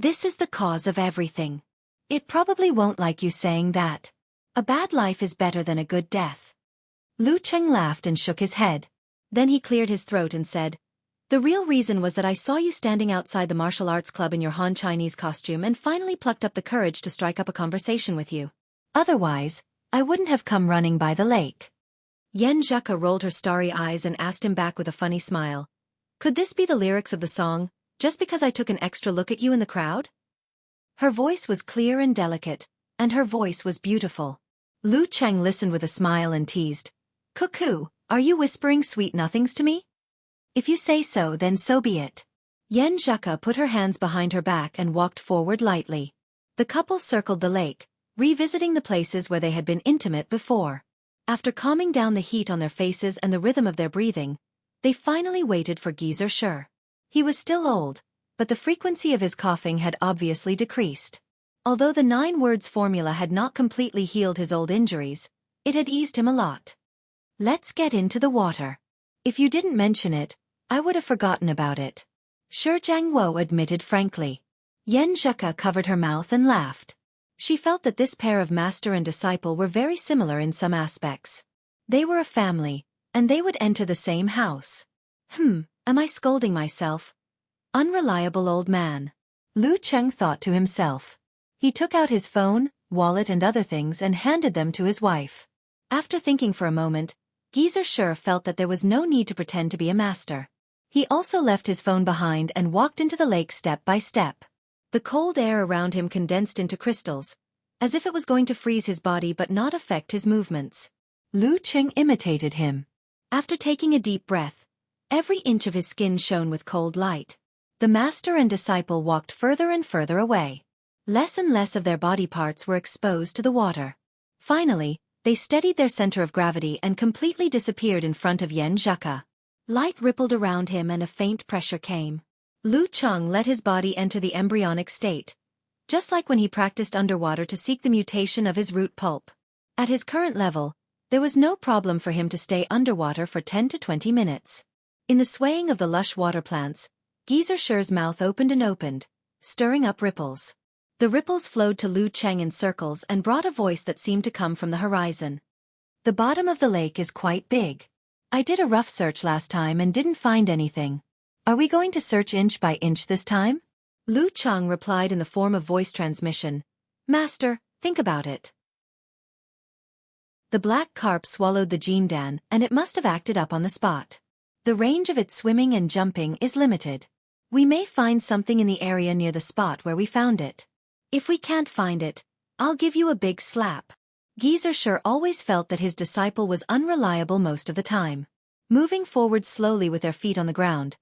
This is the cause of everything. It probably won't like you saying that. A bad life is better than a good death. Lu Cheng laughed and shook his head. Then he cleared his throat and said, "The real reason was that I saw you standing outside the martial arts club in your Han Chinese costume and finally plucked up the courage to strike up a conversation with you. Otherwise, I wouldn't have come running by the lake." Yen Zhuka rolled her starry eyes and asked him back with a funny smile, "Could this be the lyrics of the song, just because I took an extra look at you in the crowd?" Her voice was clear and delicate, and her voice was beautiful. Lu Cheng listened with a smile and teased, "Cuckoo, are you whispering sweet nothings to me? If you say so, then so be it." Yen Zhuka put her hands behind her back and walked forward lightly. The couple circled the lake, revisiting the places where they had been intimate before. After calming down the heat on their faces and the rhythm of their breathing, they finally waited for Geezer Shur. He was still old, but the frequency of his coughing had obviously decreased. Although the 9 words formula had not completely healed his old injuries, it had eased him a lot. "Let's get into the water. If you didn't mention it, I would have forgotten about it," Shi Jiangwo admitted frankly. Yen Zhuka covered her mouth and laughed. She felt that this pair of master and disciple were very similar in some aspects. They were a family, and they would enter the same house. Am I scolding myself? Unreliable old man. Lu Cheng thought to himself. He took out his phone, wallet and other things and handed them to his wife. After thinking for a moment, Geezer Shur felt that there was no need to pretend to be a master. He also left his phone behind and walked into the lake step by step. The cold air around him condensed into crystals, as if it was going to freeze his body but not affect his movements. Lu Cheng imitated him. After taking a deep breath, every inch of his skin shone with cold light. The master and disciple walked further and further away. Less and less of their body parts were exposed to the water. Finally, they steadied their center of gravity and completely disappeared in front of Yen Zhuka. Light rippled around him and a faint pressure came. Lu Cheng let his body enter the embryonic state, just like when he practiced underwater to seek the mutation of his root pulp. At his current level, there was no problem for him to stay underwater for 10 to 20 minutes. In the swaying of the lush water plants, Geezer Shur's mouth opened and opened, stirring up ripples. The ripples flowed to Lu Cheng in circles and brought a voice that seemed to come from the horizon. "The bottom of the lake is quite big. I did a rough search last time and didn't find anything. Are we going to search inch by inch this time?" Lu Cheng replied in the form of voice transmission, "Master, think about it." The black carp swallowed the Jindan and it must have acted up on the spot. The range of its swimming and jumping is limited. We may find something in the area near the spot where we found it. If we can't find it, I'll give you a big slap. Geezer Shur always felt that his disciple was unreliable most of the time. Moving forward slowly with their feet on the ground,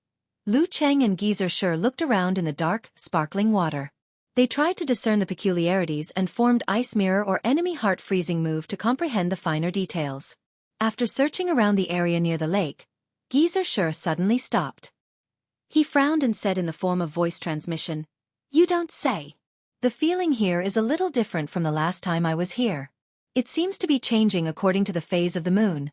Lu Cheng and Geezer Shur looked around in the dark, sparkling water. They tried to discern the peculiarities and formed ice mirror or enemy heart-freezing move to comprehend the finer details. After searching around the area near the lake, Geezer Shur suddenly stopped. He frowned and said in the form of voice transmission, "You don't say. The feeling here is a little different from the last time I was here. It seems to be changing according to the phase of the moon.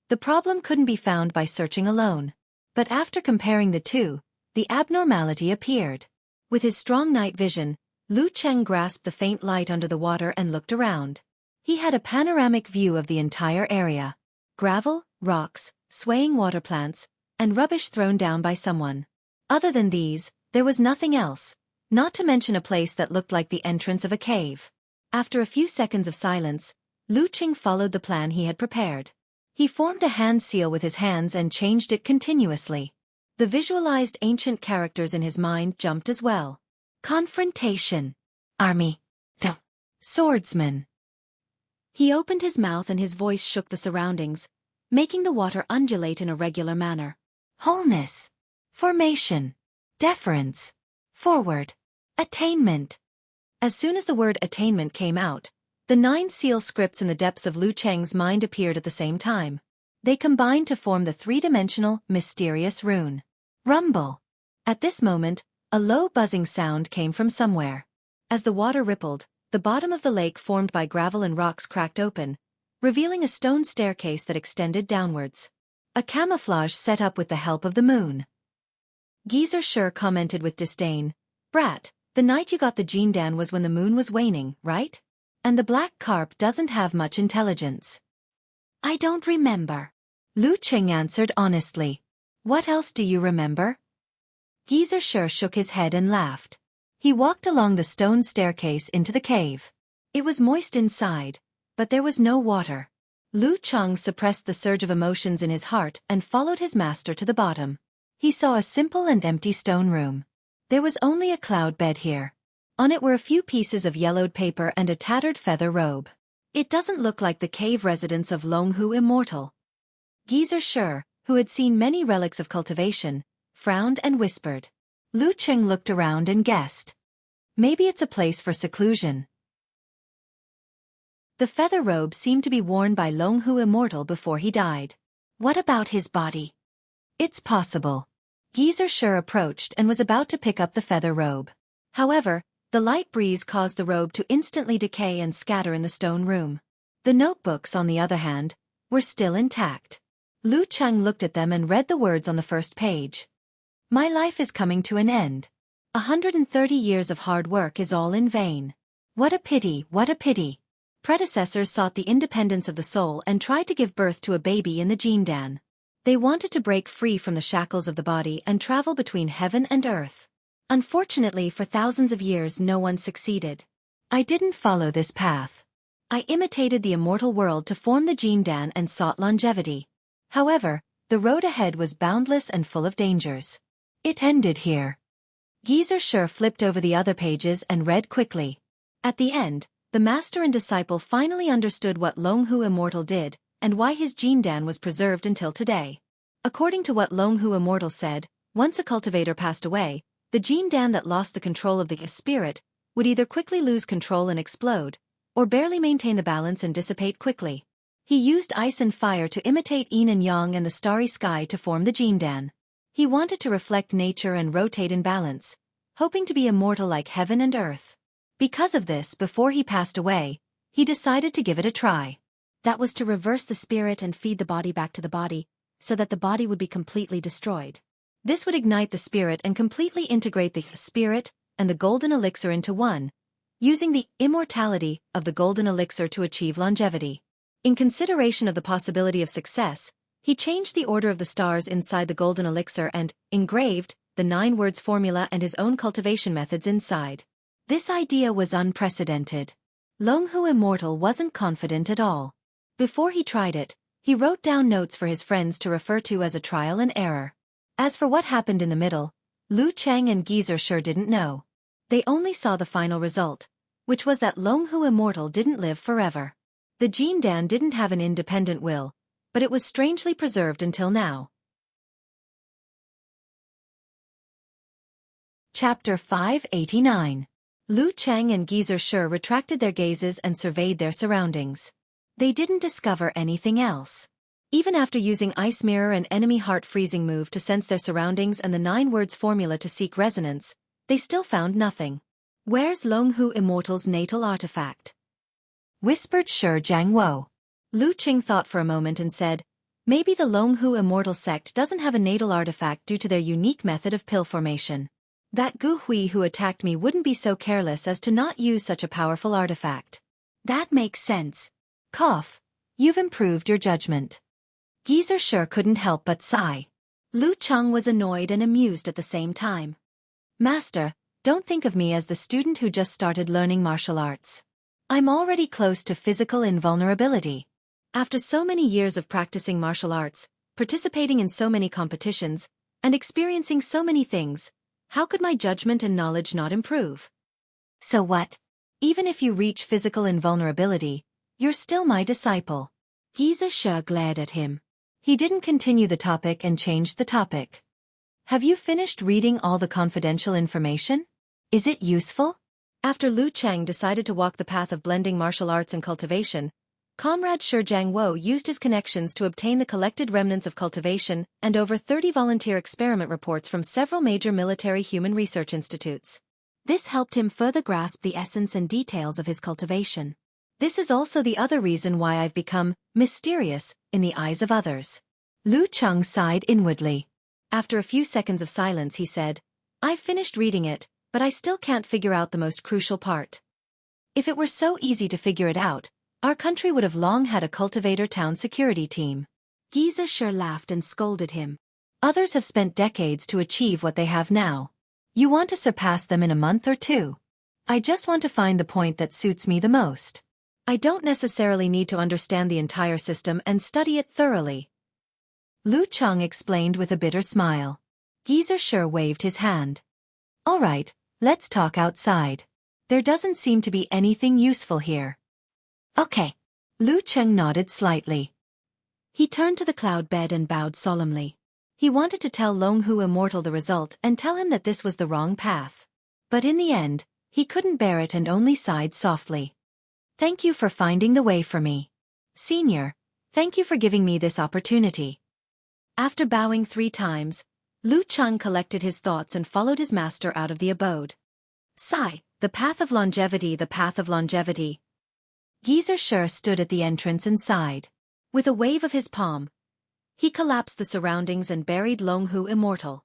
The problem couldn't be found by searching alone. But after comparing the two, the abnormality appeared." With his strong night vision, Lu Cheng grasped the faint light under the water and looked around. He had a panoramic view of the entire area. Gravel, rocks, swaying water plants, and rubbish thrown down by someone. Other than these, there was nothing else, not to mention a place that looked like the entrance of a cave. After a few seconds of silence, Lu Cheng followed the plan he had prepared. He formed a hand seal with his hands and changed it continuously. The visualized ancient characters in his mind jumped as well. Confrontation. Army. Swordsman. He opened his mouth and his voice shook the surroundings, making the water undulate in a regular manner. Wholeness. Formation. Deference. Forward. Attainment. As soon as the word attainment came out, the 9 seal scripts in the depths of Lu Cheng's mind appeared at the same time. They combined to form the 3-dimensional, mysterious rune. Rumble. At this moment, a low buzzing sound came from somewhere. As the water rippled, the bottom of the lake formed by gravel and rocks cracked open, revealing a stone staircase that extended downwards. A camouflage set up with the help of the moon. Geezer Shur commented with disdain, "Brat, The night you got the Jindan was when the moon was waning, right? And the black carp doesn't have much intelligence. I don't remember. Lu Qing answered honestly. What else do you remember? Geezer sure shook his head and laughed. He walked along the stone staircase into the cave. It was moist inside, but there was no water. Lu Cheng suppressed the surge of emotions in his heart and followed his master to the bottom. He saw a simple and empty stone room. There was only a cloud bed here. On it were a few pieces of yellowed paper and a tattered feather robe. It doesn't look like the cave residence of Longhu Immortal. Geezer Shi, who had seen many relics of cultivation, frowned and whispered. Lu Qing looked around and guessed. Maybe it's a place for seclusion. The feather robe seemed to be worn by Longhu Immortal before he died. What about his body? It's possible. Geezer Shi approached and was about to pick up the feather robe. However, the light breeze caused the robe to instantly decay and scatter in the stone room. The notebooks, on the other hand, were still intact. Lu Cheng looked at them and read the words on the first page. My life is coming to an end. 130 years of hard work is all in vain. What a pity, what a pity. Predecessors sought the independence of the soul and tried to give birth to a baby in the Jindan. They wanted to break free from the shackles of the body and travel between heaven and earth. Unfortunately, for thousands of years no one succeeded. I didn't follow this path. I imitated the immortal world to form the Jindan and sought longevity. However, the road ahead was boundless and full of dangers. It ended here. Geezer Shi flipped over the other pages and read quickly. At the end, the master and disciple finally understood what Longhu Immortal did, and why his Jindan was preserved until today. According to what Longhu Immortal said, once a cultivator passed away, the Jindan that lost the control of the spirit would either quickly lose control and explode, or barely maintain the balance and dissipate quickly. He used ice and fire to imitate yin and yang and the starry sky to form the Jindan. He wanted to reflect nature and rotate in balance, hoping to be immortal like heaven and earth. Because of this, before he passed away, he decided to give it a try. That was to reverse the spirit and feed the body back to the body, so that the body would be completely destroyed. This would ignite the spirit and completely integrate the spirit and the golden elixir into one, using the immortality of the golden elixir to achieve longevity. In consideration of the possibility of success, he changed the order of the stars inside the golden elixir and engraved the 9 words formula and his own cultivation methods inside. This idea was unprecedented. Longhu Immortal wasn't confident at all. Before he tried it, he wrote down notes for his friends to refer to as a trial and error. As for what happened in the middle, Lu Cheng and Geezer Shi didn't know. They only saw the final result, which was that Longhu Immortal didn't live forever. The Jindan didn't have an independent will, but it was strangely preserved until now. Chapter 589. Lu Cheng and Geezer Shi retracted their gazes and surveyed their surroundings. They didn't discover anything else. Even after using Ice Mirror and Enemy Heart Freezing move to sense their surroundings and the 9 words formula to seek resonance, they still found nothing. Where's Longhu Immortal's natal artifact? Whispered Shi Jiangwo. Lu Qing thought for a moment and said, maybe the Longhu Immortal sect doesn't have a natal artifact due to their unique method of pill formation. That Gu Hui who attacked me wouldn't be so careless as to not use such a powerful artifact. That makes sense. Cough. You've improved your judgment. Geezer Shi couldn't help but sigh. Lu Cheng was annoyed and amused at the same time. Master, don't think of me as the student who just started learning martial arts. I'm already close to physical invulnerability. After so many years of practicing martial arts, participating in so many competitions, and experiencing so many things, how could my judgment and knowledge not improve? So what? Even if you reach physical invulnerability, you're still my disciple. Geezer Shi glared at him. He didn't continue the topic and changed the topic. Have you finished reading all the confidential information? Is it useful? After Lu Cheng decided to walk the path of blending martial arts and cultivation, Comrade Shi Jiangwo used his connections to obtain the collected remnants of cultivation and over 30 volunteer experiment reports from several major military human research institutes. This helped him further grasp the essence and details of his cultivation. This is also the other reason why I've become mysterious in the eyes of others. Lu Cheng sighed inwardly. After a few seconds of silence he said, I've finished reading it, but I still can't figure out the most crucial part. If it were so easy to figure it out, our country would have long had a cultivator town security team. Wuxia laughed and scolded him. Others have spent decades to achieve what they have now. You want to surpass them in a month or two. I just want to find the point that suits me the most. I don't necessarily need to understand the entire system and study it thoroughly. Lu Cheng explained with a bitter smile. Wuxia waved his hand. All right, let's talk outside. There doesn't seem to be anything useful here. Okay. Lu Cheng nodded slightly. He turned to the cloud bed and bowed solemnly. He wanted to tell Long Hu Immortal the result and tell him that this was the wrong path. But in the end, he couldn't bear it and only sighed softly. Thank you for finding the way for me. Senior, thank you for giving me this opportunity. After bowing 3 times, Lu Cheng collected his thoughts and followed his master out of the abode. Sigh, the path of longevity, the path of longevity. Wuxia stood at the entrance and sighed. With a wave of his palm, he collapsed the surroundings and buried Long Hu Immortal.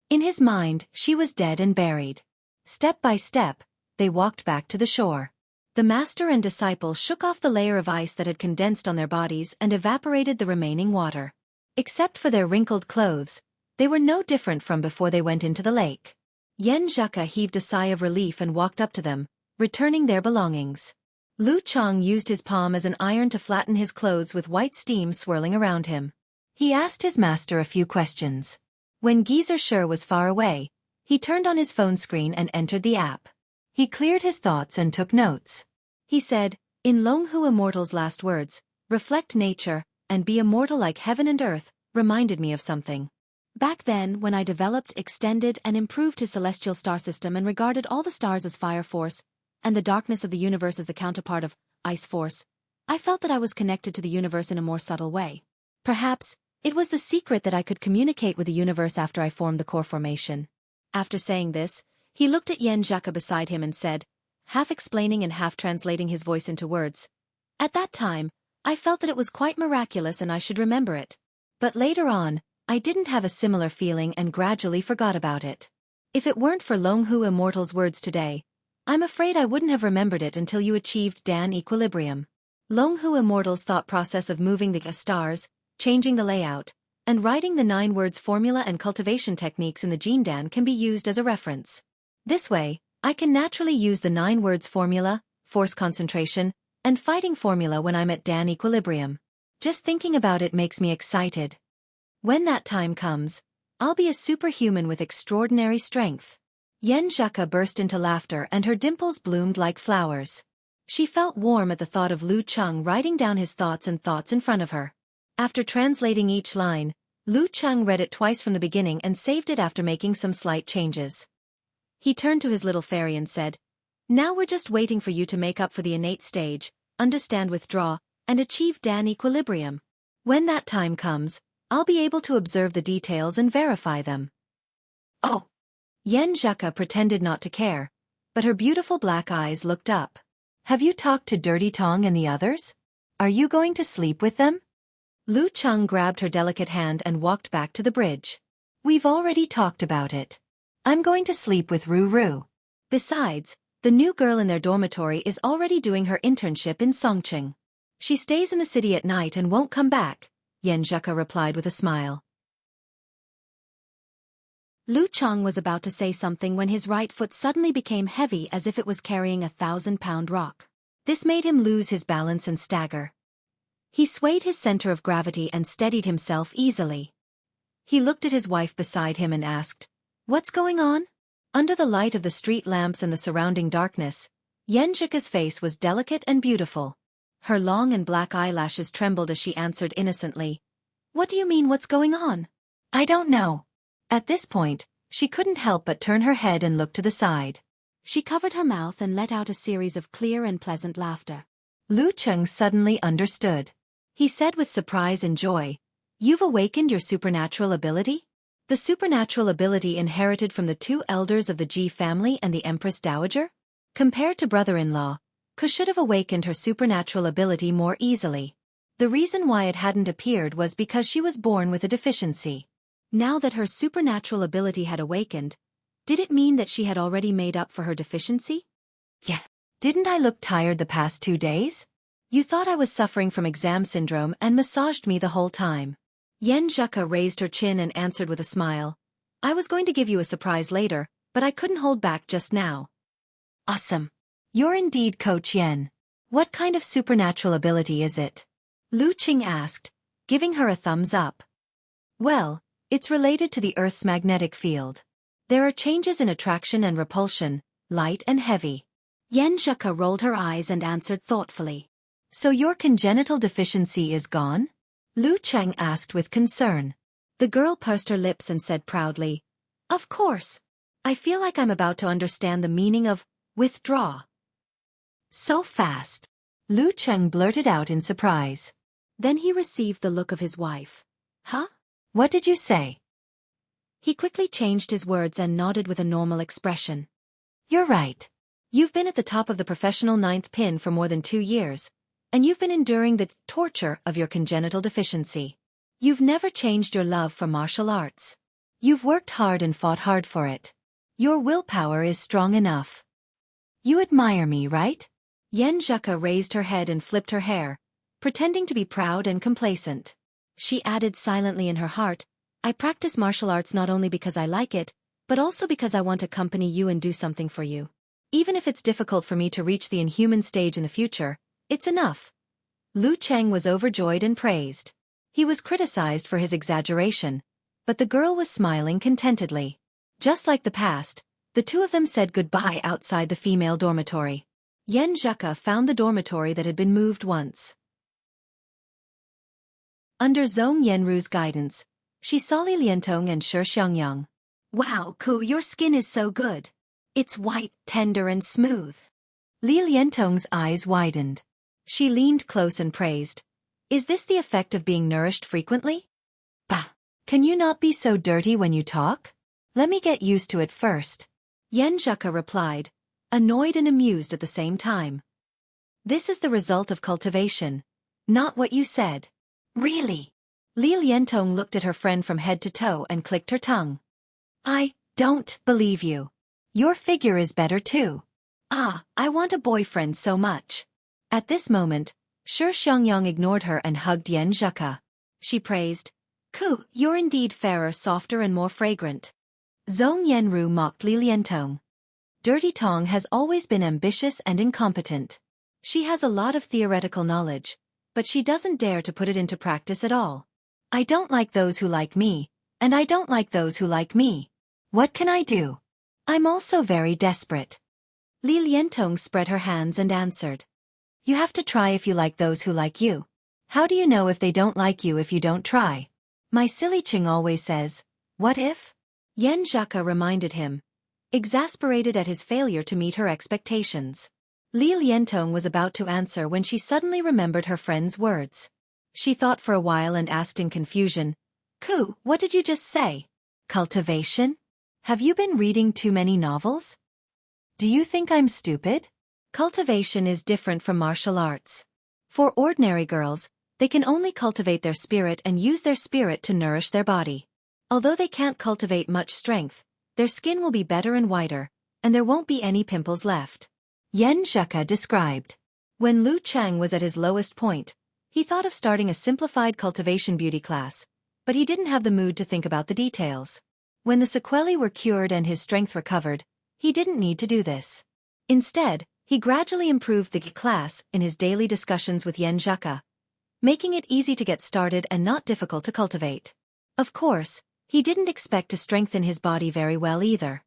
In his mind, she was dead and buried. Step by step, they walked back to the shore. The master and disciple shook off the layer of ice that had condensed on their bodies and evaporated the remaining water. Except for their wrinkled clothes, they were no different from before they went into the lake. Zhaka heaved a sigh of relief and walked up to them, returning their belongings. Lu Cheng used his palm as an iron to flatten his clothes with white steam swirling around him. He asked his master a few questions. When Wuxia was far away, he turned on his phone screen and entered the app. He cleared his thoughts and took notes. He said, in Long Hu Immortal's last words, reflect nature, and be immortal like heaven and earth, reminded me of something. Back then, when I developed, extended, and improved his celestial star system and regarded all the stars as fire force, and the darkness of the universe as the counterpart of ice force, I felt that I was connected to the universe in a more subtle way. Perhaps, it was the secret that I could communicate with the universe after I formed the core formation. After saying this, he looked at Zhaka beside him and said, half explaining and half translating his voice into words. At that time, I felt that it was quite miraculous and I should remember it. But later on, I didn't have a similar feeling and gradually forgot about it. If it weren't for Long Hu Immortal's words today, I'm afraid I wouldn't have remembered it until you achieved Dan equilibrium. Long Hu Immortal's thought process of moving the stars, changing the layout, and writing the 9 words formula and cultivation techniques in the Gene Dan can be used as a reference. This way, I can naturally use the 9 words formula, force concentration, and fighting formula when I'm at Dan equilibrium. Just thinking about it makes me excited. When that time comes, I'll be a superhuman with extraordinary strength. Zhaka burst into laughter and her dimples bloomed like flowers. She felt warm at the thought of Lu Cheng writing down his thoughts and thoughts in front of her. After translating each line, Lu Cheng read it twice from the beginning and saved it after making some slight changes. He turned to his little fairy and said, now we're just waiting for you to make up for the innate stage, understand, withdraw, and achieve Dan equilibrium. When that time comes, I'll be able to observe the details and verify them. Oh! Zhaka pretended not to care, but her beautiful black eyes looked up. Have you talked to Dirty Tong and the others? Are you going to sleep with them? Lu Cheng grabbed her delicate hand and walked back to the bridge. We've already talked about it. I'm going to sleep with Ru. Besides, the new girl in their dormitory is already doing her internship in Songqing. She stays in the city at night and won't come back, Zhaka replied with a smile. Lu Cheng was about to say something when his right foot suddenly became heavy as if it was carrying a 1,000-pound rock. This made him lose his balance and stagger. He swayed his center of gravity and steadied himself easily. He looked at his wife beside him and asked, what's going on? Under the light of the street lamps and the surrounding darkness, Zhaka's face was delicate and beautiful. Her long and black eyelashes trembled as she answered innocently, what do you mean, what's going on? I don't know. At this point, she couldn't help but turn her head and look to the side. She covered her mouth and let out a series of clear and pleasant laughter. Lu Cheng suddenly understood. He said with surprise and joy, you've awakened your supernatural ability? The supernatural ability inherited from the 2 elders of the Ji family and the Empress Dowager? Compared to brother-in-law, Ku should have awakened her supernatural ability more easily. The reason why it hadn't appeared was because she was born with a deficiency. Now that her supernatural ability had awakened, Did it mean that she had already made up for her deficiency? Yeah. Didn't I look tired the past 2 days? You thought I was suffering from exam syndrome and massaged me the whole time. Yen Zheka raised her chin and answered with a smile. I was going to give you a surprise later, but I couldn't hold back just now. Awesome. You're indeed Coach Yen. What kind of supernatural ability is it? Lu Qing asked, giving her a thumbs up. Well, it's related to the Earth's magnetic field. There are changes in attraction and repulsion, light and heavy. Yen Zheka rolled her eyes and answered thoughtfully. So your congenital deficiency is gone? Lu Cheng asked with concern. The girl pursed her lips and said proudly, Of course. I feel like I'm about to understand the meaning of withdraw. So fast. Lu Cheng blurted out in surprise. Then he received the look of his wife. Huh? What did you say? He quickly changed his words and nodded with a normal expression. You're right. You've been at the top of the professional 9th pin for more than 2 years, and you've been enduring the torture of your congenital deficiency. You've never changed your love for martial arts. You've worked hard and fought hard for it. Your willpower is strong enough. You admire me, right? Yen Zheka raised her head and flipped her hair, pretending to be proud and complacent. She added silently in her heart, I practice martial arts not only because I like it, but also because I want to accompany you and do something for you. Even if it's difficult for me to reach the inhuman stage in the future, it's enough. Lu Cheng was overjoyed and praised. He was criticized for his exaggeration, but the girl was smiling contentedly. Just like the past, the two of them said goodbye outside the female dormitory. Yen Zheka found the dormitory that had been moved once. Under Zhong Yenru's guidance, she saw Li Liantong and Shi Xiangyang. Wow, Ku, your skin is so good. It's white, tender and smooth. Li Liantong's eyes widened. She leaned close and praised. Is this the effect of being nourished frequently? Bah! Can you not be so dirty when you talk? Let me get used to it first. Yen Zheka replied, annoyed and amused at the same time. This is the result of cultivation, not what you said. Really? Li Liantong looked at her friend from head to toe and clicked her tongue. I don't believe you. Your figure is better too. Ah, I want a boyfriend so much. At this moment, Shi Xiangyang ignored her and hugged Yen Zheka. She praised, Ku, you're indeed fairer, softer and more fragrant. Zhong Yenru mocked Li Liantong. Dirty Tong has always been ambitious and incompetent. She has a lot of theoretical knowledge, but she doesn't dare to put it into practice at all. I don't like those who like me, and I don't like those who like me. What can I do? I'm also very desperate. Li Liantong spread her hands and answered. You have to try if you like those who like you. How do you know if they don't like you if you don't try? My silly Qing always says, what if? Yen Zheka reminded him, exasperated at his failure to meet her expectations. Li Liantong was about to answer when she suddenly remembered her friend's words. She thought for a while and asked in confusion, Ku, what did you just say? Cultivation? Have you been reading too many novels? Do you think I'm stupid? Cultivation is different from martial arts. For ordinary girls, they can only cultivate their spirit and use their spirit to nourish their body. Although they can't cultivate much strength, their skin will be better and whiter, and there won't be any pimples left. Yen Zheka described. When Lu Cheng was at his lowest point, he thought of starting a simplified cultivation beauty class, but he didn't have the mood to think about the details. When the sequelae were cured and his strength recovered, he didn't need to do this. Instead, he gradually improved the class in his daily discussions with Yen Zheka, making it easy to get started and not difficult to cultivate. Of course, he didn't expect to strengthen his body very well either.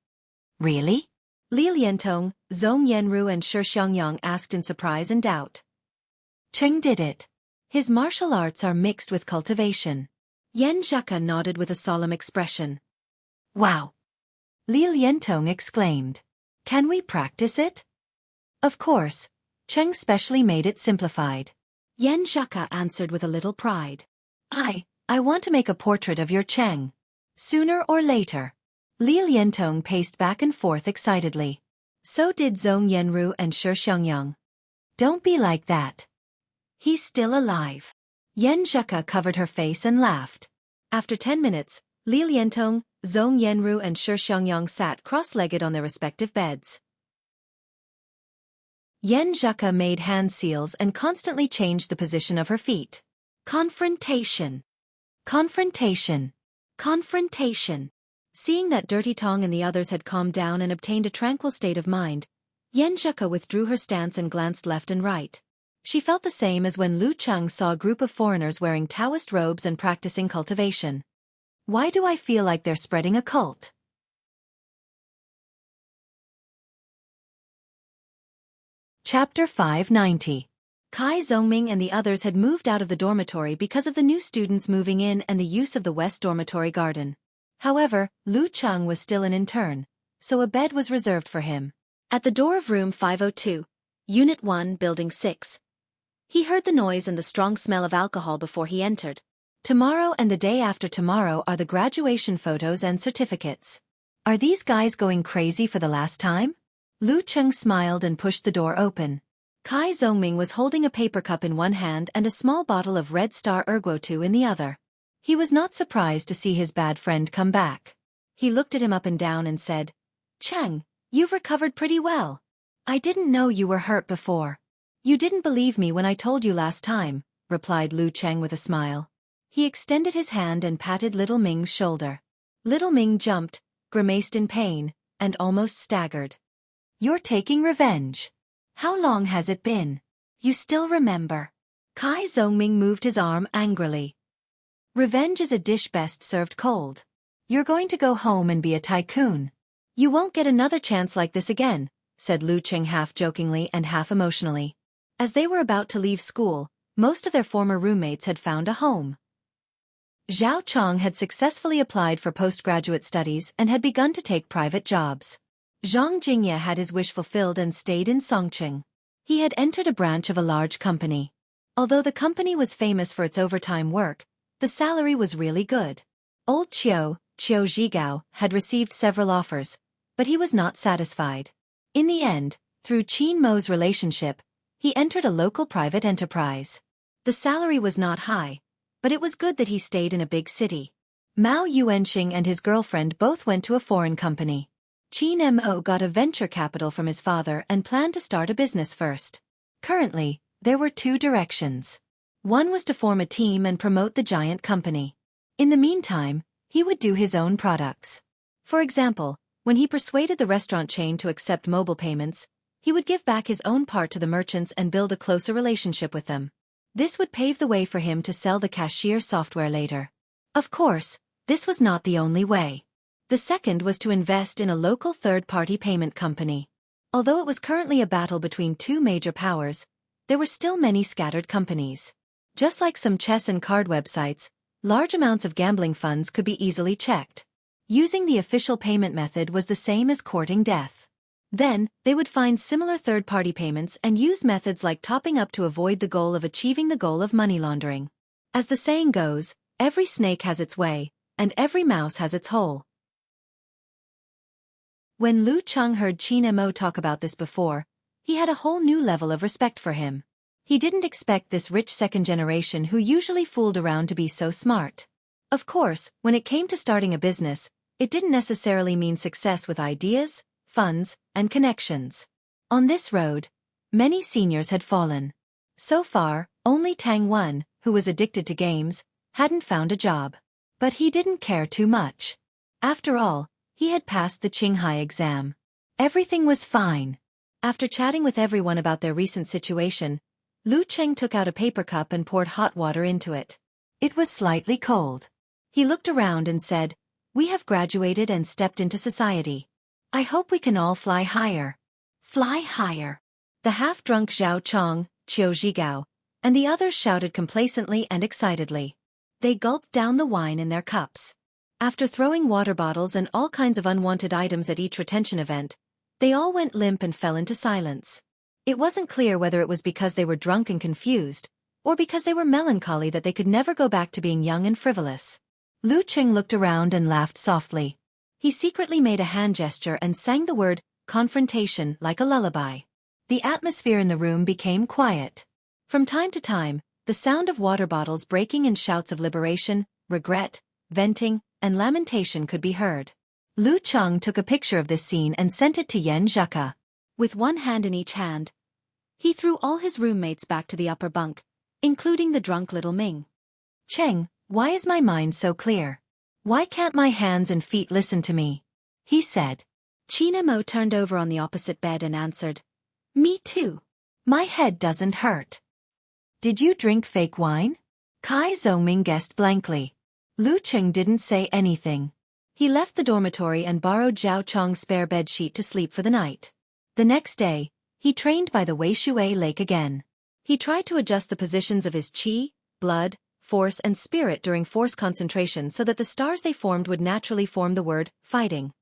Really? Li Liantong, Zhong Yenru and Shi Xiangyang asked in surprise and doubt. Cheng did it. His martial arts are mixed with cultivation. Yen Zheka nodded with a solemn expression. Wow! Li Liantong exclaimed. Can we practice it? Of course, Cheng specially made it simplified. Yen Zheka answered with a little pride. I want to make a portrait of your Cheng. Sooner or later. Li Liantong paced back and forth excitedly. So did Zhong Yenru and Shi Xiangyang. Don't be like that. He's still alive. Yen Zheka covered her face and laughed. After 10 minutes, Li Liantong, Zhong Yanru and Shi Xiangyang sat cross-legged on their respective beds. Yan Zheka made hand seals and constantly changed the position of her feet. Confrontation. Confrontation. Confrontation. Seeing that Dirty Tong and the others had calmed down and obtained a tranquil state of mind, Yan Zheka withdrew her stance and glanced left and right. She felt the same as when Lu Cheng saw a group of foreigners wearing Taoist robes and practicing cultivation. Why do I feel like they're spreading a cult? Chapter 590. Kai Zhongming and the others had moved out of the dormitory because of the new students moving in and the use of the West Dormitory garden. However, Lu Cheng was still an intern, so a bed was reserved for him. At the door of room 502, Unit 1, Building 6. He heard the noise and the strong smell of alcohol before he entered. Tomorrow and the day after tomorrow are the graduation photos and certificates. Are these guys going crazy for the last time? Lu Cheng smiled and pushed the door open. Kai Zhongming was holding a paper cup in one hand and a small bottle of Red Star Erguo in the other. He was not surprised to see his bad friend come back. He looked at him up and down and said, "Cheng, you've recovered pretty well. I didn't know you were hurt before." "You didn't believe me when I told you last time," replied Lu Cheng with a smile. He extended his hand and patted Little Ming's shoulder. Little Ming jumped, grimaced in pain, and almost staggered. "You're taking revenge. How long has it been? You still remember?" Kai Zhongming moved his arm angrily. "Revenge is a dish best served cold. You're going to go home and be a tycoon. You won't get another chance like this again," said Lu Cheng half jokingly and half emotionally. As they were about to leave school, most of their former roommates had found a home. Zhao Chong had successfully applied for postgraduate studies and had begun to take private jobs. Zhang Jingye had his wish fulfilled and stayed in Songqing. He had entered a branch of a large company. Although the company was famous for its overtime work, the salary was really good. Old Qiu Zhigao, had received several offers, but he was not satisfied. In the end, through Qin Mo's relationship, he entered a local private enterprise. The salary was not high, but it was good that he stayed in a big city. Mao Yuanxing and his girlfriend both went to a foreign company. Qin Mo got a venture capital from his father and planned to start a business first. Currently, there were two directions. One was to form a team and promote the giant company. In the meantime, he would do his own products. For example, when he persuaded the restaurant chain to accept mobile payments, he would give back his own part to the merchants and build a closer relationship with them. This would pave the way for him to sell the cashier software later. Of course, this was not the only way. The second was to invest in a local third-party payment company. Although it was currently a battle between two major powers, there were still many scattered companies. Just like some chess and card websites, large amounts of gambling funds could be easily checked. Using the official payment method was the same as courting death. Then, they would find similar third-party payments and use methods like topping up to avoid the goal of achieving the goal of money laundering. As the saying goes, every snake has its way, and every mouse has its hole. When Lu Cheng heard Qin Mo talk about this before, he had a whole new level of respect for him. He didn't expect this rich second generation who usually fooled around to be so smart. Of course, when it came to starting a business, it didn't necessarily mean success with ideas, funds, and connections. On this road, many seniors had fallen. So far, only Tang Wen, who was addicted to games, hadn't found a job. But he didn't care too much. After all, he had passed the Qinghai exam. Everything was fine. After chatting with everyone about their recent situation, Lu Cheng took out a paper cup and poured hot water into it. It was slightly cold. He looked around and said, "We have graduated and stepped into society. I hope we can all fly higher." Fly higher. The half-drunk Zhao Chong, Qiu Zhigao, and the others shouted complacently and excitedly. They gulped down the wine in their cups. After throwing water bottles and all kinds of unwanted items at each retention event, they all went limp and fell into silence. It wasn't clear whether it was because they were drunk and confused, or because they were melancholy that they could never go back to being young and frivolous. Lu Cheng looked around and laughed softly. He secretly made a hand gesture and sang the word confrontation like a lullaby. The atmosphere in the room became quiet. From time to time, the sound of water bottles breaking and shouts of liberation, regret, venting, and lamentation could be heard. Lu Cheng took a picture of this scene and sent it to Yan Zheka. With one hand in each hand, he threw all his roommates back to the upper bunk, including the drunk little Ming. "Cheng, why is my mind so clear? Why can't my hands and feet listen to me?" he said. China Mo turned over on the opposite bed and answered, "Me too. My head doesn't hurt." "Did you drink fake wine?" Kai Zhongming guessed blankly. Lu Cheng didn't say anything. He left the dormitory and borrowed Zhao Chong's spare bedsheet to sleep for the night. The next day, he trained by the Weishui Lake again. He tried to adjust the positions of his qi, blood, force and spirit during force concentration so that the stars they formed would naturally form the word fighting.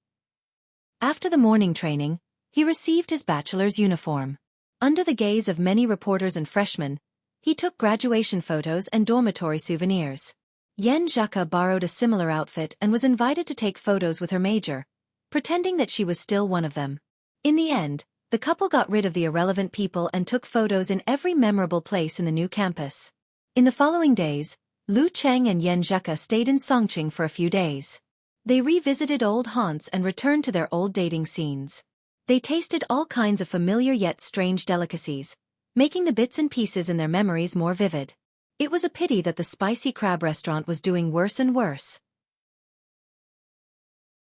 After the morning training, he received his bachelor's uniform. Under the gaze of many reporters and freshmen, he took graduation photos and dormitory souvenirs. Yan Zheka borrowed a similar outfit and was invited to take photos with her major, pretending that she was still one of them. In the end, the couple got rid of the irrelevant people and took photos in every memorable place in the new campus. In the following days, Lu Cheng and Yan Zheka stayed in Songqing for a few days. They revisited old haunts and returned to their old dating scenes. They tasted all kinds of familiar yet strange delicacies, making the bits and pieces in their memories more vivid. It was a pity that the spicy crab restaurant was doing worse and worse.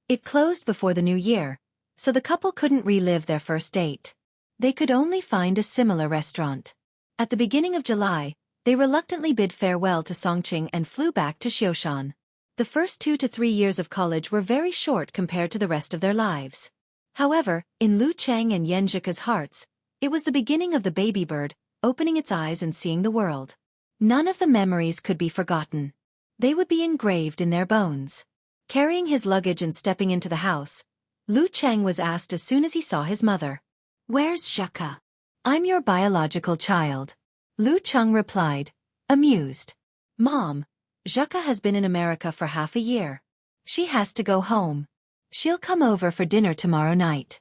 It closed before the new year, so the couple couldn't relive their first date. They could only find a similar restaurant. At the beginning of July, they reluctantly bid farewell to Songqing and flew back to Xiaofan. The first 2 to 3 years of college were very short compared to the rest of their lives. However, in Lu Cheng and Yan Zheka's hearts, it was the beginning of the baby bird, opening its eyes and seeing the world. None of the memories could be forgotten. They would be engraved in their bones. Carrying his luggage and stepping into the house, Lu Cheng was asked as soon as he saw his mother, "Where's Zheka?" "I'm your biological child," Lu Cheng replied, amused. "Mom, Zheka has been in America for half a year. She has to go home. She'll come over for dinner tomorrow night."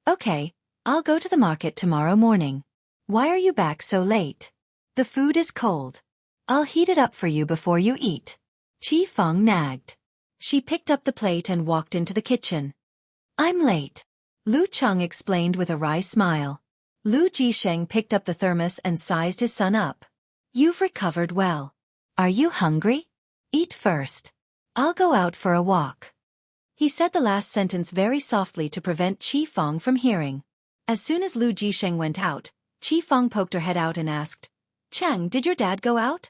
"Okay, I'll go to the market tomorrow morning." "Why are you back so late?" "The food is cold. I'll heat it up for you before you eat." Chi Feng nagged. She picked up the plate and walked into the kitchen. "I'm late," Lu Cheng explained with a wry smile. Lu Jisheng picked up the thermos and sized his son up. "You've recovered well. Are you hungry? Eat first. I'll go out for a walk." He said the last sentence very softly to prevent Chi Feng from hearing. As soon as Lu Jisheng went out, Chi Feng poked her head out and asked, "Cheng, did your dad go out?"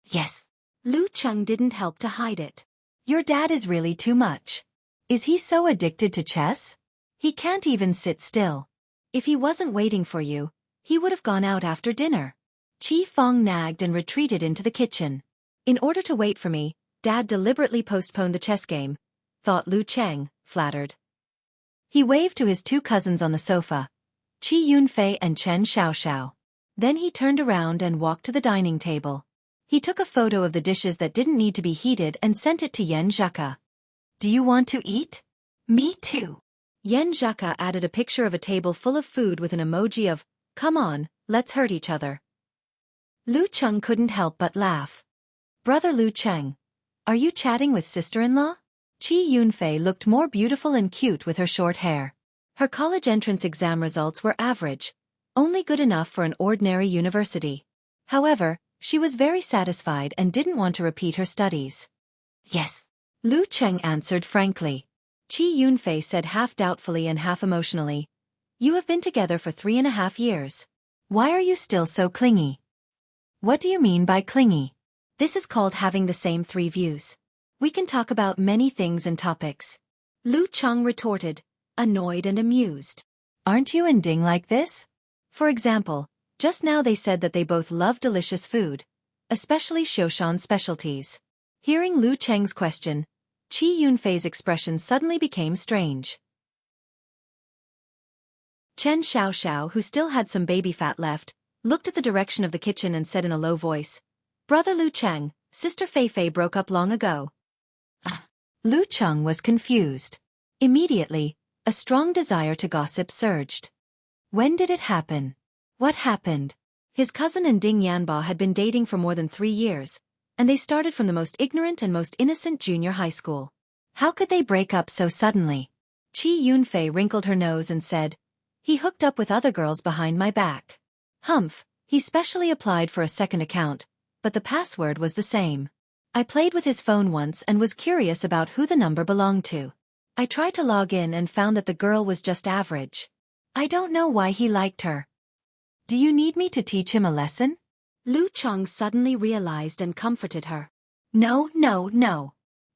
"Yes." Lu Cheng didn't help to hide it. "Your dad is really too much. Is he so addicted to chess? He can't even sit still. If he wasn't waiting for you, he would have gone out after dinner." Chi Feng nagged and retreated into the kitchen. "In order to wait for me, Dad deliberately postponed the chess game," thought Lu Cheng, flattered. He waved to his 2 cousins on the sofa, Chi Yunfei and Chen Xiaoxiao. Then he turned around and walked to the dining table. He took a photo of the dishes that didn't need to be heated and sent it to Yan Zheka. "Do you want to eat?" "Me too." Yan Zheka added a picture of a table full of food with an emoji of, "Come on, let's hurt each other." Lu Cheng couldn't help but laugh. "Brother Lu Cheng, are you chatting with sister-in-law?" Chi Yunfei looked more beautiful and cute with her short hair. Her college entrance exam results were average, only good enough for an ordinary university. However, she was very satisfied and didn't want to repeat her studies. "Yes," Lu Cheng answered frankly. Chi Yunfei said half doubtfully and half emotionally, "You have been together for 3.5 years. Why are you still so clingy?" "What do you mean by clingy?" "This is called having the same 3 views. We can talk about many things and topics." Lu Cheng retorted, annoyed and amused. "Aren't you and Ding like this? For example, just now they said that they both love delicious food, especially Xiaoshan specialties." Hearing Lu Cheng's question, Chi Yunfei's expression suddenly became strange. Chen Xiaoxiao, who still had some baby fat left, looked at the direction of the kitchen and said in a low voice, "Brother Lu Cheng, Sister Fei Fei broke up long ago." Lu Cheng was confused. Immediately, a strong desire to gossip surged. When did it happen? What happened? His cousin and Ding Yanba had been dating for more than 3 years, and they started from the most ignorant and most innocent junior high school. How could they break up so suddenly? Chi Yunfei wrinkled her nose and said, "He hooked up with other girls behind my back. Humph, he specially applied for a second account, but the password was the same. I played with his phone once and was curious about who the number belonged to. I tried to log in and found that the girl was just average. I don't know why he liked her. Do you need me to teach him a lesson?" Lu Cheng suddenly realized and comforted her. No.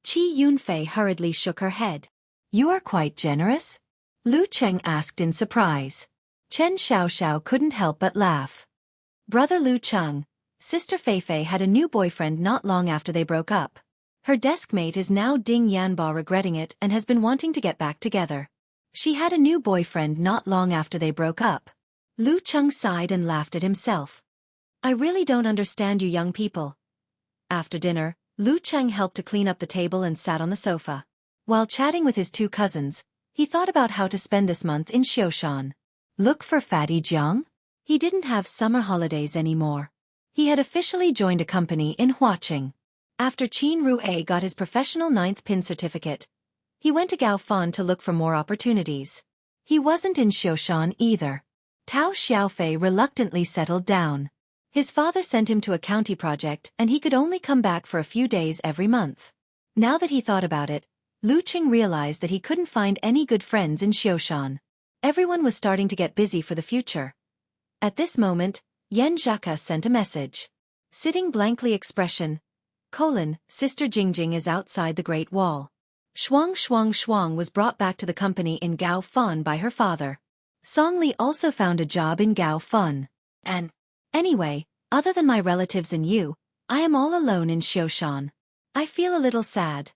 Chi Yunfei hurriedly shook her head. "You are quite generous?" Lu Cheng asked in surprise. Chen Xiaoxiao couldn't help but laugh. Brother Lu Cheng, Sister Feifei had a new boyfriend not long after they broke up. Her deskmate is now Ding Yanba regretting it and has been wanting to get back together. She had a new boyfriend not long after they broke up. Lu Cheng sighed and laughed at himself. I really don't understand you young people. After dinner, Lu Cheng helped to clean up the table and sat on the sofa. While chatting with his two cousins, he thought about how to spend this month in Xiaofan. Look for Fatty Jiang? He didn't have summer holidays anymore. He had officially joined a company in Huaqing. After Qin Rue got his professional 9th pin certificate, he went to Gaofan to look for more opportunities. He wasn't in Xiaoshan either. Tao Xiaofei reluctantly settled down. His father sent him to a county project and he could only come back for a few days every month. Now that he thought about it, Lu Qing realized that he couldn't find any good friends in Xiaoshan. Everyone was starting to get busy for the future. At this moment, Yan Zhaka sent a message. Sitting blankly expression. Sister Jingjing is outside the Great Wall. Shuang was brought back to the company in Gaofan by her father. Song Li also found a job in Gaofan. And anyway, other than my relatives and you, I am all alone in Xiaoshan. I feel a little sad.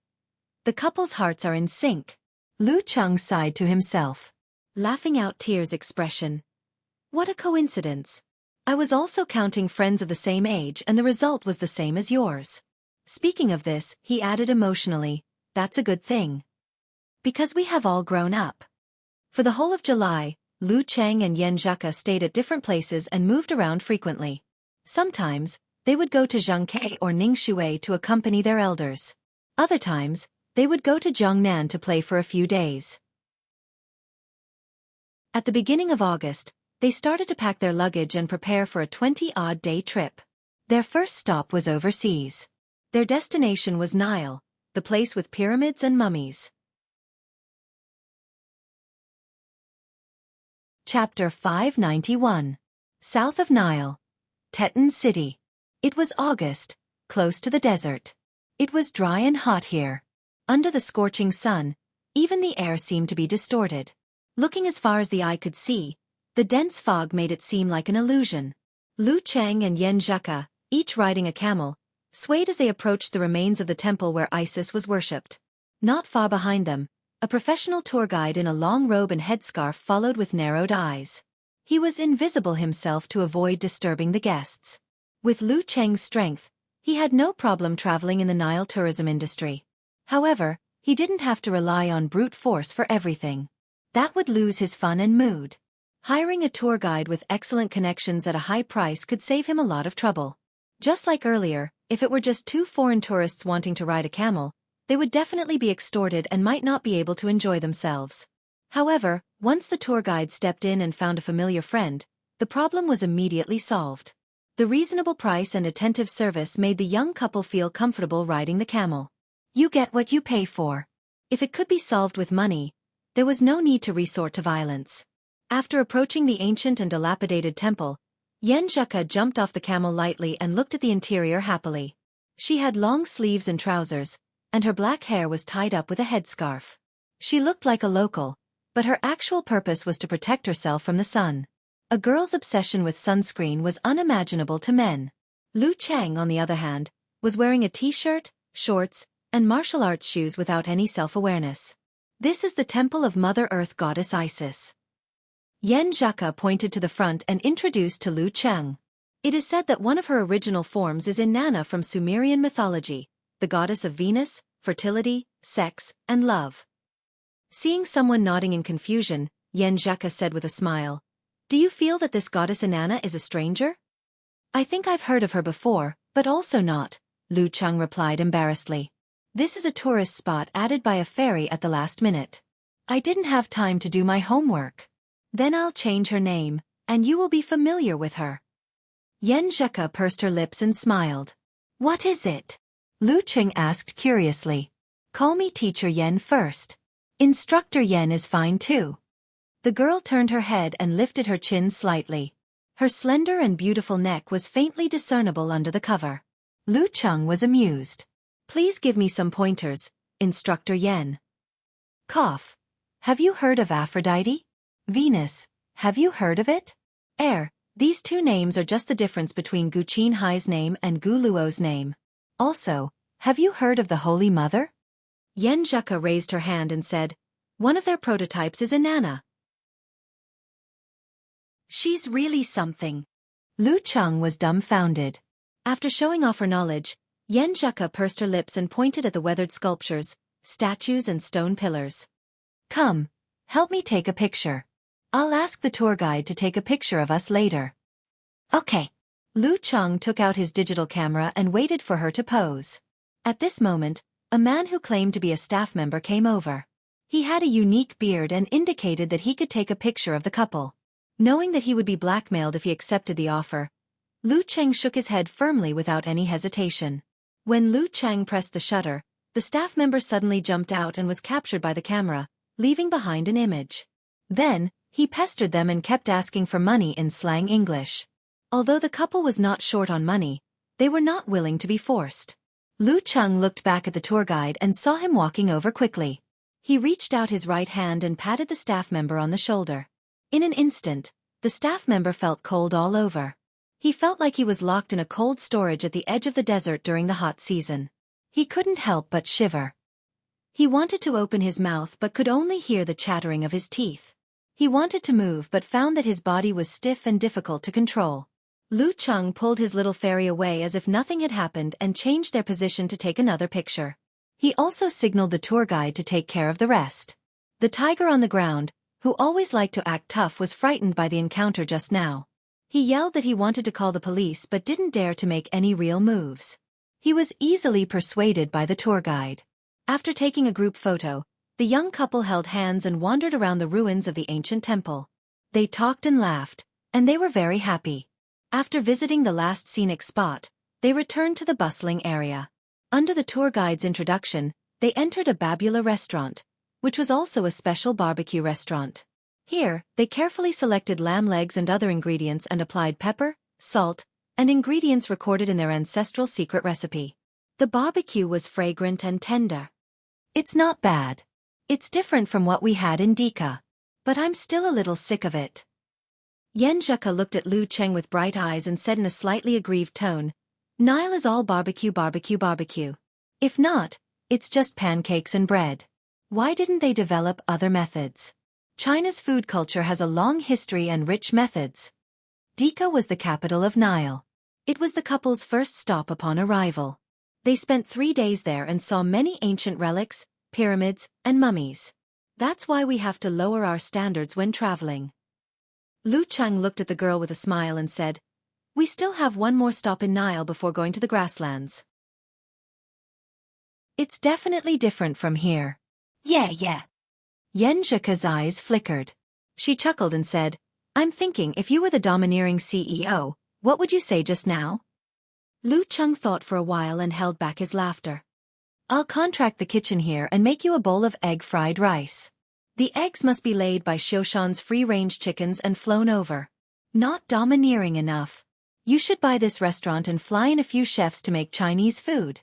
The couple's hearts are in sync. Lu Cheng sighed to himself. Laughing out tears expression. What a coincidence. I was also counting friends of the same age and the result was the same as yours. Speaking of this, he added emotionally, that's a good thing. Because we have all grown up. For the whole of July, Lu Cheng and Yan Zhaka stayed at different places and moved around frequently. Sometimes, they would go to Zhangke or Ningxue to accompany their elders. Other times, they would go to Jiangnan to play for a few days. At the beginning of August, they started to pack their luggage and prepare for a 20-odd-day trip. Their first stop was overseas. Their destination was Nile, the place with pyramids and mummies. Chapter 591. South of Nile. Teton City. It was August, close to the desert. It was dry and hot here. Under the scorching sun, even the air seemed to be distorted. Looking as far as the eye could see, the dense fog made it seem like an illusion. Lu Cheng and Yan Zhaka, each riding a camel, swayed as they approached the remains of the temple where Isis was worshipped. Not far behind them, a professional tour guide in a long robe and headscarf followed with narrowed eyes. He was invisible himself to avoid disturbing the guests. With Lu Cheng's strength, he had no problem traveling in the Nile tourism industry. However, he didn't have to rely on brute force for everything. That would lose his fun and mood. Hiring a tour guide with excellent connections at a high price could save him a lot of trouble. Just like earlier, if it were just two foreign tourists wanting to ride a camel, they would definitely be extorted and might not be able to enjoy themselves. However, once the tour guide stepped in and found a familiar friend, the problem was immediately solved. The reasonable price and attentive service made the young couple feel comfortable riding the camel. You get what you pay for. If it could be solved with money, there was no need to resort to violence. After approaching the ancient and dilapidated temple, Yan Zhaka jumped off the camel lightly and looked at the interior happily. She had long sleeves and trousers, and her black hair was tied up with a headscarf. She looked like a local, but her actual purpose was to protect herself from the sun. A girl's obsession with sunscreen was unimaginable to men. Lu Cheng, on the other hand, was wearing a t-shirt, shorts, and martial arts shoes without any self-awareness. This is the temple of Mother Earth goddess Isis. Yan Zhaka pointed to the front and introduced to Lu Cheng. It is said that one of her original forms is Inanna from Sumerian mythology, the goddess of Venus, fertility, sex, and love. Seeing someone nodding in confusion, Yan Zhaka said with a smile, "Do you feel that this goddess Inanna is a stranger?" "I think I've heard of her before, but also not," Lu Cheng replied embarrassedly. This is a tourist spot added by a ferry at the last minute. I didn't have time to do my homework. Then I'll change her name, and you will be familiar with her. Yen Zheka pursed her lips and smiled. What is it? Lu Cheng asked curiously. Call me Teacher Yen first. Instructor Yen is fine too. The girl turned her head and lifted her chin slightly. Her slender and beautiful neck was faintly discernible under the cover. Lu Cheng was amused. Please give me some pointers, Instructor Yen. Cough. Have you heard of Aphrodite? Venus, have you heard of it? These two names are just the difference between Gu Qinhai's name and Gu Luo's name. Also, have you heard of the Holy Mother? Yen Zheka raised her hand and said, one of their prototypes is Inanna. She's really something. Lu Cheng was dumbfounded. After showing off her knowledge, Yen Zheka pursed her lips and pointed at the weathered sculptures, statues and stone pillars. Come, help me take a picture. I'll ask the tour guide to take a picture of us later. Okay. Lu Cheng took out his digital camera and waited for her to pose. At this moment, a man who claimed to be a staff member came over. He had a unique beard and indicated that he could take a picture of the couple. Knowing that he would be blackmailed if he accepted the offer, Lu Cheng shook his head firmly without any hesitation. When Lu Cheng pressed the shutter, the staff member suddenly jumped out and was captured by the camera, leaving behind an image. Then, he pestered them and kept asking for money in slang English. Although the couple was not short on money, they were not willing to be forced. Lu Cheng looked back at the tour guide and saw him walking over quickly. He reached out his right hand and patted the staff member on the shoulder. In an instant, the staff member felt cold all over. He felt like he was locked in a cold storage at the edge of the desert during the hot season. He couldn't help but shiver. He wanted to open his mouth but could only hear the chattering of his teeth. He wanted to move but found that his body was stiff and difficult to control. Lu Cheng pulled his little fairy away as if nothing had happened and changed their position to take another picture. He also signaled the tour guide to take care of the rest. The tiger on the ground, who always liked to act tough, was frightened by the encounter just now. He yelled that he wanted to call the police but didn't dare to make any real moves. He was easily persuaded by the tour guide. After taking a group photo, the young couple held hands and wandered around the ruins of the ancient temple. They talked and laughed, and they were very happy. After visiting the last scenic spot, they returned to the bustling area. Under the tour guide's introduction, they entered a Babula restaurant, which was also a special barbecue restaurant. Here, they carefully selected lamb legs and other ingredients and applied pepper, salt, and ingredients recorded in their ancestral secret recipe. The barbecue was fragrant and tender. It's not bad. It's different from what we had in Dika. But I'm still a little sick of it. Yen Zheka looked at Lu Cheng with bright eyes and said in a slightly aggrieved tone, Nile is all barbecue, barbecue, barbecue. If not, it's just pancakes and bread. Why didn't they develop other methods? China's food culture has a long history and rich methods. Dika was the capital of Nile. It was the couple's first stop upon arrival. They spent 3 days there and saw many ancient relics, pyramids, and mummies. That's why we have to lower our standards when traveling. Lu Cheng looked at the girl with a smile and said, We still have one more stop in Nile before going to the grasslands. It's definitely different from here. Yeah. Yen Zheka's eyes flickered. She chuckled and said, I'm thinking if you were the domineering CEO, what would you say just now? Lu Cheng thought for a while and held back his laughter. I'll contract the kitchen here and make you a bowl of egg fried rice. The eggs must be laid by Xiaofan's free-range chickens and flown over. Not domineering enough. You should buy this restaurant and fly in a few chefs to make Chinese food.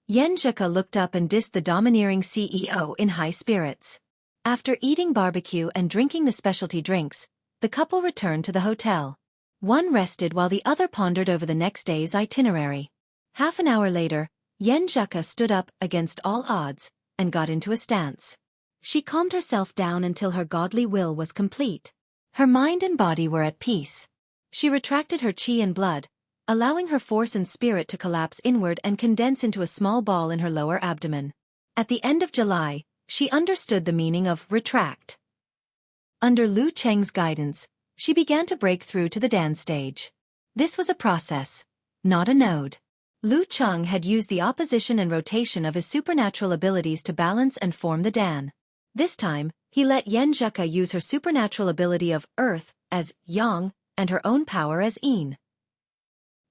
Yen Zheka looked up and dissed the domineering CEO in high spirits. After eating barbecue and drinking the specialty drinks, the couple returned to the hotel. One rested while the other pondered over the next day's itinerary. Half an hour later, Yen Zheka stood up against all odds and got into a stance. She calmed herself down until her godly will was complete. Her mind and body were at peace. She retracted her qi and blood, allowing her force and spirit to collapse inward and condense into a small ball in her lower abdomen. At the end of July, she understood the meaning of retract. Under Lu Cheng's guidance, she began to break through to the dance stage. This was a process, not a node. Lu Cheng had used the opposition and rotation of his supernatural abilities to balance and form the Dan. This time, he let Yan Zheka use her supernatural ability of Earth as Yang and her own power as Yin.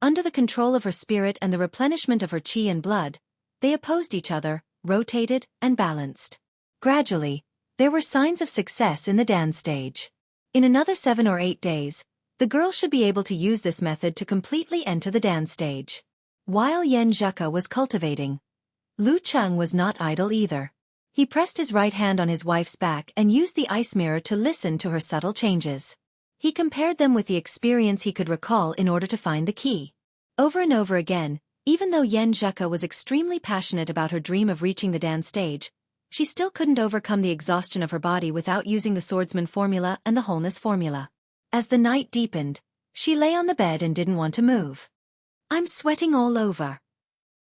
Under the control of her spirit and the replenishment of her qi and blood, they opposed each other, rotated, and balanced. Gradually, there were signs of success in the Dan stage. In another 7 or 8 days, the girl should be able to use this method to completely enter the Dan stage. While Yan Zheka was cultivating, Lu Cheng was not idle either. He pressed his right hand on his wife's back and used the ice mirror to listen to her subtle changes. He compared them with the experience he could recall in order to find the key. Over and over again, even though Yan Zheka was extremely passionate about her dream of reaching the Dan stage, she still couldn't overcome the exhaustion of her body without using the swordsman formula and the wholeness formula. As the night deepened, she lay on the bed and didn't want to move. "I'm sweating all over,"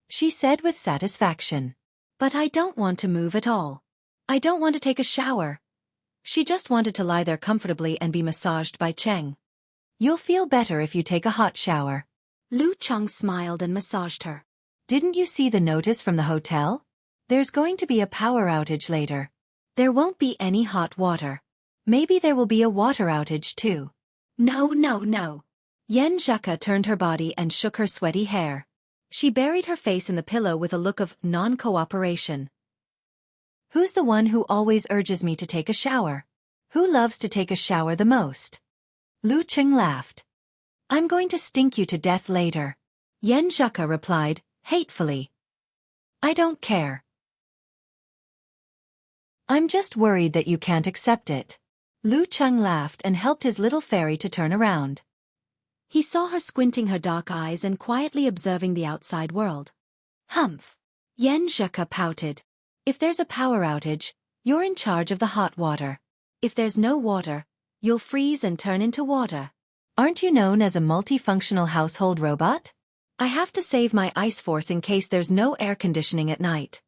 she said with satisfaction. "But I don't want to move at all. I don't want to take a shower." She just wanted to lie there comfortably and be massaged by Cheng. "You'll feel better if you take a hot shower." Lu Cheng smiled and massaged her. "Didn't you see the notice from the hotel? There's going to be a power outage later. There won't be any hot water. Maybe there will be a water outage too." "No, no, no." Yan Zheka turned her body and shook her sweaty hair. She buried her face in the pillow with a look of non-cooperation. "Who's the one who always urges me to take a shower? Who loves to take a shower the most?" Lu Cheng laughed. "I'm going to stink you to death later." Yan Zheka replied, hatefully. "I don't care. I'm just worried that you can't accept it." Lu Cheng laughed and helped his little fairy to turn around. He saw her squinting her dark eyes and quietly observing the outside world. "Humph." Yan Zheka pouted. "If there's a power outage, you're in charge of the hot water. If there's no water, you'll freeze and turn into water. Aren't you known as a multifunctional household robot? I have to save my ice force in case there's no air conditioning at night."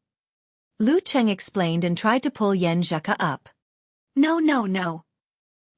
Lu Cheng explained and tried to pull Yan Zheka up. "No, no, no."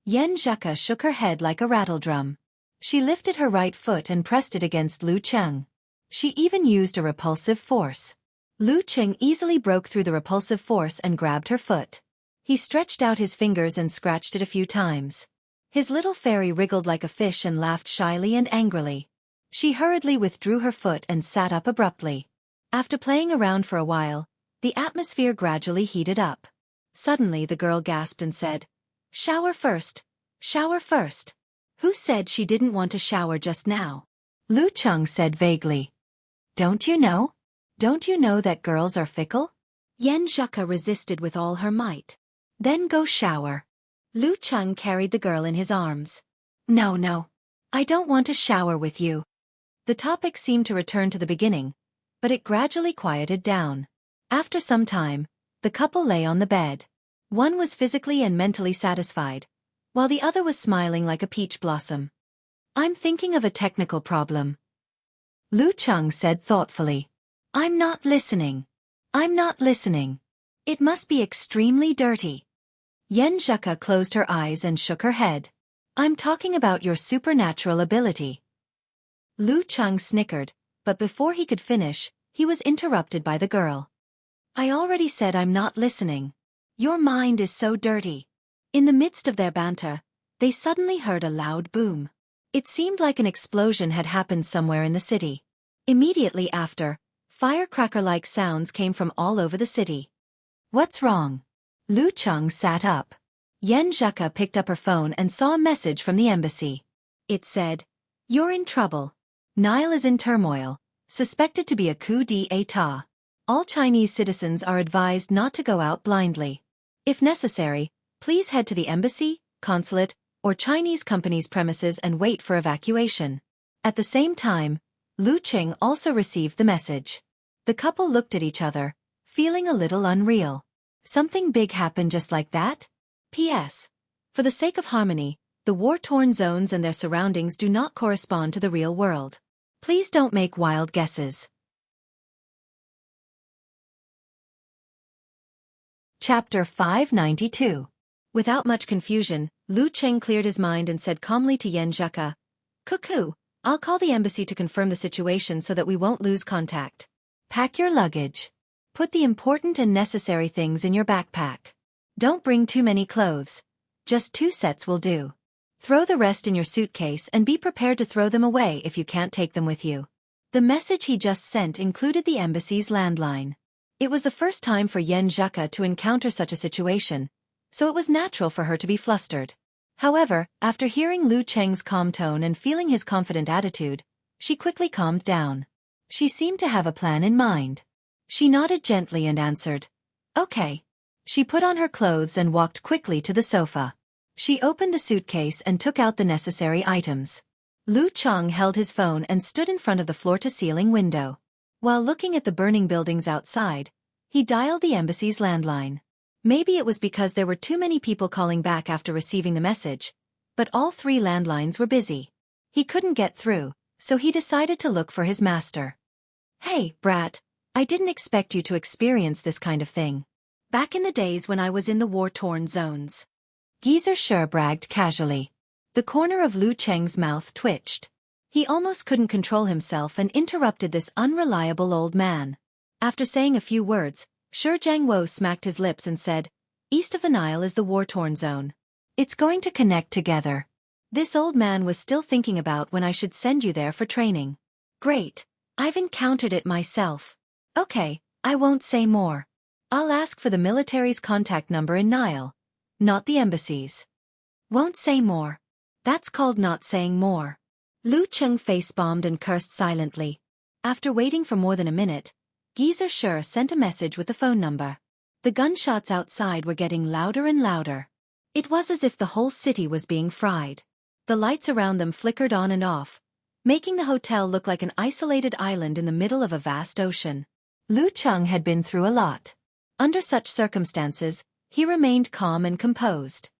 Yan Zheka shook her head like a rattledrum. She lifted her right foot and pressed it against Lu Cheng. She even used a repulsive force. Lu Cheng easily broke through the repulsive force and grabbed her foot. He stretched out his fingers and scratched it a few times. His little fairy wriggled like a fish and laughed shyly and angrily. She hurriedly withdrew her foot and sat up abruptly. After playing around for a while, the atmosphere gradually heated up. Suddenly the girl gasped and said, "Shower first. Shower first." "Who said she didn't want to shower just now?" Lu Cheng said vaguely. Don't you know? Don't you know that girls are fickle?" Yan Zheka resisted with all her might. "Then go shower." Lu Cheng carried the girl in his arms. "No, no. I don't want to shower with you." The topic seemed to return to the beginning, but it gradually quieted down. After some time, the couple lay on the bed. One was physically and mentally satisfied, while the other was smiling like a peach blossom. "I'm thinking of a technical problem," Lu Cheng said thoughtfully. I'm not listening. I'm not listening. It must be extremely dirty." Yan Zheka closed her eyes and shook her head. "I'm talking about your supernatural ability." Lu Cheng snickered, but before he could finish, he was interrupted by the girl. "I already said I'm not listening. Your mind is so dirty." In the midst of their banter, they suddenly heard a loud boom. It seemed like an explosion had happened somewhere in the city. Immediately after, firecracker-like sounds came from all over the city. "What's wrong?" Lu Cheng sat up. Yan Zheka picked up her phone and saw a message from the embassy. It said, "You're in trouble. Nile is in turmoil, suspected to be a coup d'état. All Chinese citizens are advised not to go out blindly. If necessary, please head to the embassy, consulate, or Chinese company's premises and wait for evacuation." At the same time, Lu Cheng also received the message. The couple looked at each other, feeling a little unreal. Something big happened just like that? P.S. For the sake of harmony, the war-torn zones and their surroundings do not correspond to the real world. Please don't make wild guesses. Chapter 592. Without much confusion, Lu Cheng cleared his mind and said calmly to Yan Zheka, "Cuckoo, I'll call the embassy to confirm the situation so that we won't lose contact. Pack your luggage. Put the important and necessary things in your backpack. Don't bring too many clothes. Just 2 sets will do. Throw the rest in your suitcase and be prepared to throw them away if you can't take them with you. The message he just sent included the embassy's landline. It was the first time for Yen Zhaka to encounter such a situation, so it was natural for her to be flustered. However, after hearing Lu Cheng's calm tone and feeling his confident attitude, she quickly calmed down. She seemed to have a plan in mind. She nodded gently and answered, "Okay." She put on her clothes and walked quickly to the sofa. She opened the suitcase and took out the necessary items. Lu Cheng held his phone and stood in front of the floor-to-ceiling window. While looking at the burning buildings outside, he dialed the embassy's landline. Maybe it was because there were too many people calling back after receiving the message, but all 3 landlines were busy. He couldn't get through, so he decided to look for his master. "Hey, brat, I didn't expect you to experience this kind of thing. Back in the days when I was in the war-torn zones." Geezer Sher bragged casually. The corner of Lu Cheng's mouth twitched. He almost couldn't control himself and interrupted this unreliable old man. After saying a few words, Shi Jiangwo smacked his lips and said, "East of the Nile is the war-torn zone. It's going to connect together. This old man was still thinking about when I should send you there for training. Great, I've encountered it myself. Okay, I won't say more. I'll ask for the military's contact number in Nile, not the embassy's." "Won't say more. That's called not saying more." Lu Cheng face-bombed and cursed silently. After waiting for more than a minute, Geezer Sher sent a message with the phone number. The gunshots outside were getting louder and louder. It was as if the whole city was being fried. The lights around them flickered on and off, making the hotel look like an isolated island in the middle of a vast ocean. Lu Cheng had been through a lot. Under such circumstances, he remained calm and composed.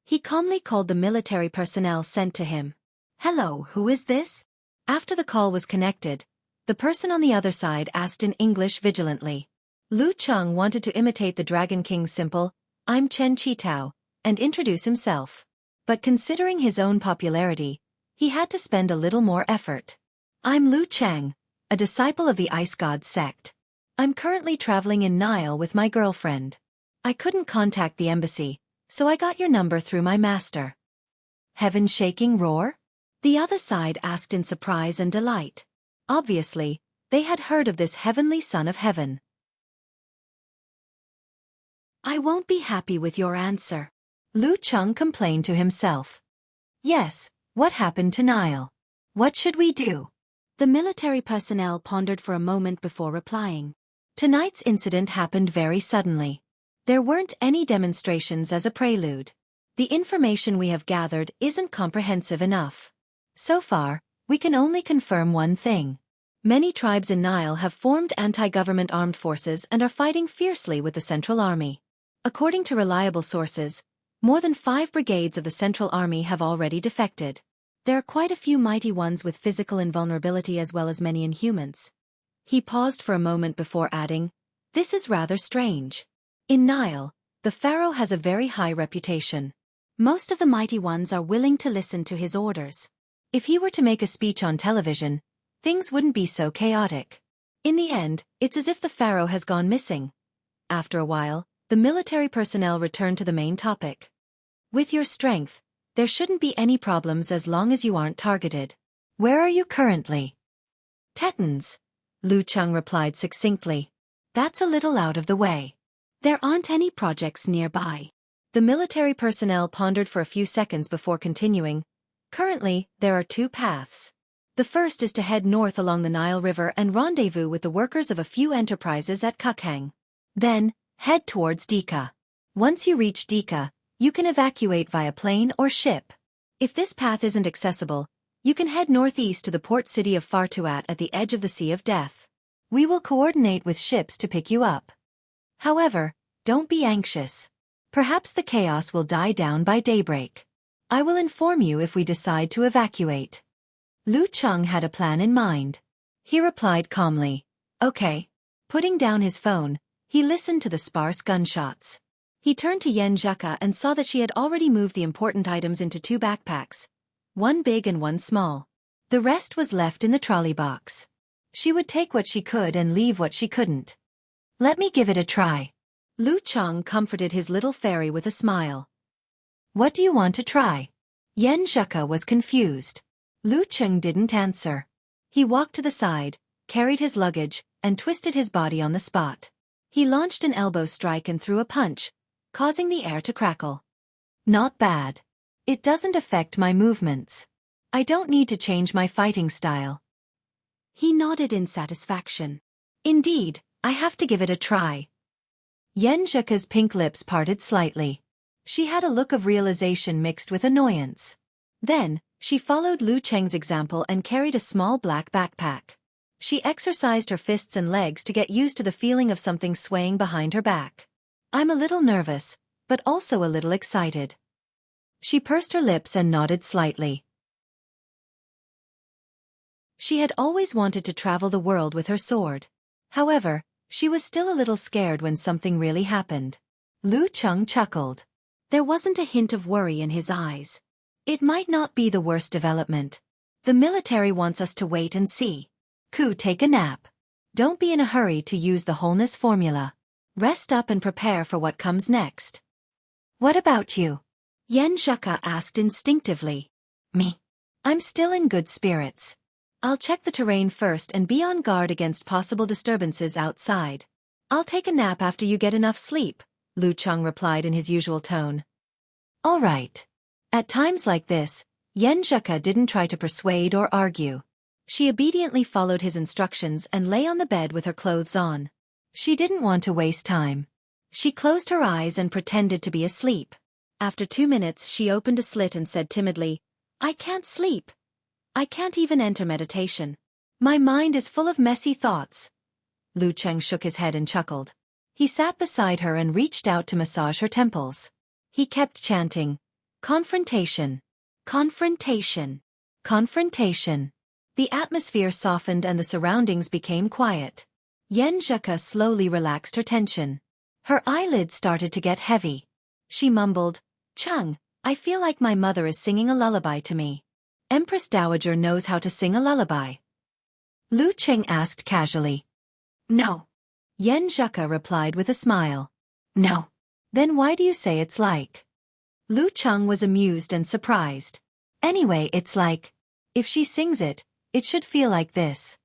He calmly called the military personnel sent to him. "Hello, who is this?" After the call was connected, the person on the other side asked in English vigilantly. Lu Cheng wanted to imitate the Dragon King's simple, "I'm Chen Qitao," and introduce himself. But considering his own popularity, he had to spend a little more effort. "I'm Lu Cheng, a disciple of the Ice God sect. I'm currently traveling in Nile with my girlfriend. I couldn't contact the embassy, so I got your number through my master." Heaven-shaking roar? The other side asked in surprise and delight. Obviously, they had heard of this heavenly son of heaven. "I won't be happy with your answer," Lu Cheng complained to himself. "Yes, what happened to Nile? What should we do?" The military personnel pondered for a moment before replying. Tonight's incident happened very suddenly. There weren't any demonstrations as a prelude. The information we have gathered isn't comprehensive enough. So far, we can only confirm one thing. Many tribes in Nile have formed anti-government armed forces and are fighting fiercely with the Central Army. According to reliable sources, more than 5 brigades of the Central Army have already defected. There are quite a few mighty ones with physical invulnerability as well as many Inhumans. He paused for a moment before adding, "This is rather strange. In Nile, the pharaoh has a very high reputation. Most of the mighty ones are willing to listen to his orders. If he were to make a speech on television, things wouldn't be so chaotic. In the end, it's as if the pharaoh has gone missing." After a while, the military personnel returned to the main topic. "With your strength, there shouldn't be any problems as long as you aren't targeted. Where are you currently?" "Tetons," Lu Cheng replied succinctly. "That's a little out of the way. There aren't any projects nearby." The military personnel pondered for a few seconds before continuing. "Currently, there are 2 paths. The first is to head north along the Nile River and rendezvous with the workers of a few enterprises at Kukhang. Then, head towards Dika. Once you reach Dika, you can evacuate via plane or ship. If this path isn't accessible, you can head northeast to the port city of Fartuat at the edge of the Sea of Death. We will coordinate with ships to pick you up. However, don't be anxious. Perhaps the chaos will die down by daybreak. I will inform you if we decide to evacuate." Lu Cheng had a plan in mind. He replied calmly, "Okay." Putting down his phone, he listened to the sparse gunshots. He turned to Yen Zhaka and saw that she had already moved the important items into 2 backpacks, one big and one small. The rest was left in the trolley box. She would take what she could and leave what she couldn't. Let me give it a try. Lu Cheng comforted his little fairy with a smile. What do you want to try? Yan Zheka was confused. Lu Cheng didn't answer. He walked to the side, carried his luggage, and twisted his body on the spot. He launched an elbow strike and threw a punch, causing the air to crackle. Not bad. It doesn't affect my movements. I don't need to change my fighting style. He nodded in satisfaction. Indeed, I have to give it a try. Yan Zheka's pink lips parted slightly. She had a look of realization mixed with annoyance. Then, she followed Lu Cheng's example and carried a small black backpack. She exercised her fists and legs to get used to the feeling of something swaying behind her back. I'm a little nervous, but also a little excited. She pursed her lips and nodded slightly. She had always wanted to travel the world with her sword. However, she was still a little scared when something really happened. Lu Cheng chuckled. There wasn't a hint of worry in his eyes. It might not be the worst development. The military wants us to wait and see. Take a nap. Don't be in a hurry to use the wholeness formula. Rest up and prepare for what comes next. What about you? Yan Zheka asked instinctively. Me. I'm still in good spirits. I'll check the terrain first and be on guard against possible disturbances outside. I'll take a nap after you get enough sleep, Lu Cheng replied in his usual tone. All right. At times like this, Yan Zheka didn't try to persuade or argue. She obediently followed his instructions and lay on the bed with her clothes on. She didn't want to waste time. She closed her eyes and pretended to be asleep. After 2 minutes she opened a slit and said timidly, I can't sleep. I can't even enter meditation. My mind is full of messy thoughts. Lu Cheng shook his head and chuckled. He sat beside her and reached out to massage her temples. He kept chanting, confrontation, confrontation, confrontation. The atmosphere softened and the surroundings became quiet. Yan Zheka slowly relaxed her tension. Her eyelids started to get heavy. She mumbled, Cheng, I feel like my mother is singing a lullaby to me. Empress Dowager knows how to sing a lullaby. Lu Cheng asked casually. No. Yan Zheka replied with a smile. No. Then why do you say it's like? Lu Cheng was amused and surprised. Anyway, it's like, if she sings it, it should feel like this.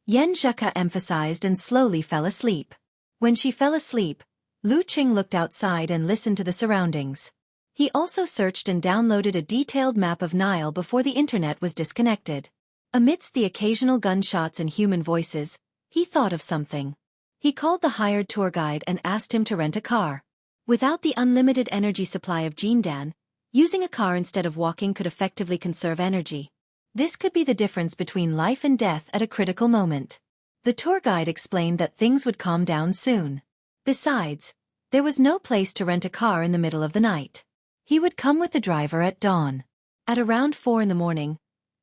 Yan Zheka emphasized and slowly fell asleep. When she fell asleep, Lu Cheng looked outside and listened to the surroundings. He also searched and downloaded a detailed map of Nile before the internet was disconnected. Amidst the occasional gunshots and human voices, he thought of something. He called the hired tour guide and asked him to rent a car. Without the unlimited energy supply of Jindan, using a car instead of walking could effectively conserve energy. This could be the difference between life and death at a critical moment. The tour guide explained that things would calm down soon. Besides, there was no place to rent a car in the middle of the night. He would come with the driver at dawn. At around 4 in the morning,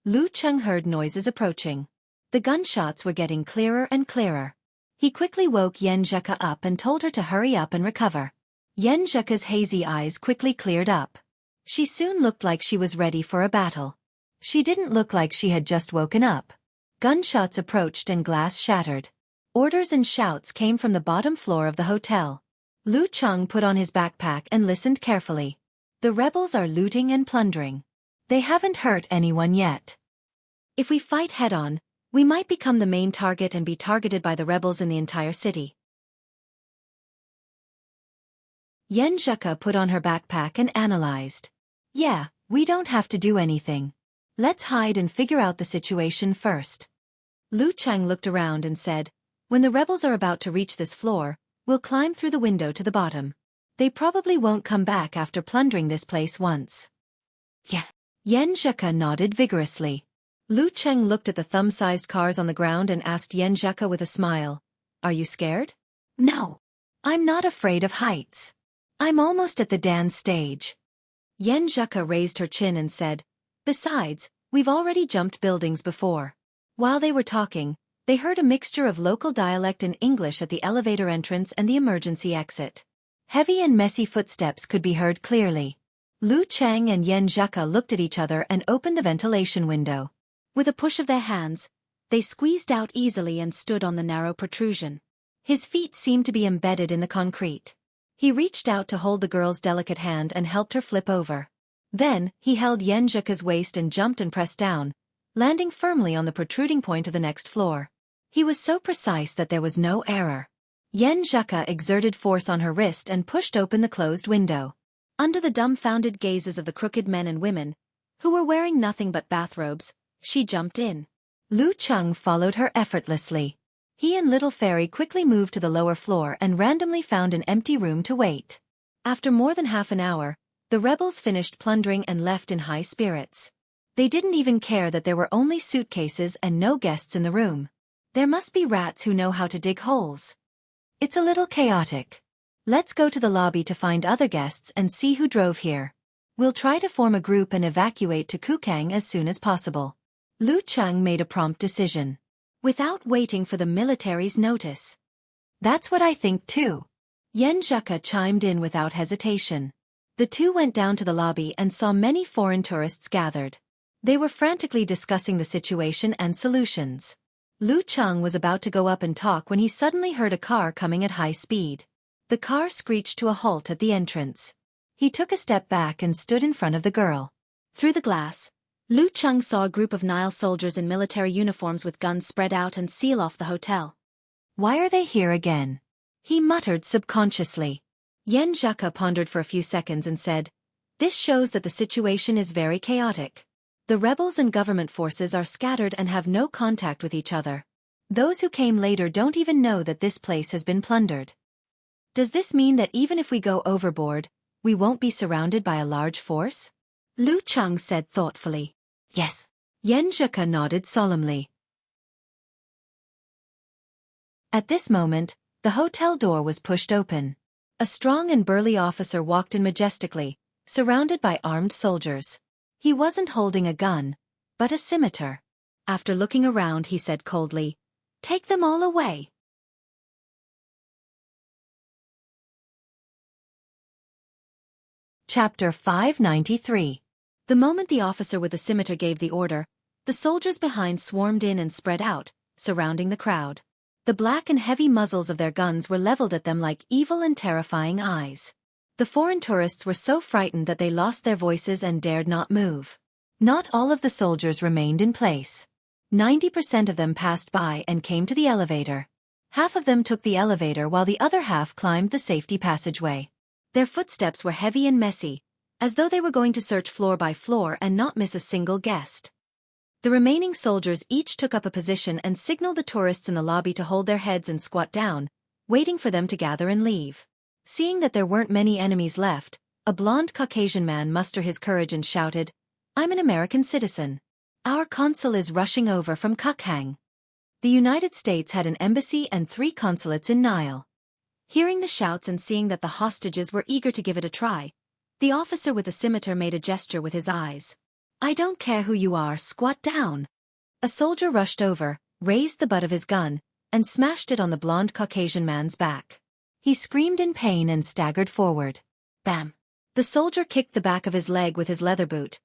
Lu Cheng heard noises approaching. The gunshots were getting clearer and clearer. He quickly woke Yan Zheka up and told her to hurry up and recover. Yan Zheka's hazy eyes quickly cleared up. She soon looked like she was ready for a battle. She didn't look like she had just woken up. Gunshots approached and glass shattered. Orders and shouts came from the bottom floor of the hotel. Lu Cheng put on his backpack and listened carefully. The rebels are looting and plundering. They haven't hurt anyone yet. If we fight head-on, we might become the main target and be targeted by the rebels in the entire city. Yan Zheka put on her backpack and analyzed. Yeah, we don't have to do anything. Let's hide and figure out the situation first. Lu Cheng looked around and said, when the rebels are about to reach this floor, we'll climb through the window to the bottom. They probably won't come back after plundering this place once. Yeah. Yan Zheka nodded vigorously. Lu Cheng looked at the thumb-sized cars on the ground and asked Yan Zheka with a smile, Are you scared? No. I'm not afraid of heights. I'm almost at the dance stage. Yan Zheka raised her chin and said, Besides, we've already jumped buildings before. While they were talking, they heard a mixture of local dialect and English at the elevator entrance and the emergency exit. Heavy and messy footsteps could be heard clearly. Lu Cheng and Yan Zheka looked at each other and opened the ventilation window. With a push of their hands, they squeezed out easily and stood on the narrow protrusion. His feet seemed to be embedded in the concrete. He reached out to hold the girl's delicate hand and helped her flip over. Then, he held Yen Zheka's waist and jumped and pressed down, landing firmly on the protruding point of the next floor. He was so precise that there was no error. Yen Zheka exerted force on her wrist and pushed open the closed window. Under the dumbfounded gazes of the crooked men and women, who were wearing nothing but bathrobes, she jumped in. Lu Cheng followed her effortlessly. He and Little Fairy quickly moved to the lower floor and randomly found an empty room to wait. After more than half an hour, the rebels finished plundering and left in high spirits. They didn't even care that there were only suitcases and no guests in the room. There must be rats who know how to dig holes. It's a little chaotic. Let's go to the lobby to find other guests and see who drove here. We'll try to form a group and evacuate to Kukang as soon as possible. Lu Cheng made a prompt decision, without waiting for the military's notice. That's what I think too. Yen Zheka chimed in without hesitation. The two went down to the lobby and saw many foreign tourists gathered. They were frantically discussing the situation and solutions. Lu Cheng was about to go up and talk when he suddenly heard a car coming at high speed. The car screeched to a halt at the entrance. He took a step back and stood in front of the girl. Through the glass, Lu Cheng saw a group of Nile soldiers in military uniforms with guns spread out and seal off the hotel. Why are they here again? He muttered subconsciously. Yen Zheka pondered for a few seconds and said, this shows that the situation is very chaotic. The rebels and government forces are scattered and have no contact with each other. Those who came later don't even know that this place has been plundered. Does this mean that even if we go overboard, we won't be surrounded by a large force? Lu Cheng said thoughtfully. Yes. Yen Zheka nodded solemnly. At this moment, the hotel door was pushed open. A strong and burly officer walked in majestically, surrounded by armed soldiers. He wasn't holding a gun, but a scimitar. After looking around, he said coldly, "Take them all away." Chapter 593. The moment the officer with the scimitar gave the order, the soldiers behind swarmed in and spread out, surrounding the crowd. The black and heavy muzzles of their guns were leveled at them like evil and terrifying eyes. The foreign tourists were so frightened that they lost their voices and dared not move. Not all of the soldiers remained in place. 90% of them passed by and came to the elevator. Half of them took the elevator while the other half climbed the safety passageway. Their footsteps were heavy and messy, as though they were going to search floor by floor and not miss a single guest. The remaining soldiers each took up a position and signaled the tourists in the lobby to hold their heads and squat down, waiting for them to gather and leave. Seeing that there weren't many enemies left, a blond Caucasian man mustered his courage and shouted, "I'm an American citizen. Our consul is rushing over from Kukang." The United States had an embassy and 3 consulates in Nile. Hearing the shouts and seeing that the hostages were eager to give it a try, the officer with the scimitar made a gesture with his eyes. "I don't care who you are, squat down." A soldier rushed over, raised the butt of his gun, and smashed it on the blond Caucasian man's back. He screamed in pain and staggered forward. Bam! The soldier kicked the back of his leg with his leather boot,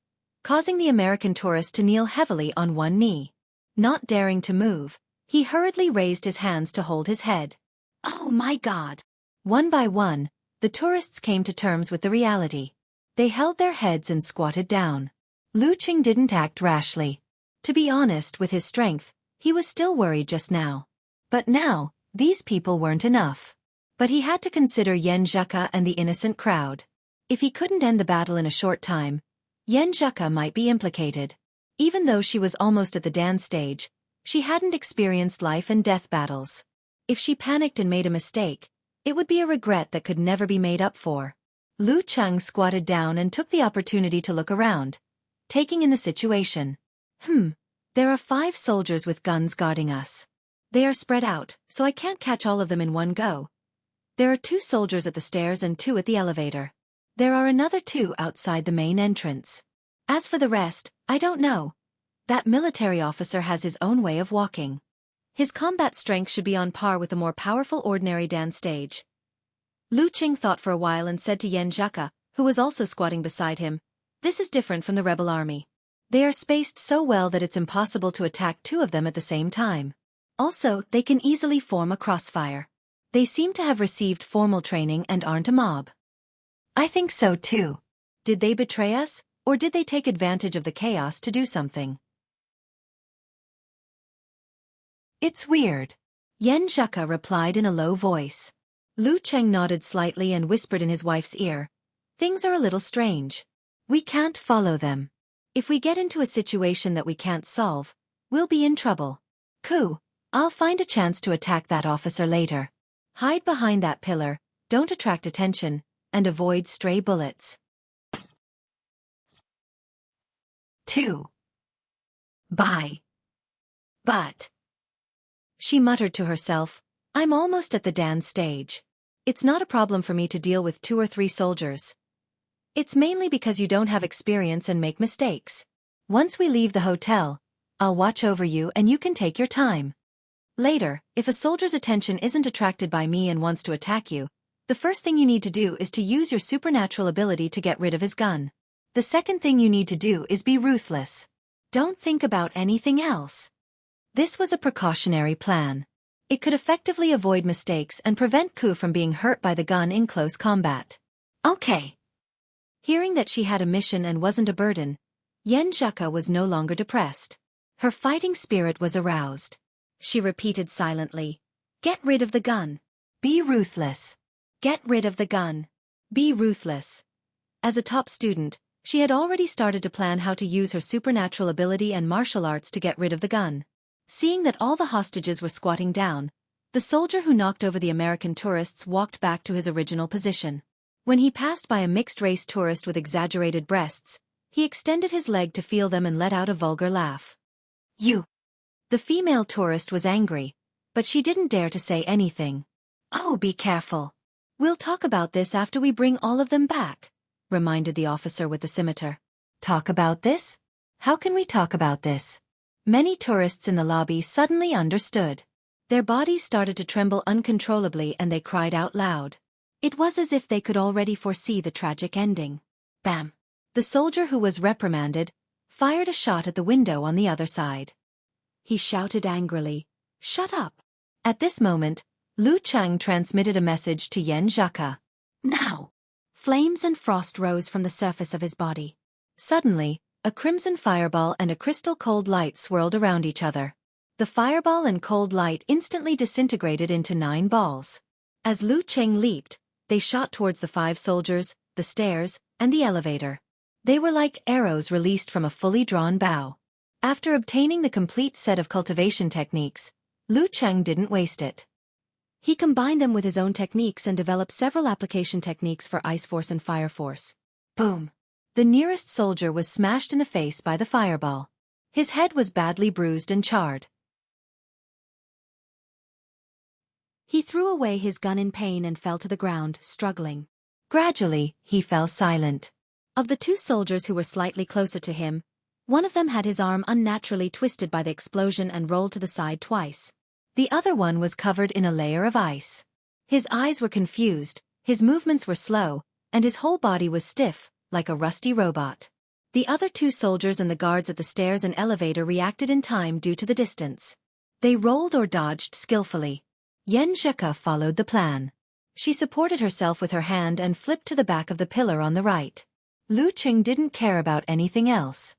causing the American tourist to kneel heavily on one knee. Not daring to move, he hurriedly raised his hands to hold his head. Oh my God! One by one, the tourists came to terms with the reality. They held their heads and squatted down. Lu Cheng didn't act rashly. To be honest, with his strength, he was still worried just now. But now, these people weren't enough. But he had to consider Yen Zheka and the innocent crowd. If he couldn't end the battle in a short time, Yen Zheka might be implicated. Even though she was almost at the dance stage, she hadn't experienced life and death battles. If she panicked and made a mistake, it would be a regret that could never be made up for. Lu Cheng squatted down and took the opportunity to look around, taking in the situation. There are 5 soldiers with guns guarding us. They are spread out, so I can't catch all of them in one go. There are 2 soldiers at the stairs and 2 at the elevator. There are another 2 outside the main entrance. As for the rest, I don't know. That military officer has his own way of walking. His combat strength should be on par with the more powerful ordinary dance stage. Lu Cheng thought for a while and said to Yen Zheka, who was also squatting beside him, "This is different from the rebel army. They are spaced so well that it's impossible to attack two of them at the same time. Also, they can easily form a crossfire. They seem to have received formal training and aren't a mob. I think so too. Did they betray us, or did they take advantage of the chaos to do something? It's weird. Yan Zheka replied in a low voice. Lu Cheng nodded slightly and whispered in his wife's ear. Things are a little strange. We can't follow them. If we get into a situation that we can't solve, we'll be in trouble. Ku, I'll find a chance to attack that officer later. Hide behind that pillar, don't attract attention, and avoid stray bullets. 2. Bye. But. She muttered to herself, I'm almost at the dance stage. It's not a problem for me to deal with 2 or 3 soldiers. It's mainly because you don't have experience and make mistakes. Once we leave the hotel, I'll watch over you and you can take your time. Later, if a soldier's attention isn't attracted by me and wants to attack you, the first thing you need to do is to use your supernatural ability to get rid of his gun. The second thing you need to do is be ruthless. Don't think about anything else. This was a precautionary plan. It could effectively avoid mistakes and prevent Ku from being hurt by the gun in close combat. Okay. Hearing that she had a mission and wasn't a burden, Yan Zheka was no longer depressed. Her fighting spirit was aroused. She repeated silently, Get rid of the gun. Be ruthless. Get rid of the gun. Be ruthless. As a top student, she had already started to plan how to use her supernatural ability and martial arts to get rid of the gun. Seeing that all the hostages were squatting down, the soldier who knocked over the American tourists walked back to his original position. When he passed by a mixed-race tourist with exaggerated breasts, he extended his leg to feel them and let out a vulgar laugh. You! The female tourist was angry, but she didn't dare to say anything. Oh, be careful. We'll talk about this after we bring all of them back, reminded the officer with the scimitar. Talk about this? How can we talk about this? Many tourists in the lobby suddenly understood. Their bodies started to tremble uncontrollably and they cried out loud. It was as if they could already foresee the tragic ending. Bam! The soldier who was reprimanded fired a shot at the window on the other side. He shouted angrily, Shut up! At this moment, Lu Cheng transmitted a message to Yan Zheka. Now! Flames and frost rose from the surface of his body. Suddenly, a crimson fireball and a crystal cold light swirled around each other. The fireball and cold light instantly disintegrated into 9 balls. As Lu Cheng leaped, they shot towards the 5 soldiers, the stairs, and the elevator. They were like arrows released from a fully drawn bow. After obtaining the complete set of cultivation techniques, Lu Cheng didn't waste it. He combined them with his own techniques and developed several application techniques for Ice Force and Fire Force. Boom! The nearest soldier was smashed in the face by the fireball. His head was badly bruised and charred. He threw away his gun in pain and fell to the ground, struggling. Gradually, he fell silent. Of the 2 soldiers who were slightly closer to him, one of them had his arm unnaturally twisted by the explosion and rolled to the side twice. The other one was covered in a layer of ice. His eyes were confused, his movements were slow, and his whole body was stiff, like a rusty robot. The other 2 soldiers and the guards at the stairs and elevator reacted in time due to the distance. They rolled or dodged skillfully. Yan Zheka followed the plan. She supported herself with her hand and flipped to the back of the pillar on the right. Lu Cheng didn't care about anything else.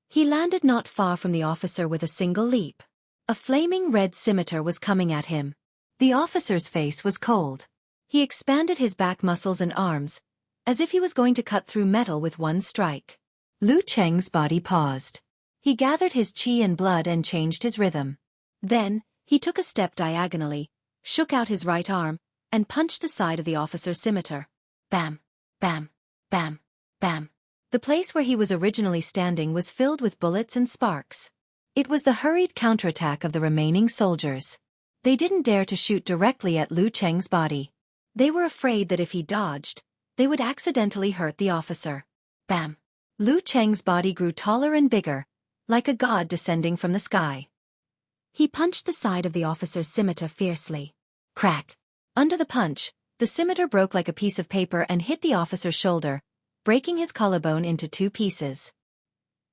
He landed not far from the officer with a single leap. A flaming red scimitar was coming at him. The officer's face was cold. He expanded his back muscles and arms, as if he was going to cut through metal with one strike. Lu Cheng's body paused. He gathered his qi and blood and changed his rhythm. Then, he took a step diagonally, shook out his right arm, and punched the side of the officer's scimitar. Bam! Bam! Bam! Bam! The place where he was originally standing was filled with bullets and sparks. It was the hurried counterattack of the remaining soldiers. They didn't dare to shoot directly at Lu Cheng's body. They were afraid that if he dodged, they would accidentally hurt the officer. Bam! Lu Cheng's body grew taller and bigger, like a god descending from the sky. He punched the side of the officer's scimitar fiercely. Crack! Under the punch, the scimitar broke like a piece of paper and hit the officer's shoulder, breaking his collarbone into 2 pieces.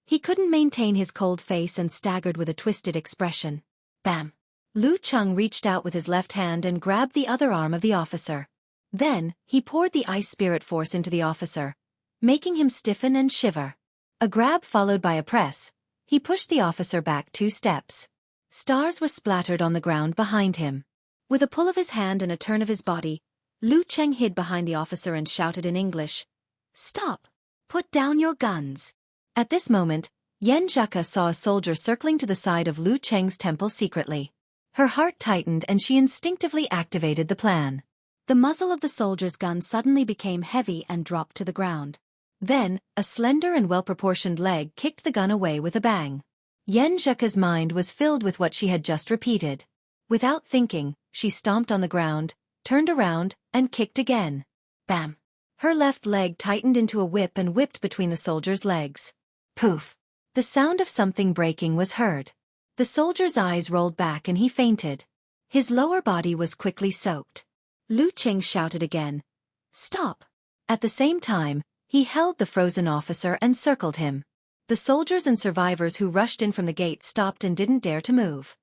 He couldn't maintain his cold face and staggered with a twisted expression. Bam! Lu Cheng reached out with his left hand and grabbed the other arm of the officer. Then, he poured the ice spirit force into the officer, making him stiffen and shiver. A grab followed by a press. He pushed the officer back 2 steps. Stars were splattered on the ground behind him. With a pull of his hand and a turn of his body, Lu Cheng hid behind the officer and shouted in English, "Stop! Put down your guns!" At this moment, Yen Zheka saw a soldier circling to the side of Lu Cheng's temple secretly. Her heart tightened and she instinctively activated the plan. The muzzle of the soldier's gun suddenly became heavy and dropped to the ground. Then, a slender and well-proportioned leg kicked the gun away with a bang. Yen Zheka's mind was filled with what she had just repeated. Without thinking, she stomped on the ground, turned around, and kicked again. Bam! Her left leg tightened into a whip and whipped between the soldier's legs. Poof! The sound of something breaking was heard. The soldier's eyes rolled back and he fainted. His lower body was quickly soaked. Lu Cheng shouted again, "Stop!" At the same time, he held the frozen officer and circled him. The soldiers and survivors who rushed in from the gate stopped and didn't dare to move.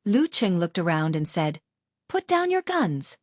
Lu Cheng looked around and said, "Put down your guns."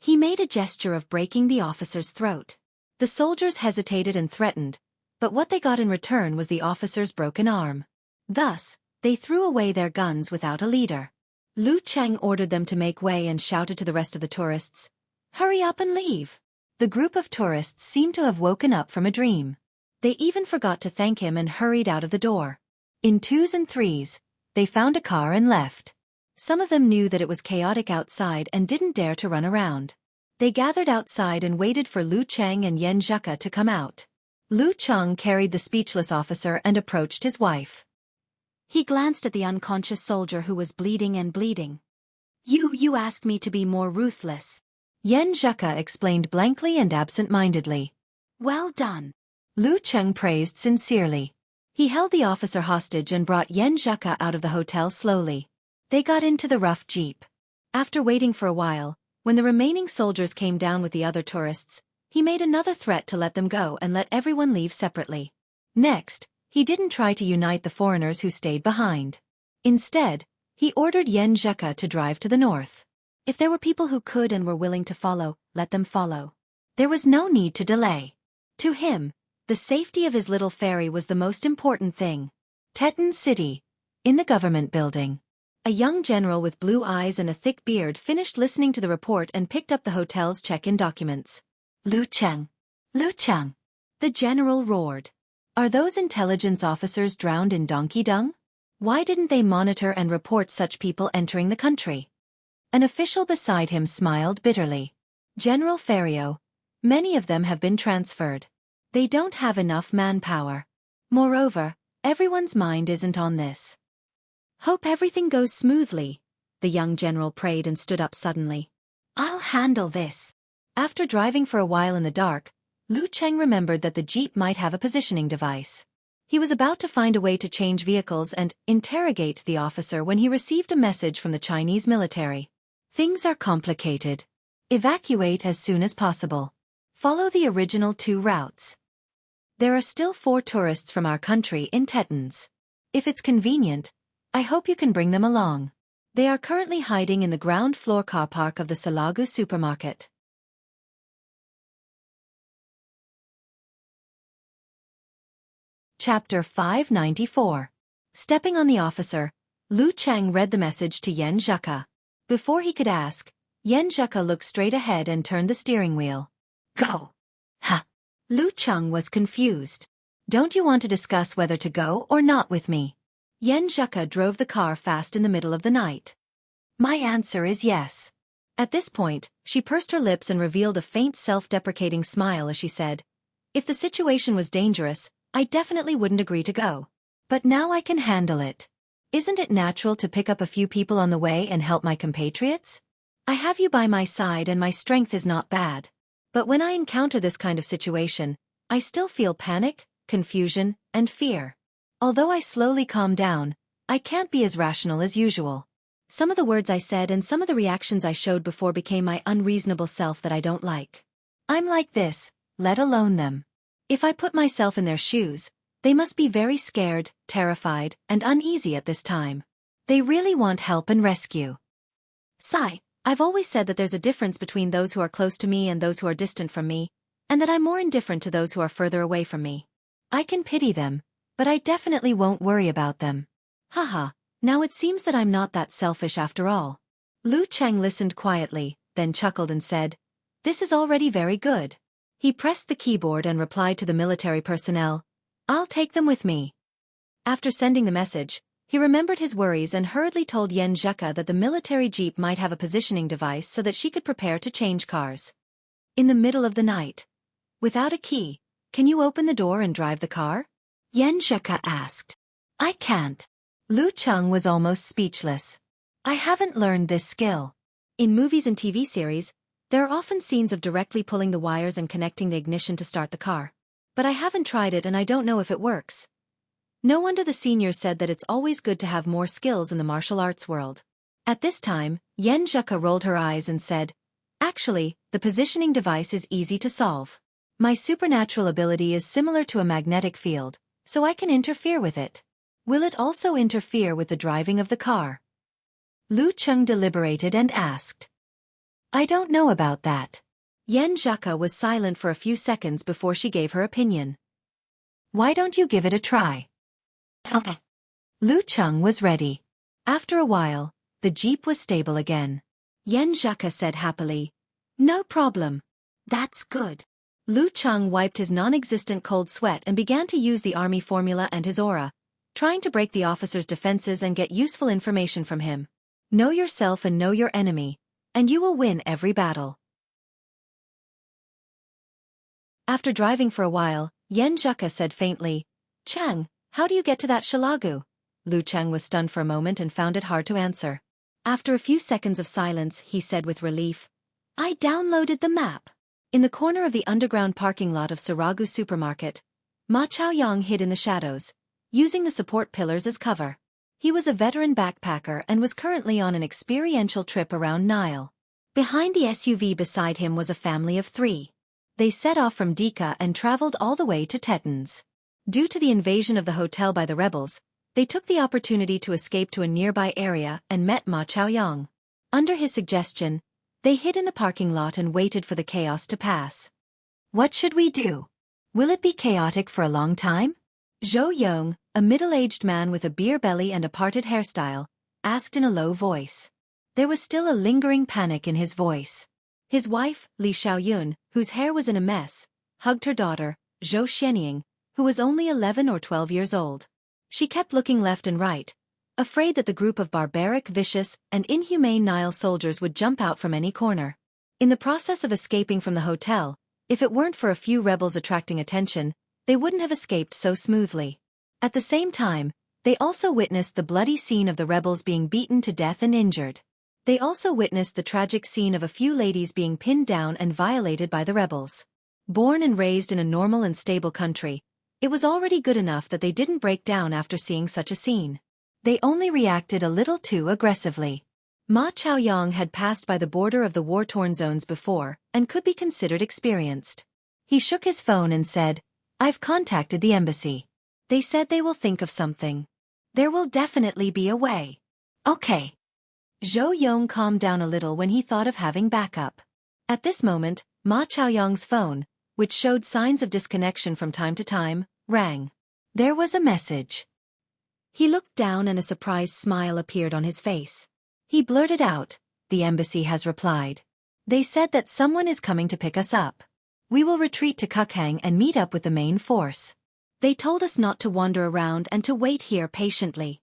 He made a gesture of breaking the officer's throat. The soldiers hesitated and threatened, but what they got in return was the officer's broken arm. Thus, they threw away their guns without a leader. Lu Cheng ordered them to make way and shouted to the rest of the tourists, "Hurry up and leave." The group of tourists seemed to have woken up from a dream. They even forgot to thank him and hurried out of the door. In 2s and 3s, they found a car and left. Some of them knew that it was chaotic outside and didn't dare to run around. They gathered outside and waited for Lu Cheng and Yen Zheka to come out. Lu Cheng carried the speechless officer and approached his wife. He glanced at the unconscious soldier who was bleeding and bleeding. You asked me to be more ruthless." Yen Zheka explained blankly and absent-mindedly. "Well done." Lu Cheng praised sincerely. He held the officer hostage and brought Yen Zheka out of the hotel slowly. They got into the rough jeep. After waiting for a while, when the remaining soldiers came down with the other tourists, he made another threat to let them go and let everyone leave separately. Next, he didn't try to unite the foreigners who stayed behind. Instead, he ordered Yen Zheka to drive to the north. If there were people who could and were willing to follow, let them follow. There was no need to delay. To him, the safety of his little ferry was the most important thing. Teton City, in the government building. A young general with blue eyes and a thick beard finished listening to the report and picked up the hotel's check-in documents. "Lu Cheng! Lu Cheng!" The general roared. "Are those intelligence officers drowned in donkey dung? Why didn't they monitor and report such people entering the country?" An official beside him smiled bitterly. "General Ferrio, many of them have been transferred. They don't have enough manpower. Moreover, everyone's mind isn't on this." "Hope everything goes smoothly," the young general prayed and stood up suddenly. "I'll handle this." After driving for a while in the dark, Lu Cheng remembered that the jeep might have a positioning device. He was about to find a way to change vehicles and interrogate the officer when he received a message from the Chinese military. "Things are complicated. Evacuate as soon as possible. Follow the original 2 routes. There are still 4 tourists from our country in Tetons. If it's convenient, I hope you can bring them along. They are currently hiding in the ground floor car park of the Salagu supermarket." Chapter 594. Stepping on the officer, Lu Cheng read the message to Yen Zheka. Before he could ask, Yen Zheka looked straight ahead and turned the steering wheel. "Go!" "Ha!" Lu Cheng was confused. "Don't you want to discuss whether to go or not with me?" Yen Zheka drove the car fast in the middle of the night. "My answer is yes." At this point, she pursed her lips and revealed a faint self-deprecating smile as she said, "If the situation was dangerous, I definitely wouldn't agree to go. But now I can handle it. Isn't it natural to pick up a few people on the way and help my compatriots? I have you by my side and my strength is not bad. But when I encounter this kind of situation, I still feel panic, confusion, and fear. Although I slowly calm down, I can't be as rational as usual. Some of the words I said and some of the reactions I showed before became my unreasonable self that I don't like. I'm like this, let alone them. If I put myself in their shoes, they must be very scared, terrified, and uneasy at this time. They really want help and rescue. Sigh, I've always said that there's a difference between those who are close to me and those who are distant from me, and that I'm more indifferent to those who are further away from me. I can pity them, but I definitely won't worry about them. Haha, now it seems that I'm not that selfish after all. Lu Cheng listened quietly, then chuckled and said, "This is already very good." He pressed the keyboard and replied to the military personnel, "I'll take them with me." After sending the message, he remembered his worries and hurriedly told Yen Zheka that the military jeep might have a positioning device so that she could prepare to change cars. In the middle of the night, without a key, can you open the door and drive the car? Yen Zheka asked. I can't. Lu Cheng was almost speechless. I haven't learned this skill. In movies and TV series, there are often scenes of directly pulling the wires and connecting the ignition to start the car. But I haven't tried it and I don't know if it works. No wonder the seniors said that it's always good to have more skills in the martial arts world. At this time, Yen Zheka rolled her eyes and said, "Actually, the positioning device is easy to solve. My supernatural ability is similar to a magnetic field, so I can interfere with it. Will it also interfere with the driving of the car?" Lu Cheng deliberated and asked. I don't know about that. Yen Zheka was silent for a few seconds before she gave her opinion. Why don't you give it a try? Okay. Lu Cheng was ready. After a while, the jeep was stable again. Yen Zheka said happily, "No problem. That's good." Lu Cheng wiped his non-existent cold sweat and began to use the army formula and his aura, trying to break the officer's defenses and get useful information from him. Know yourself and know your enemy, and you will win every battle. After driving for a while, Yen Zheka said faintly, "Cheng, how do you get to that Shalagu?" Lu Cheng was stunned for a moment and found it hard to answer. After a few seconds of silence, he said with relief, "I downloaded the map." In the corner of the underground parking lot of Saragu Supermarket, Ma Chaoyang hid in the shadows, using the support pillars as cover. He was a veteran backpacker and was currently on an experiential trip around Nile. Behind the SUV beside him was a family of 3. They set off from Dika and traveled all the way to Tetons. Due to the invasion of the hotel by the rebels, they took the opportunity to escape to a nearby area and met Ma Chaoyang. Under his suggestion, they hid in the parking lot and waited for the chaos to pass. What should we do? Will it be chaotic for a long time? Zhou Yong, a middle-aged man with a beer belly and a parted hairstyle, asked in a low voice. There was still a lingering panic in his voice. His wife, Li Xiaoyun, whose hair was in a mess, hugged her daughter, Zhou Xianying, who was only 11 or 12 years old. She kept looking left and right, afraid that the group of barbaric, vicious, and inhumane Nile soldiers would jump out from any corner. In the process of escaping from the hotel, if it weren't for a few rebels attracting attention, they wouldn't have escaped so smoothly. At the same time, they also witnessed the bloody scene of the rebels being beaten to death and injured. They also witnessed the tragic scene of a few ladies being pinned down and violated by the rebels. Born and raised in a normal and stable country, it was already good enough that they didn't break down after seeing such a scene. They only reacted a little too aggressively. Ma Chaoyang had passed by the border of the war-torn zones before and could be considered experienced. He shook his phone and said, "I've contacted the embassy. They said they will think of something. There will definitely be a way." Okay. Zhou Yong calmed down a little when he thought of having backup. At this moment, Ma Chaoyang's phone, which showed signs of disconnection from time to time, rang. There was a message. He looked down and a surprised smile appeared on his face. He blurted out, "The embassy has replied. They said that someone is coming to pick us up. We will retreat to Kukhang and meet up with the main force. They told us not to wander around and to wait here patiently."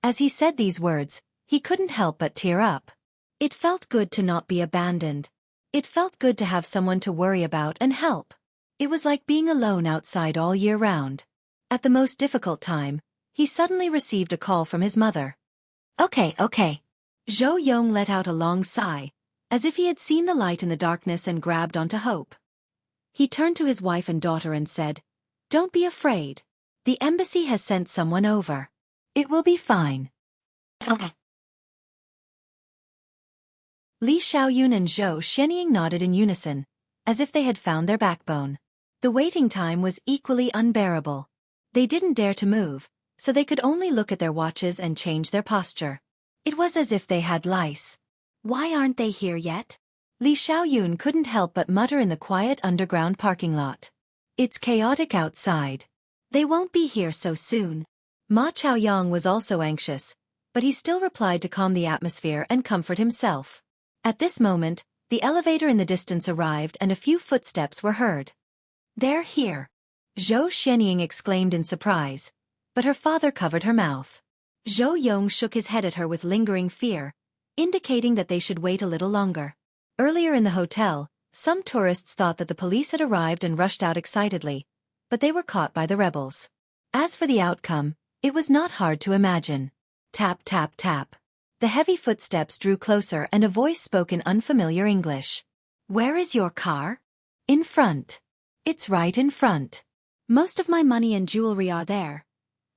As he said these words, he couldn't help but tear up. It felt good to not be abandoned. It felt good to have someone to worry about and help. It was like being alone outside all year round. At the most difficult time, he suddenly received a call from his mother. Okay. Zhou Yong let out a long sigh, as if he had seen the light in the darkness and grabbed onto hope. He turned to his wife and daughter and said, "Don't be afraid. The embassy has sent someone over. It will be fine." Okay. Li Xiaoyun and Zhou Xianying nodded in unison, as if they had found their backbone. The waiting time was equally unbearable. They didn't dare to move, so they could only look at their watches and change their posture. It was as if they had lice. Why aren't they here yet? Li Xiaoyun couldn't help but mutter in the quiet underground parking lot. It's chaotic outside. They won't be here so soon. Ma Chaoyang was also anxious, but he still replied to calm the atmosphere and comfort himself. At this moment, the elevator in the distance arrived and a few footsteps were heard. They're here. Zhou Xianying exclaimed in surprise, but her father covered her mouth. Zhou Yong shook his head at her with lingering fear, indicating that they should wait a little longer. Earlier in the hotel, some tourists thought that the police had arrived and rushed out excitedly, but they were caught by the rebels. As for the outcome, it was not hard to imagine. Tap, tap, tap. The heavy footsteps drew closer and a voice spoke in unfamiliar English. Where is your car? In front. It's right in front. Most of my money and jewelry are there.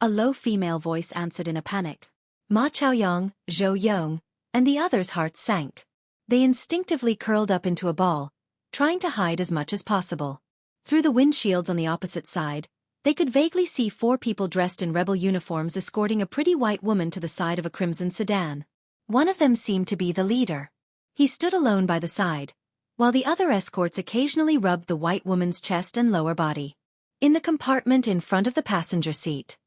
A low female voice answered in a panic. Ma Chaoyang, Zhou Yong, and the others' hearts sank. They instinctively curled up into a ball, trying to hide as much as possible. Through the windshields on the opposite side, they could vaguely see 4 people dressed in rebel uniforms escorting a pretty white woman to the side of a crimson sedan. One of them seemed to be the leader. He stood alone by the side, while the other escorts occasionally rubbed the white woman's chest and lower body. In the compartment in front of the passenger seat,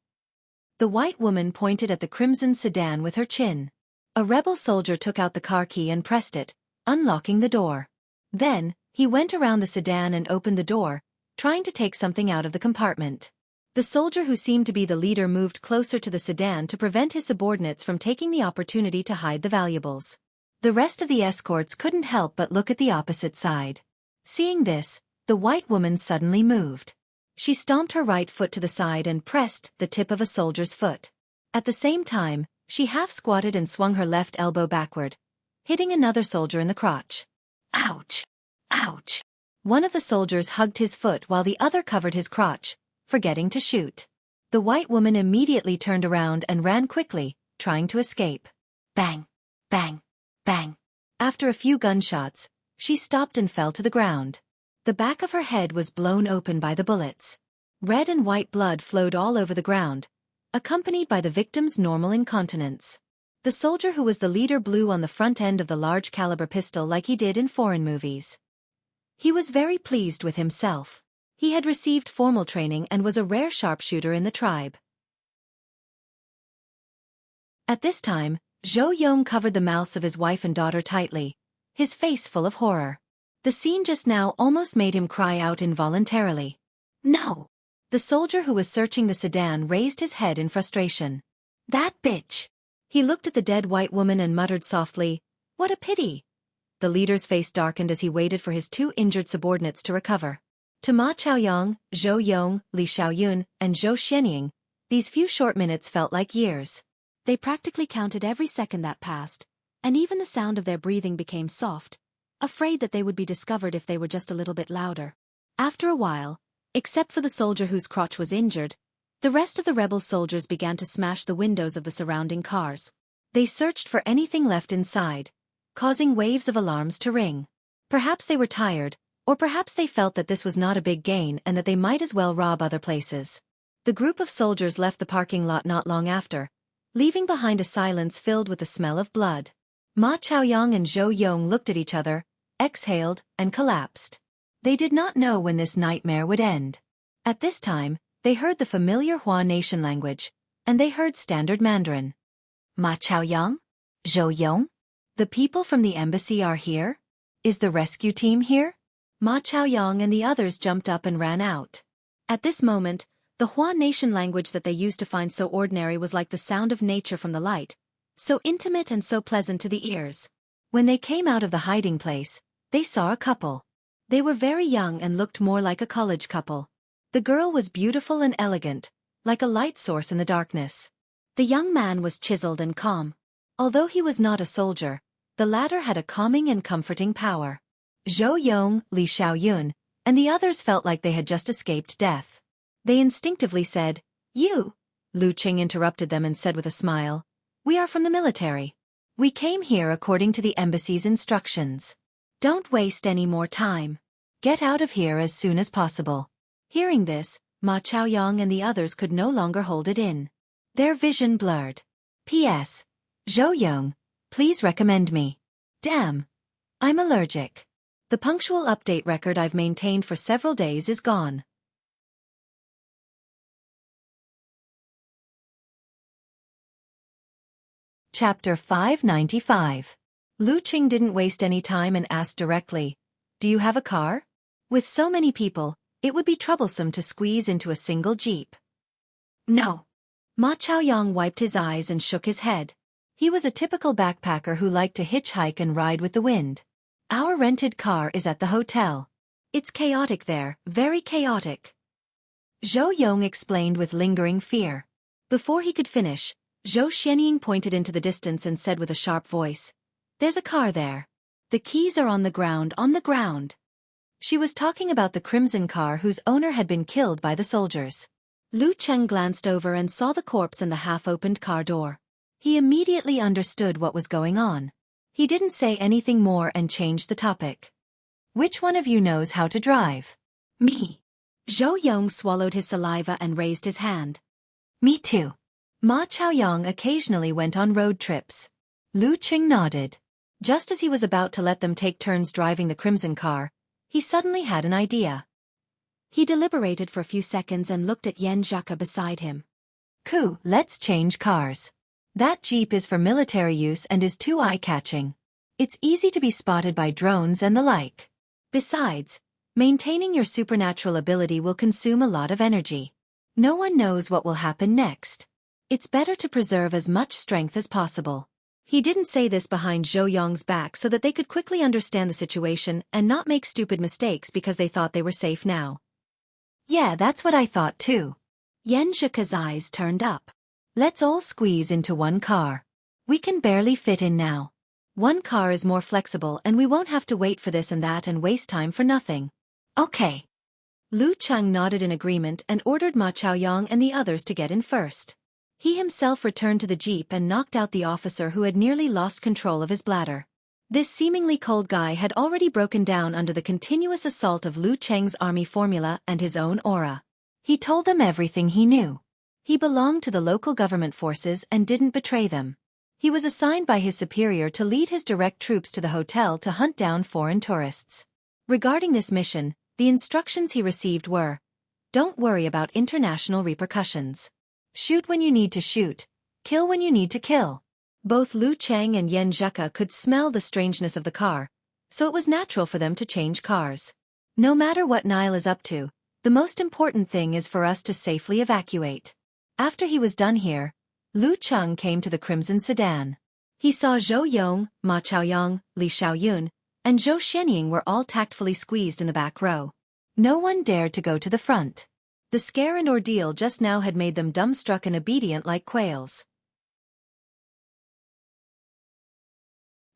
the white woman pointed at the crimson sedan with her chin. A rebel soldier took out the car key and pressed it, unlocking the door. Then, he went around the sedan and opened the door, trying to take something out of the compartment. The soldier who seemed to be the leader moved closer to the sedan to prevent his subordinates from taking the opportunity to hide the valuables. The rest of the escorts couldn't help but look at the opposite side. Seeing this, the white woman suddenly moved. She stomped her right foot to the side and pressed the tip of a soldier's foot. At the same time, she half-squatted and swung her left elbow backward, hitting another soldier in the crotch. Ouch! Ouch! One of the soldiers hugged his foot while the other covered his crotch, forgetting to shoot. The white woman immediately turned around and ran quickly, trying to escape. Bang! Bang! Bang! After a few gunshots, she stopped and fell to the ground. The back of her head was blown open by the bullets. Red and white blood flowed all over the ground, accompanied by the victim's normal incontinence. The soldier who was the leader blew on the front end of the large-caliber pistol like he did in foreign movies. He was very pleased with himself. He had received formal training and was a rare sharpshooter in the tribe. At this time, Zhou Yong covered the mouths of his wife and daughter tightly, his face full of horror. The scene just now almost made him cry out involuntarily. No! The soldier who was searching the sedan raised his head in frustration. That bitch! He looked at the dead white woman and muttered softly, "What a pity!" The leader's face darkened as he waited for his 2 injured subordinates to recover. To Ma Chaoyang, Zhou Yong, Li Xiaoyun, and Zhou Xianying, these few short minutes felt like years. They practically counted every second that passed, and even the sound of their breathing became soft, afraid that they would be discovered if they were just a little bit louder. After a while, except for the soldier whose crotch was injured, the rest of the rebel soldiers began to smash the windows of the surrounding cars. They searched for anything left inside, causing waves of alarms to ring. Perhaps they were tired, or perhaps they felt that this was not a big gain and that they might as well rob other places. The group of soldiers left the parking lot not long after, leaving behind a silence filled with the smell of blood. Ma Chaoyang and Zhou Yong looked at each other, exhaled, and collapsed. They did not know when this nightmare would end. At this time, they heard the familiar Hua Nation language, and they heard standard Mandarin. Ma Chaoyang? Zhou Yong? The people from the embassy are here? Is the rescue team here? Ma Chaoyang and the others jumped up and ran out. At this moment, the Hua Nation language that they used to find so ordinary was like the sound of nature from the light, so intimate and so pleasant to the ears. When they came out of the hiding place, they saw a couple. They were very young and looked more like a college couple. The girl was beautiful and elegant, like a light source in the darkness. The young man was chiseled and calm. Although he was not a soldier, the latter had a calming and comforting power. Zhou Yong, Li Xiaoyun, and the others felt like they had just escaped death. They instinctively said, "You." Lu Qing interrupted them and said with a smile, "We are from the military. We came here according to the embassy's instructions. Don't waste any more time. Get out of here as soon as possible." Hearing this, Ma Chaoyang and the others could no longer hold it in. Their vision blurred. P.S. Zhou Yong, please recommend me. Damn. I'm allergic. The punctual update record I've maintained for several days is gone. Chapter 595. Lu Qing didn't waste any time and asked directly, "Do you have a car?" With so many people, it would be troublesome to squeeze into a single jeep. No. Ma Chaoyang wiped his eyes and shook his head. He was a typical backpacker who liked to hitchhike and ride with the wind. Our rented car is at the hotel. It's chaotic there, very chaotic. Zhou Yong explained with lingering fear. Before he could finish, Zhou Xianying pointed into the distance and said with a sharp voice, "There's a car there. The keys are on the ground, on the ground." She was talking about the crimson car whose owner had been killed by the soldiers. Lu Cheng glanced over and saw the corpse in the half-opened car door. He immediately understood what was going on. He didn't say anything more and changed the topic. "Which one of you knows how to drive?" "Me." Zhou Yong swallowed his saliva and raised his hand. "Me too." Ma Chaoyang occasionally went on road trips. Lu Qing nodded. Just as he was about to let them take turns driving the crimson car, he suddenly had an idea. He deliberated for a few seconds and looked at Yan Zhaka beside him. "Cool, let's change cars. That jeep is for military use and is too eye-catching. It's easy to be spotted by drones and the like. Besides, maintaining your supernatural ability will consume a lot of energy. No one knows what will happen next. It's better to preserve as much strength as possible." He didn't say this behind Zhou Yong's back so that they could quickly understand the situation and not make stupid mistakes because they thought they were safe now. "Yeah, that's what I thought too." Yan Zhaka's eyes turned up. "Let's all squeeze into one car. We can barely fit in now. One car is more flexible and we won't have to wait for this and that and waste time for nothing." "Okay." Lu Cheng nodded in agreement and ordered Ma Chaoyang and the others to get in first. He himself returned to the jeep and knocked out the officer who had nearly lost control of his bladder. This seemingly cold guy had already broken down under the continuous assault of Lu Cheng's army formula and his own aura. He told them everything he knew. He belonged to the local government forces and didn't betray them. He was assigned by his superior to lead his direct troops to the hotel to hunt down foreign tourists. Regarding this mission, the instructions he received were, "Don't worry about international repercussions. Shoot when you need to shoot, kill when you need to kill." Both Lu Cheng and Yan Zhaka could smell the strangeness of the car, so it was natural for them to change cars. "No matter what Nile is up to, the most important thing is for us to safely evacuate." After he was done here, Lu Cheng came to the crimson sedan. He saw Zhou Yong, Ma Chaoyang, Li Xiaoyun, and Zhou Xianying were all tactfully squeezed in the back row. No one dared to go to the front. The scare and ordeal just now had made them dumbstruck and obedient like quails.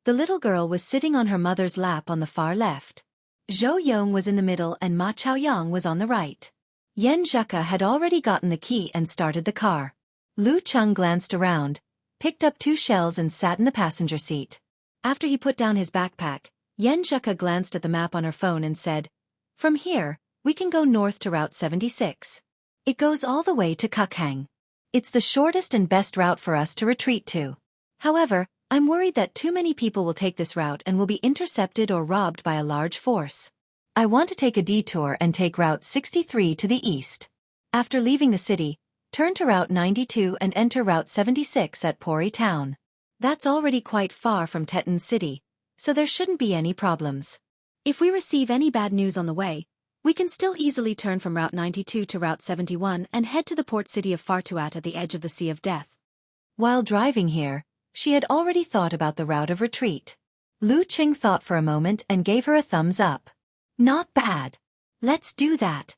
The little girl was sitting on her mother's lap on the far left. Zhou Yong was in the middle and Ma Chaoyang was on the right. Yan Zhaka had already gotten the key and started the car. Lu Cheng glanced around, picked up 2 shells and sat in the passenger seat. After he put down his backpack, Yan Zhaka glanced at the map on her phone and said, "From here, we can go north to Route 76. It goes all the way to Kukhang. It's the shortest and best route for us to retreat to. However, I'm worried that too many people will take this route and will be intercepted or robbed by a large force. I want to take a detour and take Route 63 to the east. After leaving the city, turn to Route 92 and enter Route 76 at Pori town. That's already quite far from Teton City, so there shouldn't be any problems. If we receive any bad news on the way, we can still easily turn from Route 92 to Route 71 and head to the port city of Fartuat at the edge of the Sea of Death." While driving here, she had already thought about the route of retreat. Lu Qing thought for a moment and gave her a thumbs up. "Not bad. Let's do that."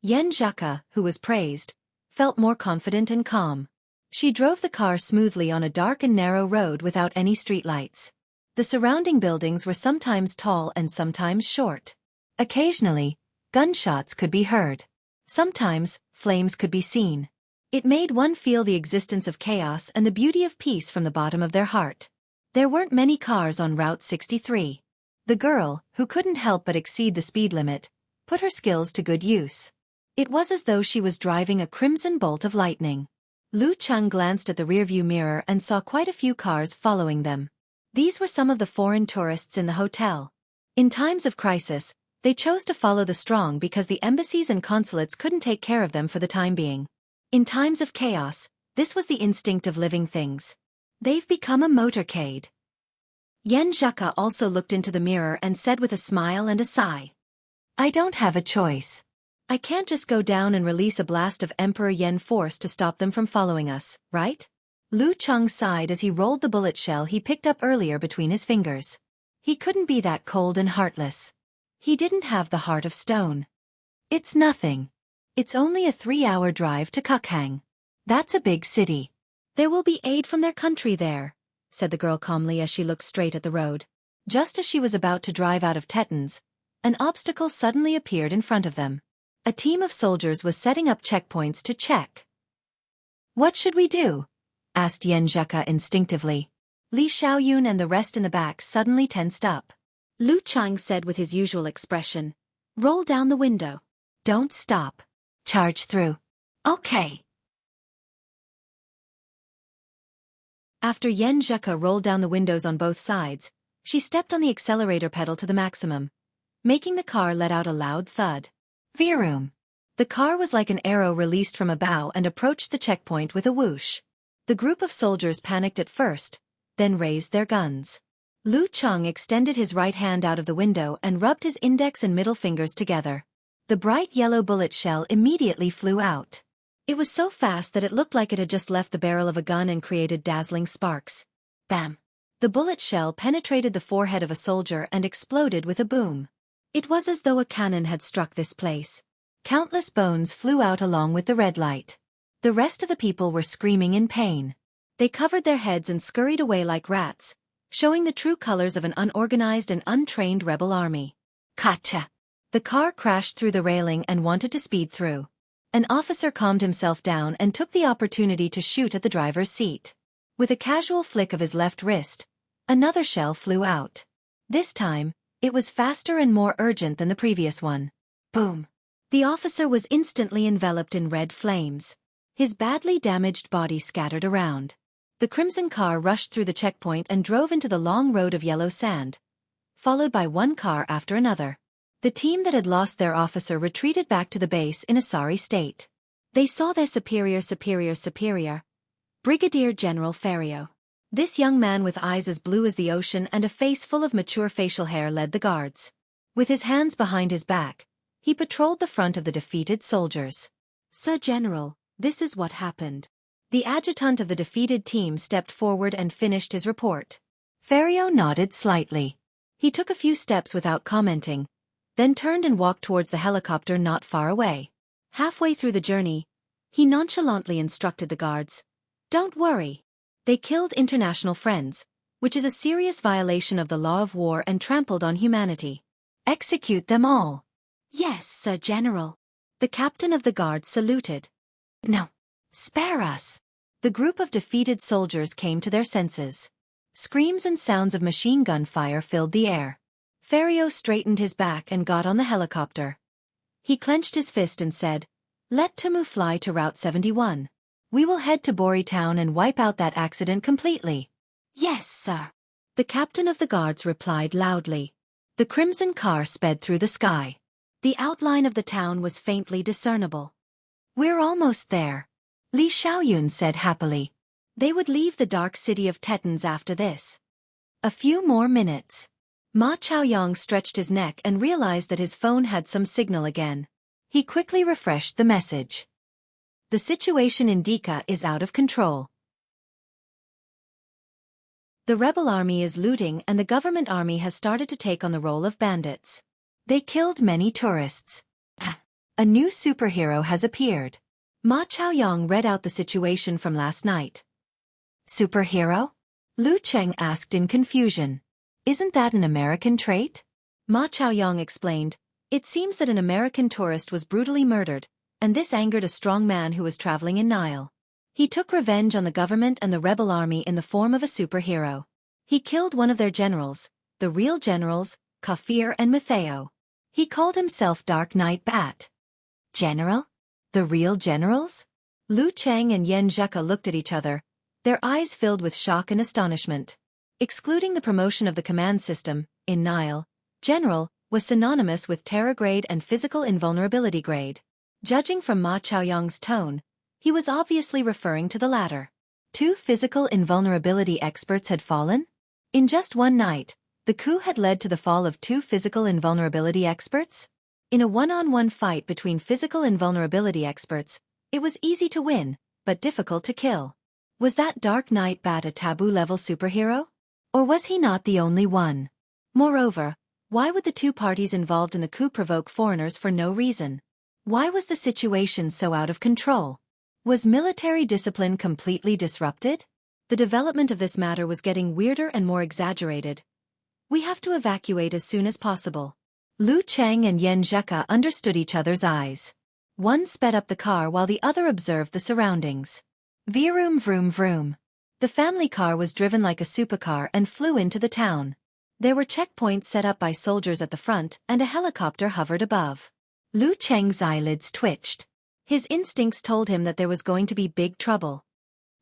Yan Zhaka, who was praised, felt more confident and calm. She drove the car smoothly on a dark and narrow road without any streetlights. The surrounding buildings were sometimes tall and sometimes short. Occasionally, gunshots could be heard. Sometimes, flames could be seen. It made one feel the existence of chaos and the beauty of peace from the bottom of their heart. There weren't many cars on Route 63. The girl, who couldn't help but exceed the speed limit, put her skills to good use. It was as though she was driving a crimson bolt of lightning. Lu Cheng glanced at the rearview mirror and saw quite a few cars following them. These were some of the foreign tourists in the hotel. In times of crisis, they chose to follow the strong because the embassies and consulates couldn't take care of them for the time being. In times of chaos, this was the instinct of living things. They've become a motorcade. Yen Zheka also looked into the mirror and said with a smile and a sigh, I don't have a choice. I can't just go down and release a blast of Emperor Yen force to stop them from following us, right? Lu Cheng sighed as he rolled the bullet shell he picked up earlier between his fingers. He couldn't be that cold and heartless. He didn't have the heart of stone. It's nothing. It's only a 3-hour drive to Kukhang. That's a big city. There will be aid from their country there, said the girl calmly as she looked straight at the road. Just as she was about to drive out of Tetons, an obstacle suddenly appeared in front of them. A team of soldiers was setting up checkpoints to check. What should we do? Asked Yen Zheka instinctively. Li Xiaoyun and the rest in the back suddenly tensed up. Lu Cheng said with his usual expression, roll down the window. Don't stop. Charge through. Okay. After Yen Zheka rolled down the windows on both sides, she stepped on the accelerator pedal to the maximum, making the car let out a loud thud. Vroom. The car was like an arrow released from a bow and approached the checkpoint with a whoosh. The group of soldiers panicked at first, then raised their guns. Lu Cheng extended his right hand out of the window and rubbed his index and middle fingers together. The bright yellow bullet shell immediately flew out. It was so fast that it looked like it had just left the barrel of a gun and created dazzling sparks. Bam! The bullet shell penetrated the forehead of a soldier and exploded with a boom. It was as though a cannon had struck this place. Countless bones flew out along with the red light. The rest of the people were screaming in pain. They covered their heads and scurried away like rats, showing the true colors of an unorganized and untrained rebel army. Kacha! The car crashed through the railing and wanted to speed through. An officer calmed himself down and took the opportunity to shoot at the driver's seat. With a casual flick of his left wrist, another shell flew out. This time, it was faster and more urgent than the previous one. Boom! The officer was instantly enveloped in red flames. His badly damaged body scattered around. The crimson car rushed through the checkpoint and drove into the long road of yellow sand, followed by one car after another. The team that had lost their officer retreated back to the base in a sorry state. They saw their superior, Brigadier General Ferrio. This young man with eyes as blue as the ocean and a face full of mature facial hair led the guards. With his hands behind his back, he patrolled the front of the defeated soldiers. Sir General, this is what happened. The adjutant of the defeated team stepped forward and finished his report. Ferrio nodded slightly. He took a few steps without commenting, then turned and walked towards the helicopter not far away. Halfway through the journey, he nonchalantly instructed the guards, "Don't worry. They killed international friends, which is a serious violation of the law of war and trampled on humanity. Execute them all." "Yes, Sir General." The captain of the guards saluted. "No. Spare us." The group of defeated soldiers came to their senses. Screams and sounds of machine gun fire filled the air. Ferrio straightened his back and got on the helicopter. He clenched his fist and said, "Let Tumu fly to Route 71. We will head to Bori Town and wipe out that accident completely." "Yes, sir." The captain of the guards replied loudly. The crimson car sped through the sky. The outline of the town was faintly discernible. "We're almost there," Li Xiaoyun said happily. They would leave the dark city of Tetons after this. A few more minutes. Ma Chaoyang stretched his neck and realized that his phone had some signal again. He quickly refreshed the message. The situation in Dika is out of control. The rebel army is looting and the government army has started to take on the role of bandits. They killed many tourists. A new superhero has appeared. Ma Chaoyang read out the situation from last night. Superhero? Lu Cheng asked in confusion. Isn't that an American trait? Ma Chaoyang explained, it seems that an American tourist was brutally murdered, and this angered a strong man who was traveling in Nile. He took revenge on the government and the rebel army in the form of a superhero. He killed one of their generals, the real generals, Kafir and Matteo. He called himself Dark Knight Bat. General? The real generals? Lu Cheng and Yen Zheka looked at each other, their eyes filled with shock and astonishment. Excluding the promotion of the command system, in Nile, general was synonymous with terror grade and physical invulnerability grade. Judging from Ma Chaoyang's tone, he was obviously referring to the latter. 2 physical invulnerability experts had fallen? In just one night, the coup had led to the fall of 2 physical invulnerability experts? In a one-on-one fight between physical invulnerability experts, it was easy to win, but difficult to kill. Was that Dark Knight Bat a taboo-level superhero? Or was he not the only one? Moreover, why would the 2 parties involved in the coup provoke foreigners for no reason? Why was the situation so out of control? Was military discipline completely disrupted? The development of this matter was getting weirder and more exaggerated. We have to evacuate as soon as possible. Lu Cheng and Yen Zheka understood each other's eyes. One sped up the car while the other observed the surroundings. Vroom vroom vroom. The family car was driven like a supercar and flew into the town. There were checkpoints set up by soldiers at the front and a helicopter hovered above. Lu Cheng's eyelids twitched. His instincts told him that there was going to be big trouble.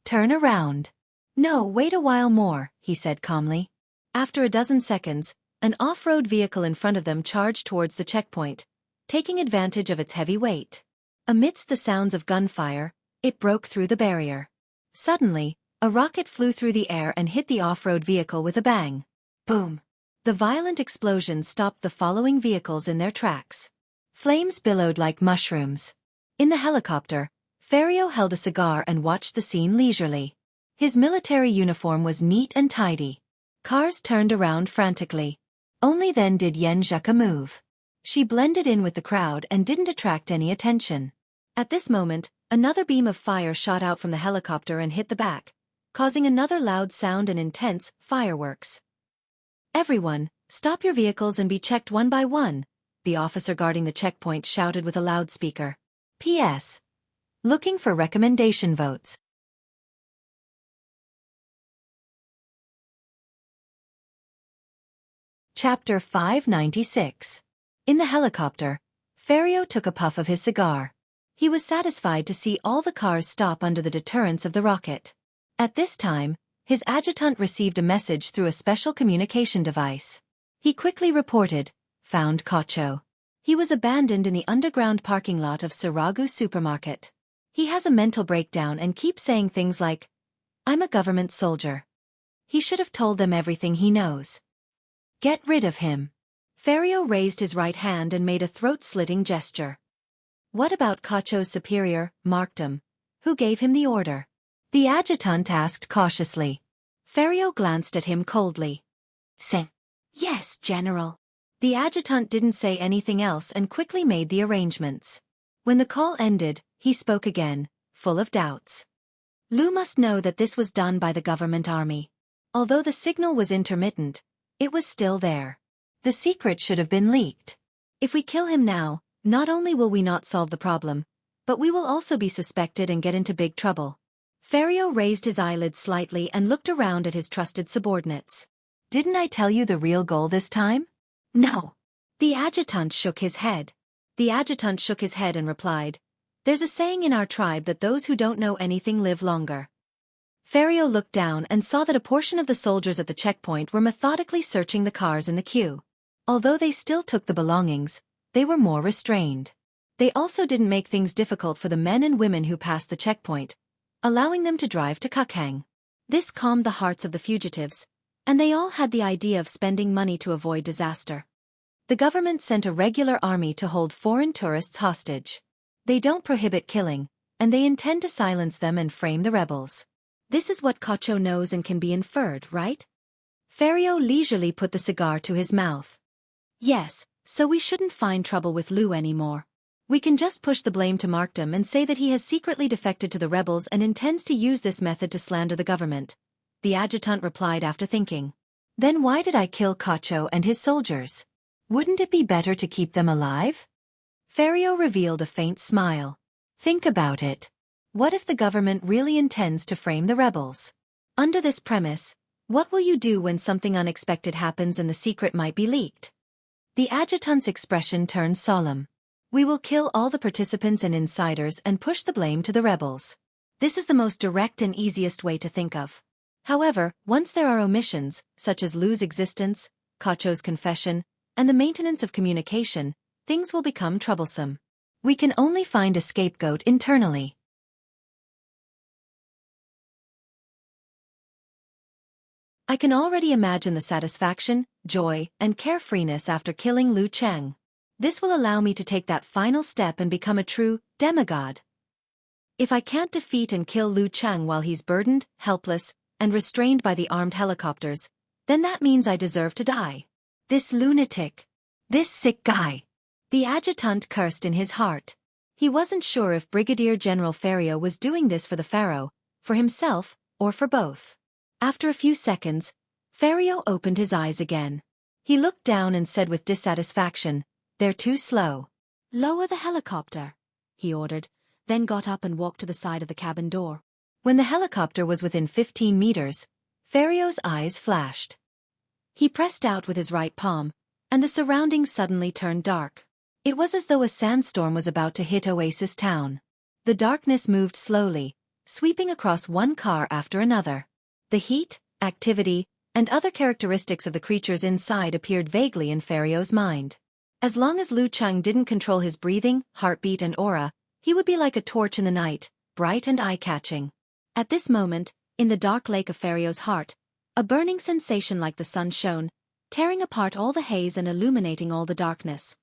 Turn around. No, wait a while more, he said calmly. After a dozen seconds, an off-road vehicle in front of them charged towards the checkpoint, taking advantage of its heavy weight. Amidst the sounds of gunfire, it broke through the barrier. Suddenly, a rocket flew through the air and hit the off-road vehicle with a bang. Boom! The violent explosion stopped the following vehicles in their tracks. Flames billowed like mushrooms. In the helicopter, Ferrio held a cigar and watched the scene leisurely. His military uniform was neat and tidy. Cars turned around frantically. Only then did Yen Zheka move. She blended in with the crowd and didn't attract any attention. At this moment, another beam of fire shot out from the helicopter and hit the back, causing another loud sound and intense fireworks. Everyone, stop your vehicles and be checked one by one, the officer guarding the checkpoint shouted with a loudspeaker. P.S. Looking for recommendation votes. Chapter 596. In the helicopter, Ferrio took a puff of his cigar. He was satisfied to see all the cars stop under the deterrence of the rocket. At this time, his adjutant received a message through a special communication device. He quickly reported, found Cacho. He was abandoned in the underground parking lot of Saragu supermarket. He has a mental breakdown and keeps saying things like, I'm a government soldier. He should have told them everything he knows. Get rid of him. Ferrio raised his right hand and made a throat-slitting gesture. What about Cacho's superior, Markdom? Who gave him the order? The adjutant asked cautiously. Ferrio glanced at him coldly. Sing. Yes, General. The adjutant didn't say anything else and quickly made the arrangements. When the call ended, he spoke again, full of doubts. Lu must know that this was done by the government army. Although the signal was intermittent, it was still there. The secret should have been leaked. If we kill him now, not only will we not solve the problem, but we will also be suspected and get into big trouble. Ferrio raised his eyelids slightly and looked around at his trusted subordinates. Didn't I tell you the real goal this time? No. The adjutant shook his head. And replied, There's a saying in our tribe that those who don't know anything live longer. Ferrio looked down and saw that a portion of the soldiers at the checkpoint were methodically searching the cars in the queue. Although they still took the belongings, they were more restrained. They also didn't make things difficult for the men and women who passed the checkpoint, allowing them to drive to Kukhang. This calmed the hearts of the fugitives, and they all had the idea of spending money to avoid disaster. The government sent a regular army to hold foreign tourists hostage. They don't prohibit killing, and they intend to silence them and frame the rebels. This is what Cacho knows and can be inferred, right? Ferrio leisurely put the cigar to his mouth. Yes, so we shouldn't find trouble with Lu anymore. We can just push the blame to Markdom and say that he has secretly defected to the rebels and intends to use this method to slander the government, the adjutant replied after thinking. Then why did I kill Cacho and his soldiers? Wouldn't it be better to keep them alive? Ferrio revealed a faint smile. Think about it. What if the government really intends to frame the rebels? Under this premise, what will you do when something unexpected happens and the secret might be leaked? The adjutant's expression turned solemn. We will kill all the participants and insiders and push the blame to the rebels. This is the most direct and easiest way to think of. However, once there are omissions, such as Lu's existence, Kacho's confession, and the maintenance of communication, things will become troublesome. We can only find a scapegoat internally. I can already imagine the satisfaction, joy, and carefreeness after killing Lu Cheng. This will allow me to take that final step and become a true demigod. If I can't defeat and kill Lu Cheng while he's burdened, helpless, and restrained by the armed helicopters, then that means I deserve to die. This lunatic. This sick guy. The adjutant cursed in his heart. He wasn't sure if Brigadier General Ferrio was doing this for the pharaoh, for himself, or for both. After a few seconds, Ferrio opened his eyes again. He looked down and said with dissatisfaction, "They're too slow." "Lower the helicopter," he ordered, then got up and walked to the side of the cabin door. When the helicopter was within 15 meters, Ferrio's eyes flashed. He pressed out with his right palm, and the surroundings suddenly turned dark. It was as though a sandstorm was about to hit Oasis Town. The darkness moved slowly, sweeping across one car after another. The heat, activity, and other characteristics of the creatures inside appeared vaguely in Ferrio's mind. As long as Lu Cheng didn't control his breathing, heartbeat and aura, he would be like a torch in the night, bright and eye-catching. At this moment, in the dark lake of Ferrio's heart, a burning sensation like the sun shone, tearing apart all the haze and illuminating all the darkness.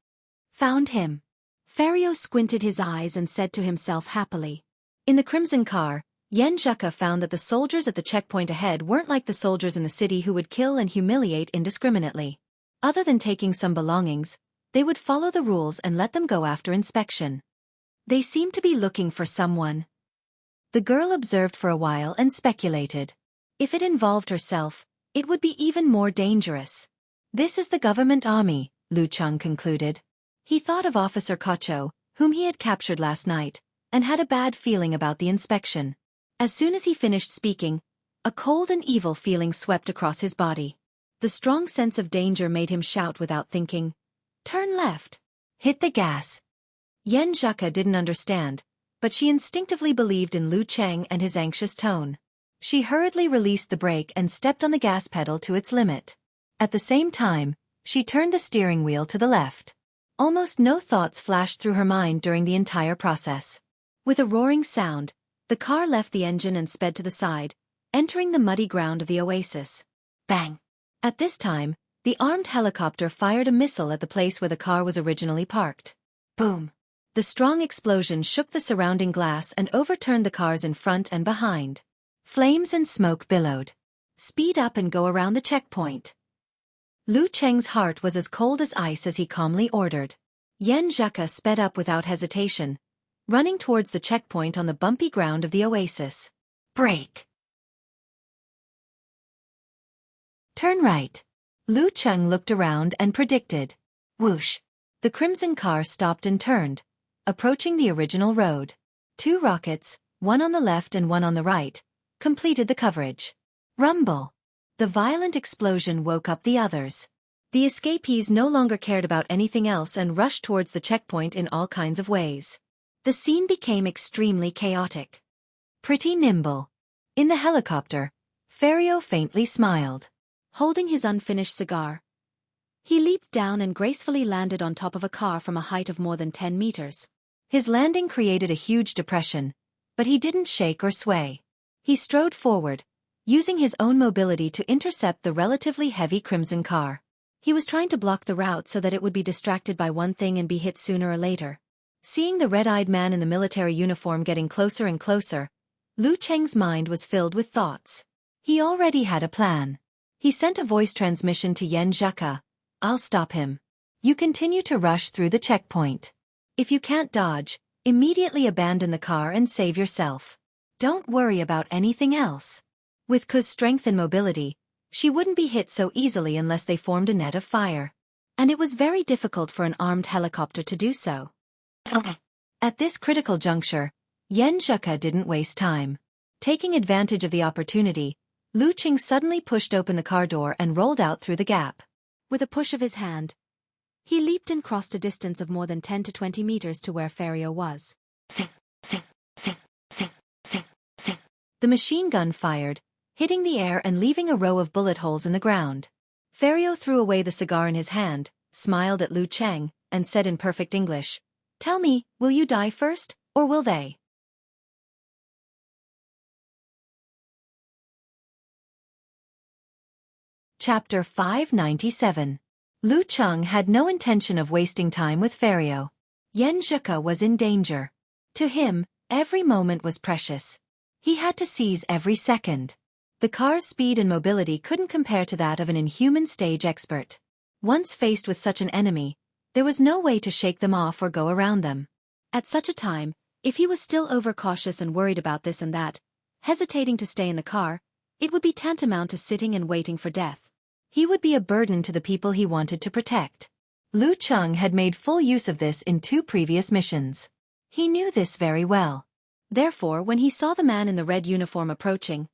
Found him. Ferrio squinted his eyes and said to himself happily. In the crimson car, Yen Zhuka found that the soldiers at the checkpoint ahead weren't like the soldiers in the city who would kill and humiliate indiscriminately. Other than taking some belongings, they would follow the rules and let them go after inspection. They seemed to be looking for someone. The girl observed for a while and speculated. If it involved herself, it would be even more dangerous. This is the government army, Lu Cheng concluded. He thought of Officer Kacho, whom he had captured last night, and had a bad feeling about the inspection. As soon as he finished speaking, a cold and evil feeling swept across his body. The strong sense of danger made him shout without thinking, "Turn left! Hit the gas!" Yen Zhuka didn't understand, but she instinctively believed in Lu Cheng and his anxious tone. She hurriedly released the brake and stepped on the gas pedal to its limit. At the same time, she turned the steering wheel to the left. Almost no thoughts flashed through her mind during the entire process. With a roaring sound, the car left the engine and sped to the side, entering the muddy ground of the oasis. Bang! At this time, the armed helicopter fired a missile at the place where the car was originally parked. Boom! The strong explosion shook the surrounding glass and overturned the cars in front and behind. Flames and smoke billowed. "Speed up and go around the checkpoint." Lu Cheng's heart was as cold as ice as he calmly ordered. Yen Zhuka sped up without hesitation, running towards the checkpoint on the bumpy ground of the oasis. Brake! Turn right. Lu Cheng looked around and predicted. Whoosh! The crimson car stopped and turned, approaching the original road. 2 rockets, one on the left and one on the right, completed the coverage. Rumble! The violent explosion woke up the others. The escapees no longer cared about anything else and rushed towards the checkpoint in all kinds of ways. The scene became extremely chaotic. Pretty nimble. In the helicopter, Ferrio faintly smiled. Holding his unfinished cigar, he leaped down and gracefully landed on top of a car from a height of more than 10 meters. His landing created a huge depression, but he didn't shake or sway. He strode forward, using his own mobility to intercept the relatively heavy crimson car. He was trying to block the route so that it would be distracted by one thing and be hit sooner or later. Seeing the red-eyed man in the military uniform getting closer and closer, Lu Cheng's mind was filled with thoughts. He already had a plan. He sent a voice transmission to Yen Zhuka. "I'll stop him. You continue to rush through the checkpoint. If you can't dodge, immediately abandon the car and save yourself. Don't worry about anything else." With Ku's strength and mobility, she wouldn't be hit so easily unless they formed a net of fire. And it was very difficult for an armed helicopter to do so. At this critical juncture, Yen Zhuka didn't waste time. Taking advantage of the opportunity, Lu Cheng suddenly pushed open the car door and rolled out through the gap. With a push of his hand, He leaped and crossed a distance of more than 10 to 20 meters to where Ferio was. The machine gun fired, hitting the air and leaving a row of bullet holes in the ground. Ferio threw away the cigar in his hand, smiled at Lu Cheng, and said in perfect English, "Tell me, will you die first, or will they?" Chapter 597. Lu Cheng had no intention of wasting time with Ferio. Yan Zhika was in danger. To him, every moment was precious. He had to seize every second. The car's speed and mobility couldn't compare to that of an inhuman stage expert. Once faced with such an enemy, there was no way to shake them off or go around them. At such a time, if he was still overcautious and worried about this and that, hesitating to stay in the car, it would be tantamount to sitting and waiting for death. He would be a burden to the people he wanted to protect. Lu Cheng had made full use of this in 2 previous missions. He knew this very well. Therefore, when he saw the man in the red uniform approaching,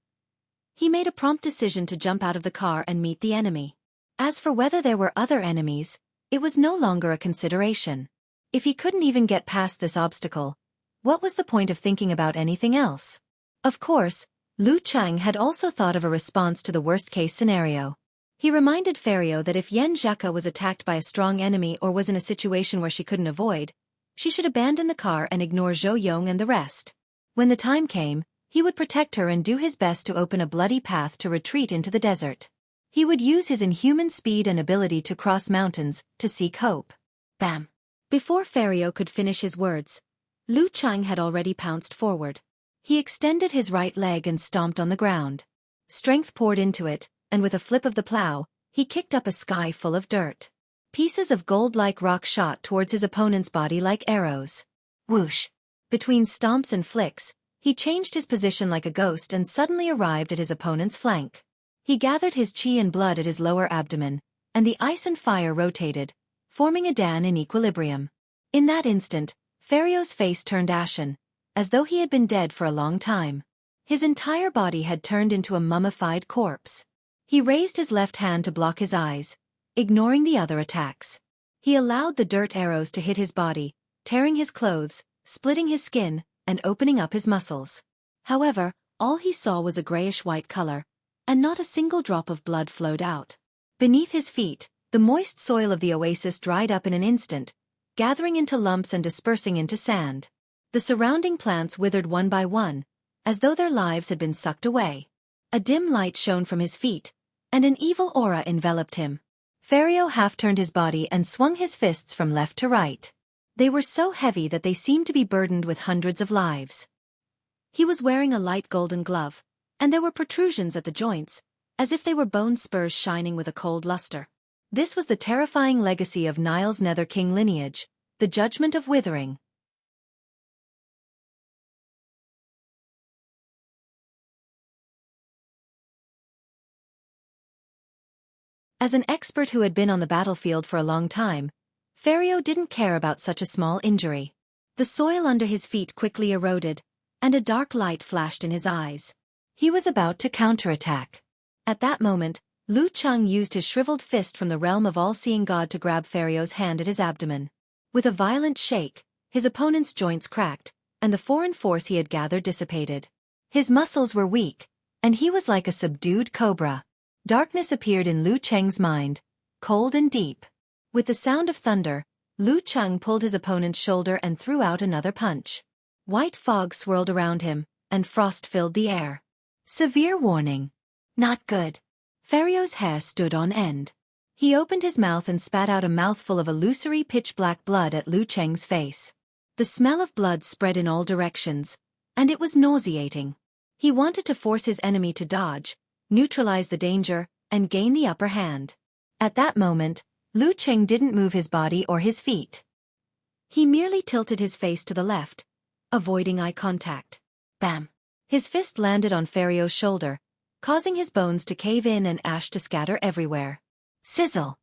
he made a prompt decision to jump out of the car and meet the enemy. As for whether there were other enemies, it was no longer a consideration. If he couldn't even get past this obstacle, what was the point of thinking about anything else? Of course, Lu Cheng had also thought of a response to the worst-case scenario. He reminded Ferio that if Yan Zhika was attacked by a strong enemy or was in a situation where she couldn't avoid, she should abandon the car and ignore Zhou Yong and the rest. When the time came, he would protect her and do his best to open a bloody path to retreat into the desert. He would use his inhuman speed and ability to cross mountains, to seek hope. Bam! Before Ferio could finish his words, Lu Cheng had already pounced forward. He extended his right leg and stomped on the ground. Strength poured into it, and with a flip of the plow, he kicked up a sky full of dirt. Pieces of gold-like rock shot towards his opponent's body like arrows. Whoosh! Between stomps and flicks, he changed his position like a ghost and suddenly arrived at his opponent's flank. He gathered his chi and blood at his lower abdomen, and the ice and fire rotated, forming a Dan in equilibrium. In that instant, Ferio's face turned ashen, as though he had been dead for a long time. His entire body had turned into a mummified corpse. He raised his left hand to block his eyes, ignoring the other attacks. He allowed the dirt arrows to hit his body, tearing his clothes, splitting his skin, and opening up his muscles. However, all he saw was a grayish-white color, and not a single drop of blood flowed out. Beneath his feet, the moist soil of the oasis dried up in an instant, gathering into lumps and dispersing into sand. The surrounding plants withered one by one, as though their lives had been sucked away. A dim light shone from his feet, and an evil aura enveloped him. Ferio half-turned his body and swung his fists from left to right. They were so heavy that they seemed to be burdened with hundreds of lives. He was wearing a light golden glove, and there were protrusions at the joints, as if they were bone spurs shining with a cold luster. This was the terrifying legacy of Nile's Nether King lineage, the judgment of withering. As an expert who had been on the battlefield for a long time, Ferio didn't care about such a small injury. The soil under his feet quickly eroded, and a dark light flashed in his eyes. He was about to counterattack. At that moment, Lu Cheng used his shriveled fist from the realm of all-seeing God to grab Ferio's hand at his abdomen. With a violent shake, his opponent's joints cracked, and the foreign force he had gathered dissipated. His muscles were weak, and he was like a subdued cobra. Darkness appeared in Lu Cheng's mind, cold and deep. With the sound of thunder, Lu Cheng pulled his opponent's shoulder and threw out another punch. White fog swirled around him, and frost filled the air. Severe warning. Not good. Ferio's hair stood on end. He opened his mouth and spat out a mouthful of illusory pitch-black blood at Lu Cheng's face. The smell of blood spread in all directions, and it was nauseating. He wanted to force his enemy to dodge, neutralize the danger, and gain the upper hand. At that moment, Lu Cheng didn't move his body or his feet. He merely tilted his face to the left, avoiding eye contact. Bam! His fist landed on Ferio's shoulder, causing his bones to cave in and ash to scatter everywhere. Sizzle!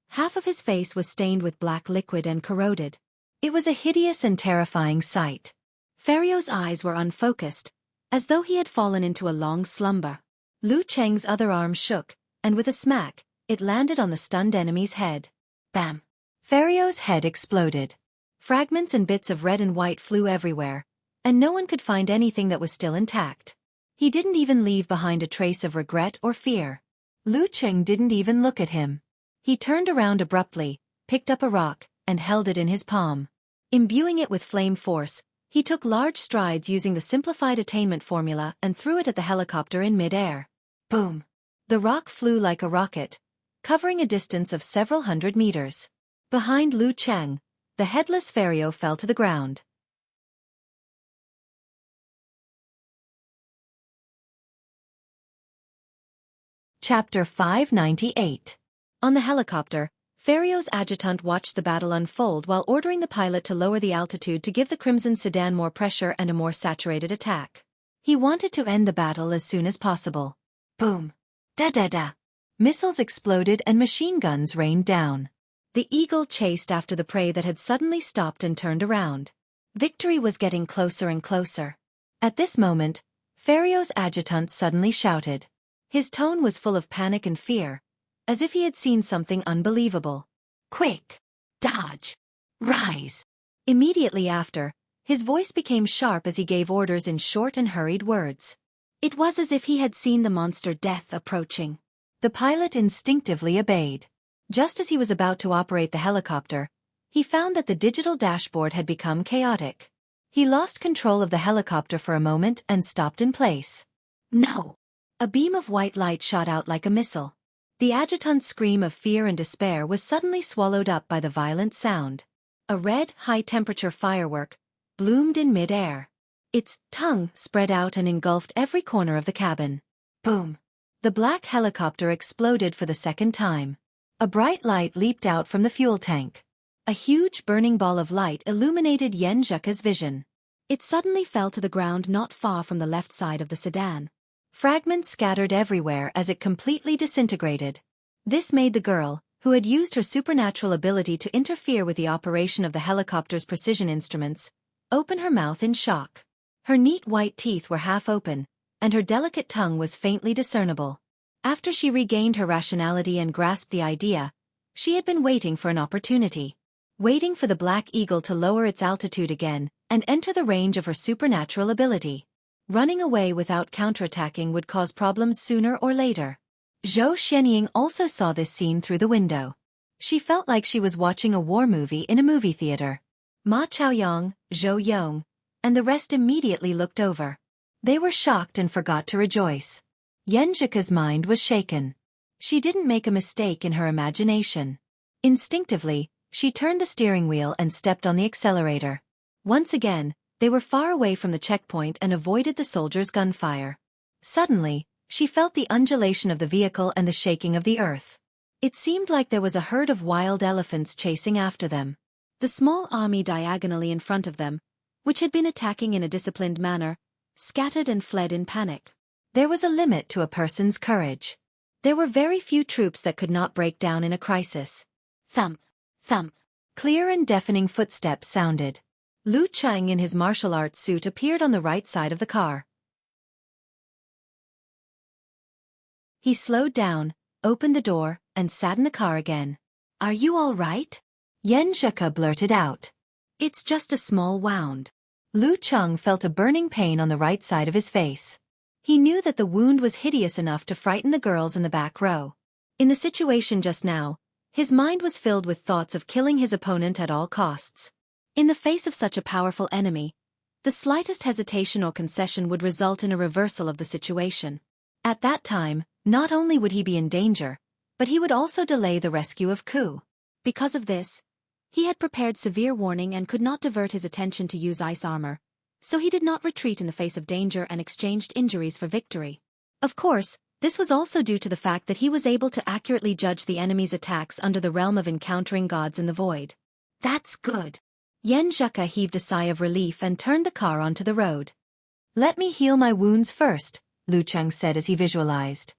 Half of his face was stained with black liquid and corroded. It was a hideous and terrifying sight. Ferio's eyes were unfocused, as though he had fallen into a long slumber. Lu Cheng's other arm shook, and with a smack, it landed on the stunned enemy's head. Bam! Ferrio's head exploded. Fragments and bits of red and white flew everywhere, and no one could find anything that was still intact. He didn't even leave behind a trace of regret or fear. Lu Cheng didn't even look at him. He turned around abruptly, picked up a rock, and held it in his palm. Imbuing it with flame force, he took large strides using the simplified attainment formula and threw it at the helicopter in mid-air. Boom! The rock flew like a rocket, covering a distance of several hundred meters. Behind Lu Cheng, the headless Ferio fell to the ground. Chapter 598. On the helicopter, Ferrio's adjutant watched the battle unfold while ordering the pilot to lower the altitude to give the Crimson sedan more pressure and a more saturated attack. He wanted to end the battle as soon as possible. Boom! Da-da-da! Missiles exploded and machine guns rained down. The Eagle chased after the prey that had suddenly stopped and turned around. Victory was getting closer and closer. At this moment, Ferrio's adjutant suddenly shouted. His tone was full of panic and fear, as if he had seen something unbelievable. Quick! Dodge! Rise! Immediately after, his voice became sharp as he gave orders in short and hurried words. It was as if he had seen the monster death approaching. The pilot instinctively obeyed. Just as he was about to operate the helicopter, he found that the digital dashboard had become chaotic. He lost control of the helicopter for a moment and stopped in place. No! A beam of white light shot out like a missile. The adjutant's scream of fear and despair was suddenly swallowed up by the violent sound. A red, high-temperature firework bloomed in mid-air. Its tongue spread out and engulfed every corner of the cabin. Boom! The black helicopter exploded for the second time. A bright light leaped out from the fuel tank. A huge burning ball of light illuminated Yen Zheka's vision. It suddenly fell to the ground not far from the left side of the sedan. Fragments scattered everywhere as it completely disintegrated. This made the girl, who had used her supernatural ability to interfere with the operation of the helicopter's precision instruments, open her mouth in shock. Her neat white teeth were half open, and her delicate tongue was faintly discernible. After she regained her rationality and grasped the idea, she had been waiting for an opportunity. Waiting for the Black Eagle to lower its altitude again and enter the range of her supernatural ability. Running away without counterattacking would cause problems sooner or later. Zhou Xianying also saw this scene through the window. She felt like she was watching a war movie in a movie theater. Ma Chaoyang, Zhou Yong, and the rest immediately looked over. They were shocked and forgot to rejoice. Yen Zheka's mind was shaken. She didn't make a mistake in her imagination. Instinctively, she turned the steering wheel and stepped on the accelerator. Once again, they were far away from the checkpoint and avoided the soldiers' gunfire. Suddenly, she felt the undulation of the vehicle and the shaking of the earth. It seemed like there was a herd of wild elephants chasing after them. The small army diagonally in front of them, which had been attacking in a disciplined manner, scattered and fled in panic. There was a limit to a person's courage. There were very few troops that could not break down in a crisis. Thump, thump. Clear and deafening footsteps sounded. Lu Cheng in his martial arts suit appeared on the right side of the car. He slowed down, opened the door, and sat in the car again. "Are you all right?" Yen Zheka blurted out. "It's just a small wound." Lu Cheng felt a burning pain on the right side of his face. He knew that the wound was hideous enough to frighten the girls in the back row. In the situation just now, his mind was filled with thoughts of killing his opponent at all costs. In the face of such a powerful enemy, the slightest hesitation or concession would result in a reversal of the situation. At that time, not only would he be in danger, but he would also delay the rescue of Ku. Because of this, he had prepared severe warning and could not divert his attention to use ice armor, so he did not retreat in the face of danger and exchanged injuries for victory. Of course, this was also due to the fact that he was able to accurately judge the enemy's attacks under the realm of encountering gods in the void. "That's good." Yen Zheka heaved a sigh of relief and turned the car onto the road. "Let me heal my wounds first," Lu Cheng said as he visualized.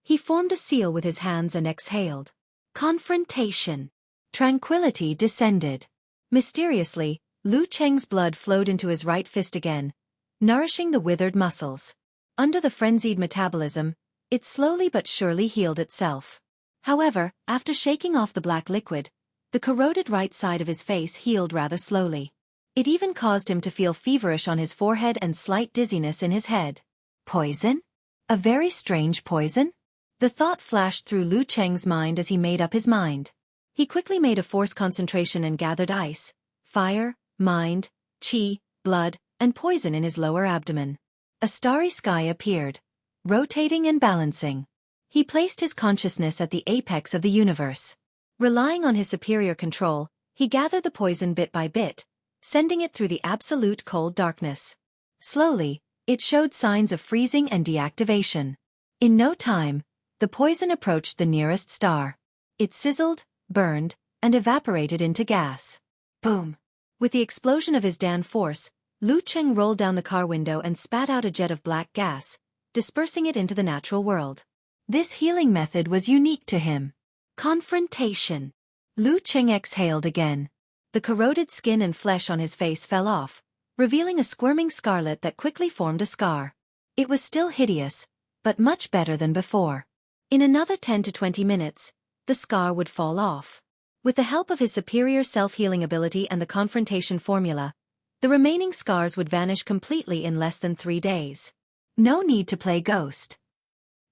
He formed a seal with his hands and exhaled. Confrontation. Tranquility descended. Mysteriously, Lu Cheng's blood flowed into his right fist again, nourishing the withered muscles. Under the frenzied metabolism, it slowly but surely healed itself. However, after shaking off the black liquid, The corroded right side of his face healed rather slowly. It even caused him to feel feverish on his forehead and slight dizziness in his head. Poison? A very strange poison? The thought flashed through Lu Cheng's mind as he made up his mind. He quickly made a force concentration and gathered ice, fire, mind, qi, blood, and poison in his lower abdomen. A starry sky appeared, rotating and balancing. He placed his consciousness at the apex of the universe. Relying on his superior control, he gathered the poison bit by bit, sending it through the absolute cold darkness. Slowly, it showed signs of freezing and deactivation. In no time, the poison approached the nearest star. It sizzled, burned, and evaporated into gas. Boom! With the explosion of his Dan force, Lu Cheng rolled down the car window and spat out a jet of black gas, dispersing it into the natural world. This healing method was unique to him. Confrontation. Lu Cheng exhaled again. The corroded skin and flesh on his face fell off, revealing a squirming scarlet that quickly formed a scar. It was still hideous, but much better than before. In another 10 to 20 minutes, the scar would fall off. With the help of his superior self-healing ability and the confrontation formula, the remaining scars would vanish completely in less than 3 days. No need to play ghost.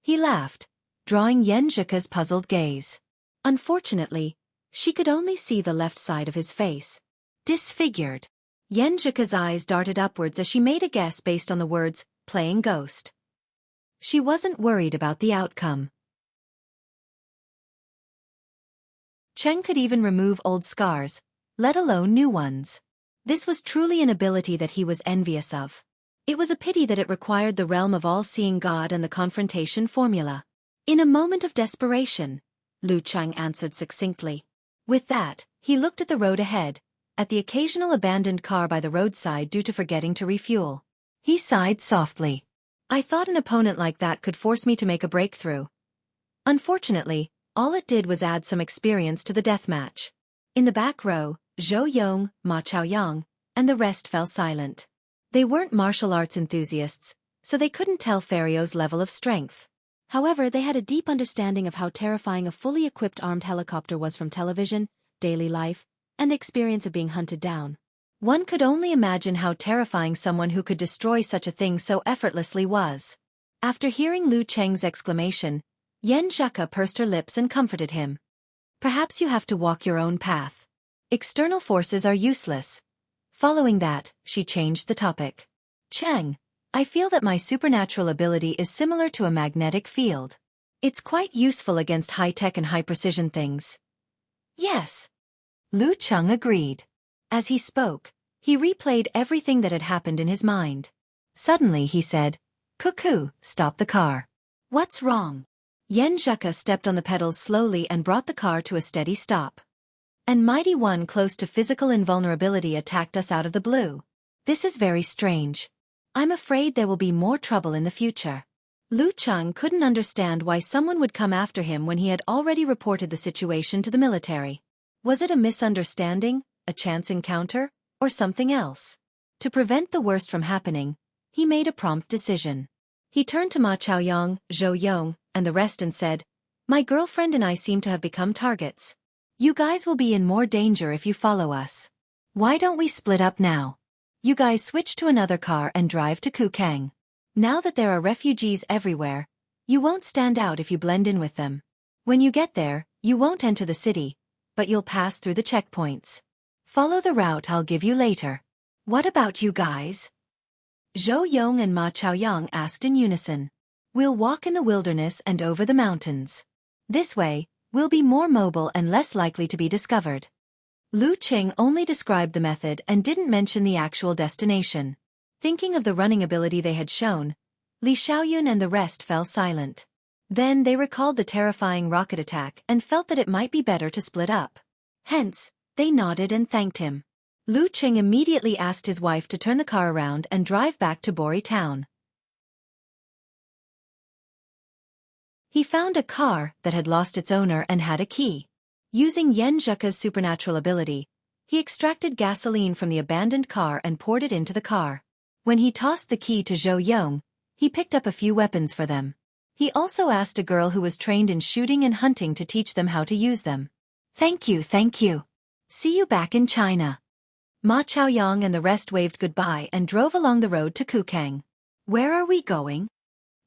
He laughed, drawing Yen Zhika's puzzled gaze. Unfortunately, she could only see the left side of his face. Disfigured. Yen Zhika's eyes darted upwards as she made a guess based on the words, playing ghost. She wasn't worried about the outcome. Cheng could even remove old scars, let alone new ones. This was truly an ability that he was envious of. It was a pity that it required the realm of all-seeing God and the confrontation formula. In a moment of desperation, Lu Cheng answered succinctly. With that, he looked at the road ahead, at the occasional abandoned car by the roadside due to forgetting to refuel. He sighed softly. I thought an opponent like that could force me to make a breakthrough. Unfortunately, all it did was add some experience to the deathmatch. In the back row, Zhou Yong, Ma Chaoyang, and the rest fell silent. They weren't martial arts enthusiasts, so they couldn't tell Ferrio's level of strength. However, they had a deep understanding of how terrifying a fully equipped armed helicopter was from television, daily life, and the experience of being hunted down. One could only imagine how terrifying someone who could destroy such a thing so effortlessly was. After hearing Lu Cheng's exclamation, Yen Zhika pursed her lips and comforted him. Perhaps you have to walk your own path. External forces are useless. Following that, she changed the topic. Cheng, I feel that my supernatural ability is similar to a magnetic field. It's quite useful against high-tech and high-precision things. Yes. Lu Cheng agreed. As he spoke, he replayed everything that had happened in his mind. Suddenly he said, Cuckoo, stop the car. What's wrong? Yen Zhika stepped on the pedals slowly and brought the car to a steady stop. And Mighty One close to physical invulnerability attacked us out of the blue. This is very strange. I'm afraid there will be more trouble in the future. Lu Cheng couldn't understand why someone would come after him when he had already reported the situation to the military. Was it a misunderstanding, a chance encounter, or something else? To prevent the worst from happening, he made a prompt decision. He turned to Ma Chaoyang, Zhou Yong, and the rest and said, My girlfriend and I seem to have become targets. You guys will be in more danger if you follow us. Why don't we split up now? You guys switch to another car and drive to Kukang. Now that there are refugees everywhere, you won't stand out if you blend in with them. When you get there, you won't enter the city, but you'll pass through the checkpoints. Follow the route I'll give you later. What about you guys? Zhou Yong and Ma Chaoyang asked in unison. We'll walk in the wilderness and over the mountains. This way, we'll be more mobile and less likely to be discovered. Lu Cheng only described the method and didn't mention the actual destination. Thinking of the running ability they had shown, Li Xiaoyun and the rest fell silent. Then they recalled the terrifying rocket attack and felt that it might be better to split up. Hence, they nodded and thanked him. Lu Cheng immediately asked his wife to turn the car around and drive back to Bori town. He found a car that had lost its owner and had a key. Using Yen Zhika's supernatural ability, he extracted gasoline from the abandoned car and poured it into the car. When he tossed the key to Zhou Yong, he picked up a few weapons for them. He also asked a girl who was trained in shooting and hunting to teach them how to use them. Thank you, thank you. See you back in China. Ma Chaoyang and the rest waved goodbye and drove along the road to Kukang. Where are we going?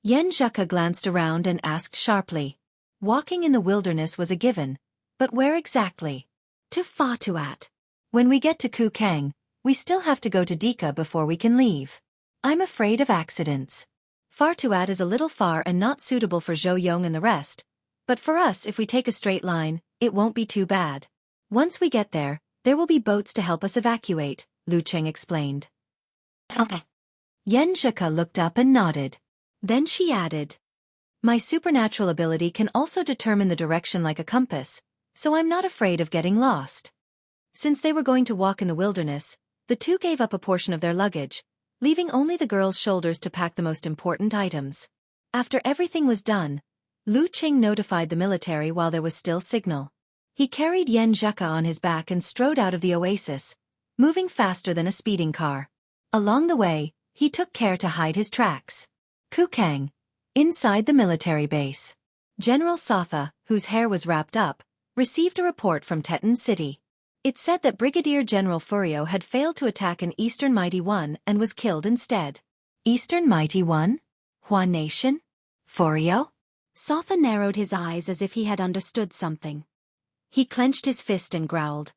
Yen Zheka glanced around and asked sharply. Walking in the wilderness was a given, but where exactly? To Fatuat. When we get to Kukang, we still have to go to Dika before we can leave. I'm afraid of accidents. Fatuat is a little far and not suitable for Zhou Yong and the rest, but for us if we take a straight line, it won't be too bad. Once we get there will be boats to help us evacuate, Lu Cheng explained. Okay. Yen Zheka looked up and nodded. Then she added, my supernatural ability can also determine the direction like a compass, so I'm not afraid of getting lost. Since they were going to walk in the wilderness, the two gave up a portion of their luggage, leaving only the girls' shoulders to pack the most important items. After everything was done, Lu Qing notified the military while there was still signal. He carried Yen Zheka on his back and strode out of the oasis, moving faster than a speeding car. Along the way, he took care to hide his tracks. Kukang. Inside the military base. General Sotha, whose hair was wrapped up, received a report from Teton City. It said that Brigadier General Furio had failed to attack an Eastern Mighty One and was killed instead. Eastern Mighty One? Huan Nation? Furio? Sotha narrowed his eyes as if he had understood something. He clenched his fist and growled,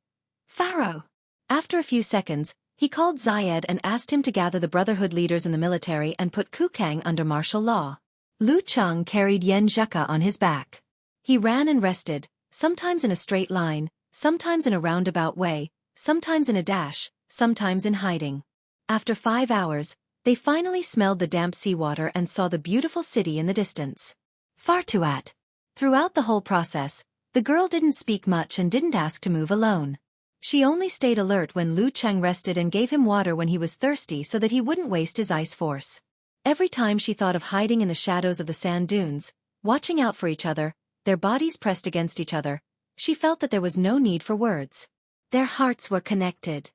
Pharaoh! After a few seconds, he called Zayed and asked him to gather the Brotherhood leaders in the military and put Kukang under martial law. Lu Cheng carried Yen Zheka on his back. He ran and rested, sometimes in a straight line, sometimes in a roundabout way, sometimes in a dash, sometimes in hiding. After 5 hours, they finally smelled the damp seawater and saw the beautiful city in the distance. Fartuat. Throughout the whole process, the girl didn't speak much and didn't ask to move alone. She only stayed alert when Lu Cheng rested and gave him water when he was thirsty so that he wouldn't waste his ice force. Every time she thought of hiding in the shadows of the sand dunes, watching out for each other, their bodies pressed against each other, she felt that there was no need for words. Their hearts were connected.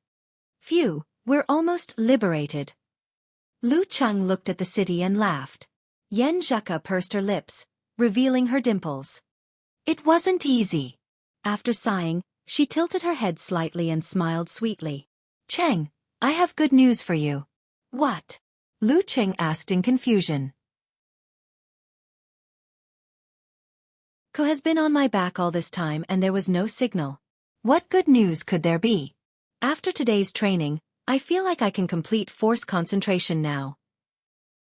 Phew, we're almost liberated. Lu Cheng looked at the city and laughed. Yen Zheka pursed her lips, revealing her dimples. It wasn't easy. After sighing, she tilted her head slightly and smiled sweetly. Cheng, I have good news for you. What? Lu Cheng asked in confusion. Ko has been on my back all this time and there was no signal. What good news could there be? After today's training, I feel like I can complete force concentration now.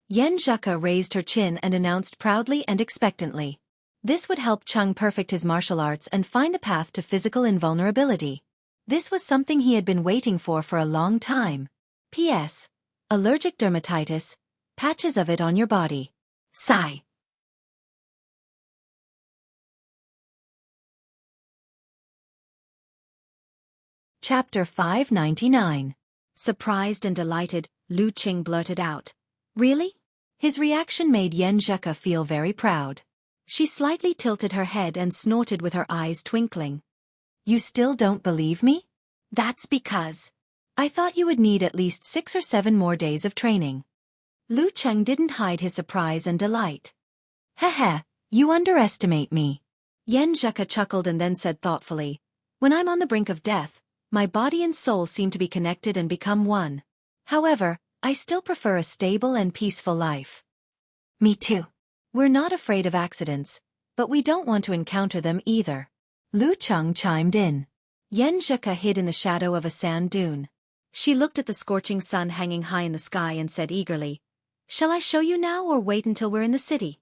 Yen Zheka raised her chin and announced proudly and expectantly. This would help Cheng perfect his martial arts and find the path to physical invulnerability. This was something he had been waiting for a long time. P.S. Allergic dermatitis, patches of it on your body. Sigh. Chapter 599. Surprised and delighted, Lu Qing blurted out. Really? His reaction made Yen Zheka feel very proud. She slightly tilted her head and snorted with her eyes twinkling. You still don't believe me? That's because I thought you would need at least 6 or 7 more days of training. Lu Cheng didn't hide his surprise and delight. Heh, you underestimate me. Yen Zheka chuckled and then said thoughtfully, when I'm on the brink of death, my body and soul seem to be connected and become one. However, I still prefer a stable and peaceful life. Me too. We're not afraid of accidents, but we don't want to encounter them either. Lu Cheng chimed in. Yen Zheka hid in the shadow of a sand dune. She looked at the scorching sun hanging high in the sky and said eagerly, Shall I show you now or wait until we're in the city?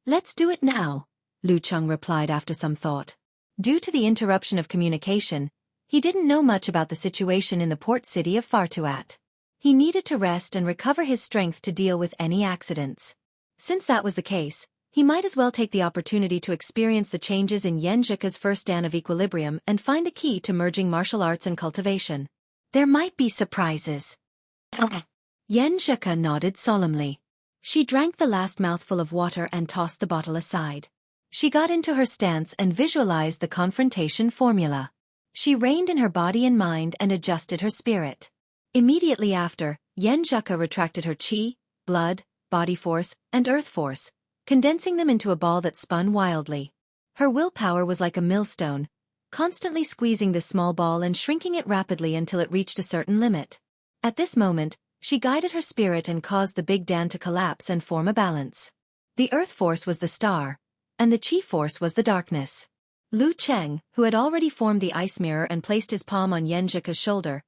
Let's do it now, Lu Cheng replied after some thought. Due to the interruption of communication, he didn't know much about the situation in the port city of Fartuat. He needed to rest and recover his strength to deal with any accidents. Since that was the case, he might as well take the opportunity to experience the changes in Yen Zheka's first dan of equilibrium and find the key to merging martial arts and cultivation. There might be surprises. Okay. Yen Zheka nodded solemnly. She drank the last mouthful of water and tossed the bottle aside. She got into her stance and visualized the confrontation formula. She reined in her body and mind and adjusted her spirit. Immediately after, Yen Zheka retracted her chi, blood, body force, and earth force, condensing them into a ball that spun wildly. Her willpower was like a millstone, constantly squeezing this small ball and shrinking it rapidly until it reached a certain limit. At this moment, she guided her spirit and caused the big Dan to collapse and form a balance. The earth force was the star, and the chi force was the darkness. Lu Cheng, who had already formed the ice mirror and placed his palm on Yen Zhika's shoulder,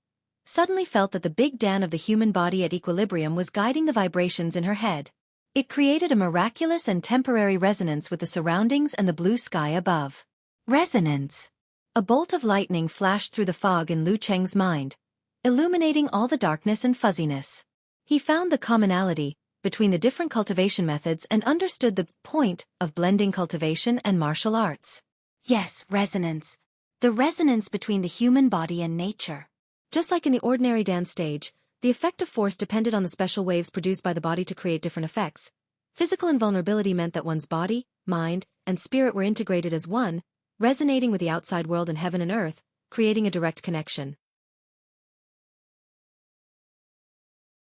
suddenly felt that the big Dan of the human body at equilibrium was guiding the vibrations in her head. It created a miraculous and temporary resonance with the surroundings and the blue sky above. Resonance! A bolt of lightning flashed through the fog in Lu Cheng's mind, illuminating all the darkness and fuzziness. He found the commonality between the different cultivation methods and understood the point of blending cultivation and martial arts. Yes, resonance. The resonance between the human body and nature. Just like in the ordinary dance stage, the effect of force depended on the special waves produced by the body to create different effects. Physical invulnerability meant that one's body, mind, and spirit were integrated as one, resonating with the outside world and heaven and earth, creating a direct connection.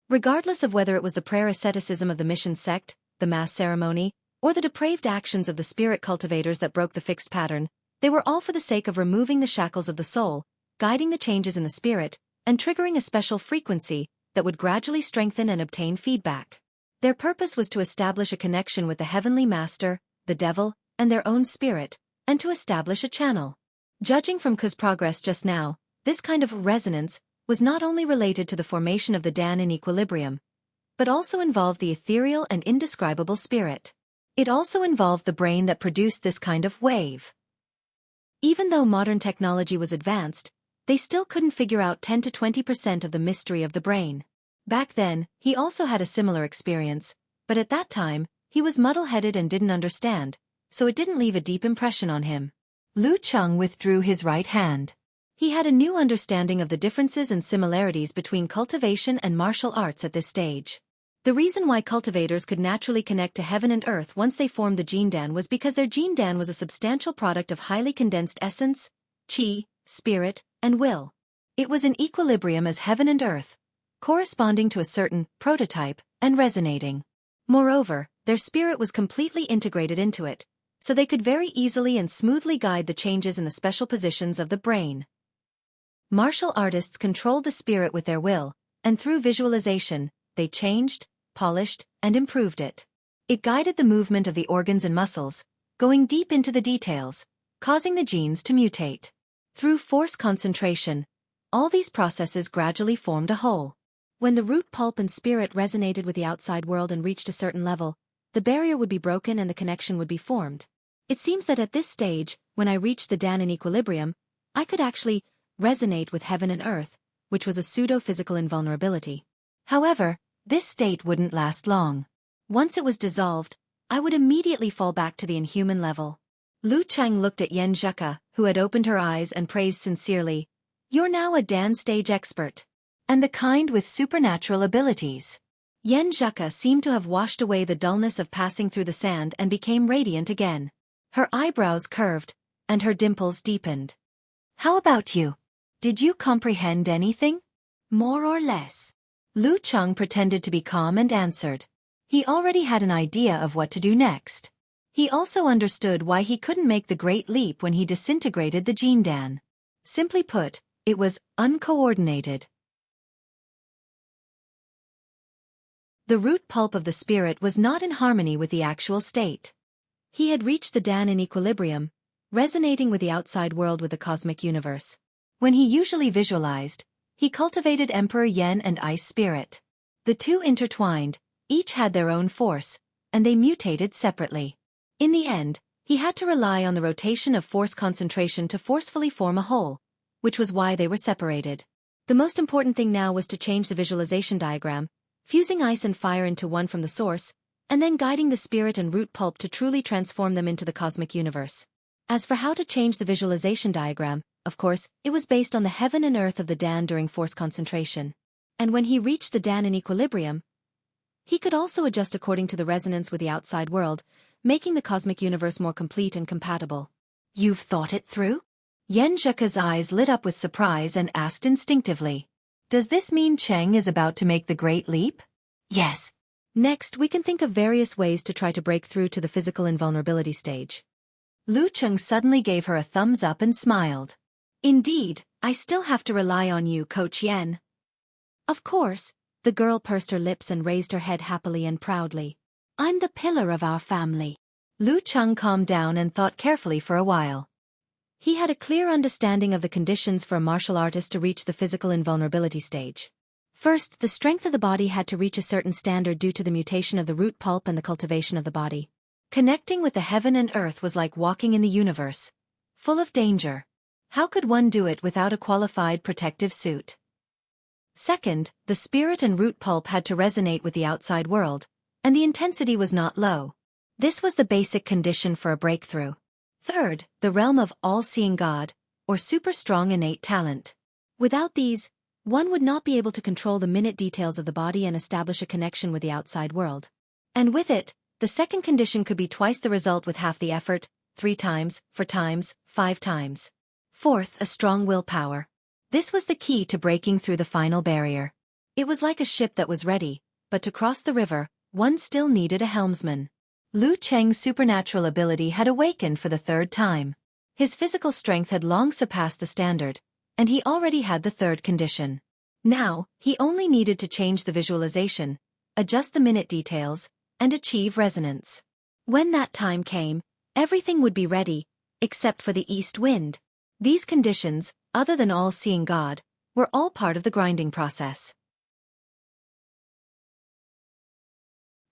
Regardless of whether it was the prayer asceticism of the mission sect, the mass ceremony, or the depraved actions of the spirit cultivators that broke the fixed pattern, they were all for the sake of removing the shackles of the soul, guiding the changes in the spirit, and triggering a special frequency that would gradually strengthen and obtain feedback. Their purpose was to establish a connection with the heavenly master, the devil, and their own spirit, and to establish a channel. Judging from Ku's progress just now, this kind of resonance was not only related to the formation of the Dan in equilibrium, but also involved the ethereal and indescribable spirit. It also involved the brain that produced this kind of wave. Even though modern technology was advanced, they still couldn't figure out 10 to 20% of the mystery of the brain. Back then, he also had a similar experience, but at that time, he was muddle-headed and didn't understand, so it didn't leave a deep impression on him. Lu Cheng withdrew his right hand. He had a new understanding of the differences and similarities between cultivation and martial arts at this stage. The reason why cultivators could naturally connect to heaven and earth once they formed the Jin Dan was because their Jin Dan was a substantial product of highly condensed essence, qi, spirit, and will. It was in equilibrium as heaven and earth, corresponding to a certain prototype and resonating. Moreover, their spirit was completely integrated into it, so they could very easily and smoothly guide the changes in the special positions of the brain. Martial artists controlled the spirit with their will, and through visualization, they changed, polished, and improved it. It guided the movement of the organs and muscles, going deep into the details, causing the genes to mutate. Through force concentration, all these processes gradually formed a whole. When the root pulp and spirit resonated with the outside world and reached a certain level, the barrier would be broken and the connection would be formed. It seems that at this stage, when I reached the Dan in equilibrium, I could actually resonate with heaven and earth, which was a pseudo-physical invulnerability. However, this state wouldn't last long. Once it was dissolved, I would immediately fall back to the inhuman level. Lu Cheng looked at Yen Zhika, who had opened her eyes and praised sincerely, "You're now a Dan stage expert, and the kind with supernatural abilities." Yen Zhika seemed to have washed away the dullness of passing through the sand and became radiant again. Her eyebrows curved, and her dimples deepened. "How about you? Did you comprehend anything?" "More or less." Lu Cheng pretended to be calm and answered. He already had an idea of what to do next. He also understood why he couldn't make the great leap when he disintegrated the Jin Dan. Simply put, it was uncoordinated. The root pulp of the spirit was not in harmony with the actual state. He had reached the Dan in equilibrium, resonating with the outside world with the cosmic universe. When he usually visualized, he cultivated Emperor Yen and Ice Spirit. The two intertwined, each had their own force, and they mutated separately. In the end, he had to rely on the rotation of force concentration to forcefully form a whole, which was why they were separated. The most important thing now was to change the visualization diagram, fusing ice and fire into one from the source, and then guiding the spirit and root pulp to truly transform them into the cosmic universe. As for how to change the visualization diagram, of course, it was based on the heaven and earth of the Dan during force concentration. And when he reached the Dan in equilibrium, he could also adjust according to the resonance with the outside world, making the cosmic universe more complete and compatible. "You've thought it through?" Yen Zhika's eyes lit up with surprise and asked instinctively. "Does this mean Cheng is about to make the great leap?" "Yes." "Next, we can think of various ways to try to break through to the physical invulnerability stage. Lu Cheng suddenly gave her a thumbs up and smiled. Indeed, I still have to rely on you, Coach Yen. Of course, the girl pursed her lips and raised her head happily and proudly. I'm the pillar of our family. Lu Cheng calmed down and thought carefully for a while. He had a clear understanding of the conditions for a martial artist to reach the physical invulnerability stage. First, the strength of the body had to reach a certain standard due to the mutation of the root pulp and the cultivation of the body. Connecting with the heaven and earth was like walking in the universe, full of danger. How could one do it without a qualified protective suit? Second, the spirit and root pulp had to resonate with the outside world, and the intensity was not low. This was the basic condition for a breakthrough. Third, the realm of all-seeing God, or super-strong innate talent. Without these, one would not be able to control the minute details of the body and establish a connection with the outside world. And with it, the second condition could be twice the result with half the effort, 3 times, 4 times, 5 times. Fourth, a strong willpower. This was the key to breaking through the final barrier. It was like a ship that was ready, but to cross the river, one still needed a helmsman. Lu Cheng's supernatural ability had awakened for the 3rd time. His physical strength had long surpassed the standard, and he already had the 3rd condition. Now, he only needed to change the visualization, adjust the minute details, and achieve resonance. When that time came, everything would be ready, except for the east wind. These conditions, other than all-seeing God, were all part of the grinding process.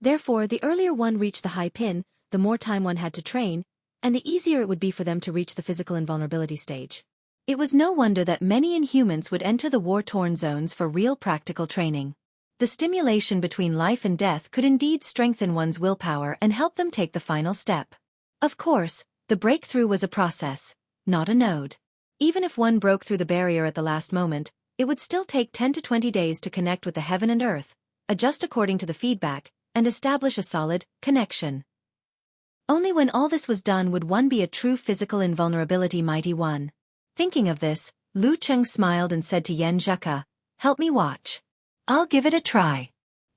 Therefore, the earlier one reached the high pin, the more time one had to train, and the easier it would be for them to reach the physical invulnerability stage. It was no wonder that many inhumans would enter the war-torn zones for real practical training. The stimulation between life and death could indeed strengthen one's willpower and help them take the final step. Of course, the breakthrough was a process, not a node. Even if one broke through the barrier at the last moment, it would still take 10 to 20 days to connect with the heaven and earth, adjust according to the feedback, and establish a solid connection. Only when all this was done would one be a true physical invulnerability mighty one. Thinking of this, Lu Cheng smiled and said to Yen Zheka, "Help me watch. I'll give it a try."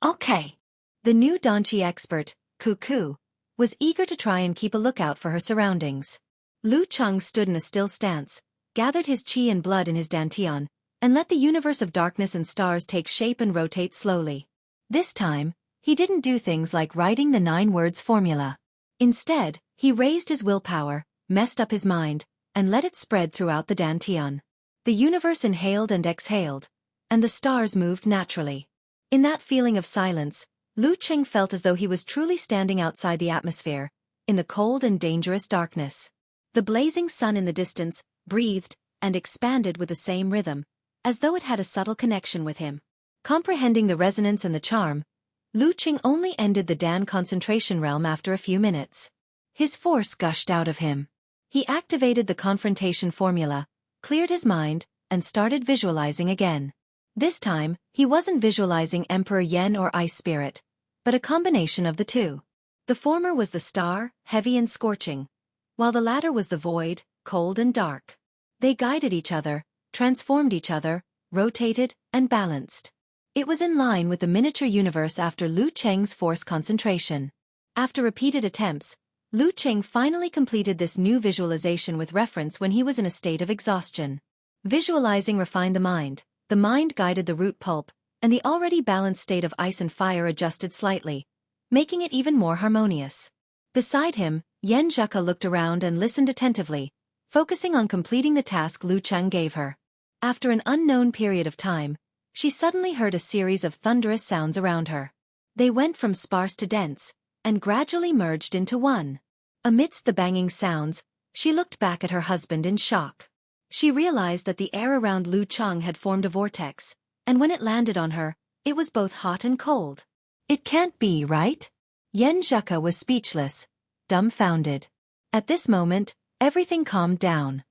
Okay. The new Danqi expert, Cuckoo, was eager to try and keep a lookout for her surroundings. Lu Cheng stood in a still stance, gathered his qi and blood in his dantian, and let the universe of darkness and stars take shape and rotate slowly. This time, he didn't do things like writing the 9 words formula. Instead, he raised his willpower, messed up his mind, and let it spread throughout the dantian. The universe inhaled and exhaled, and the stars moved naturally. In that feeling of silence, Lu Cheng felt as though he was truly standing outside the atmosphere, in the cold and dangerous darkness. The blazing sun in the distance breathed and expanded with the same rhythm, as though it had a subtle connection with him. Comprehending the resonance and the charm, Lu Cheng only ended the Dan concentration realm after a few minutes. His force gushed out of him. He activated the confrontation formula, cleared his mind, and started visualizing again. This time, he wasn't visualizing Emperor Yen or Ice Spirit, but a combination of the two. The former was the star, heavy and scorching, while the latter was the void, cold and dark. They guided each other, transformed each other, rotated, and balanced. It was in line with the miniature universe after Lu Cheng's force concentration. After repeated attempts, Lu Cheng finally completed this new visualization with reference when he was in a state of exhaustion. Visualizing refined the mind guided the root pulp, and the already balanced state of ice and fire adjusted slightly, making it even more harmonious. Beside him, Yen Zheka looked around and listened attentively, focusing on completing the task Lu Cheng gave her. After an unknown period of time, she suddenly heard a series of thunderous sounds around her. They went from sparse to dense, and gradually merged into one. Amidst the banging sounds, she looked back at her husband in shock. She realized that the air around Lu Cheng had formed a vortex, and when it landed on her, it was both hot and cold. It can't be, right? Yen Zheka was speechless, dumbfounded. At this moment, everything calmed down.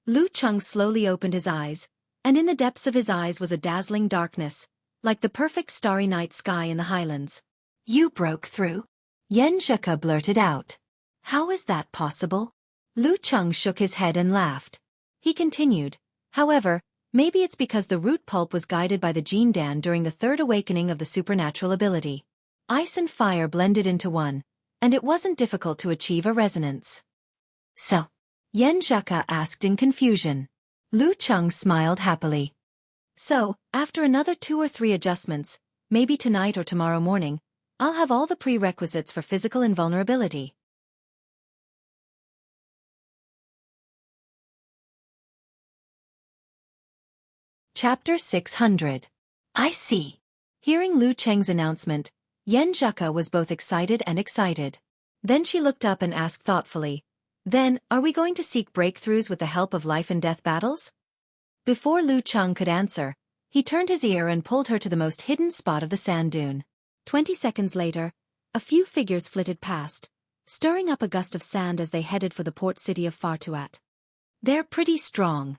Lu Cheng slowly opened his eyes, and in the depths of his eyes was a dazzling darkness, like the perfect starry night sky in the highlands. "You broke through?" Yen Zheka blurted out. "How is that possible?" Lu Cheng shook his head and laughed. He continued, "However, maybe it's because the root pulp was guided by the Gene Dan during the 3rd awakening of the supernatural ability. Ice and fire blended into one, and it wasn't difficult to achieve a resonance. So? Yan Zheka asked in confusion. Lu Cheng smiled happily. So, after another 2 or 3 adjustments, maybe tonight or tomorrow morning, I'll have all the prerequisites for physical invulnerability. Chapter 600. I see. Hearing Lu Cheng's announcement, Yan Zheka was both excited and excited. Then she looked up and asked thoughtfully, Then, are we going to seek breakthroughs with the help of life-and-death battles? Before Lu Cheng could answer, he turned his ear and pulled her to the most hidden spot of the sand dune. 20 seconds later, a few figures flitted past, stirring up a gust of sand as they headed for the port city of Fartuat. They're pretty strong,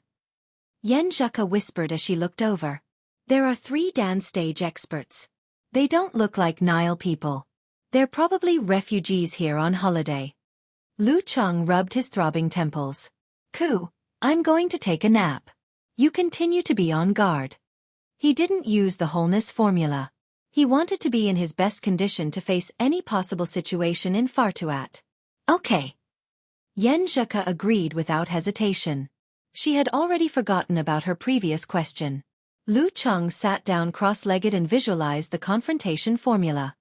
Yan Zheka whispered as she looked over. There are 3 dance stage experts. They don't look like Nile people. They're probably refugees here on holiday. Lu Cheng rubbed his throbbing temples. Ku, I'm going to take a nap. You continue to be on guard. He didn't use the wholeness formula. He wanted to be in his best condition to face any possible situation in Fartuat. Okay. Yan Zheka agreed without hesitation. She had already forgotten about her previous question. Lu Cheng sat down cross-legged and visualized the confrontation formula.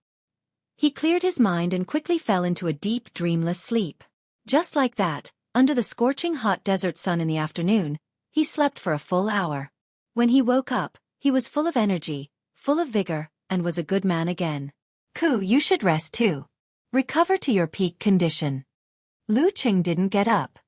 He cleared his mind and quickly fell into a deep, dreamless sleep. Just like that, under the scorching hot desert sun in the afternoon, he slept for a full hour. When he woke up, he was full of energy, full of vigor, and was a good man again. Ku, you should rest too. Recover to your peak condition. Lu Cheng didn't get up.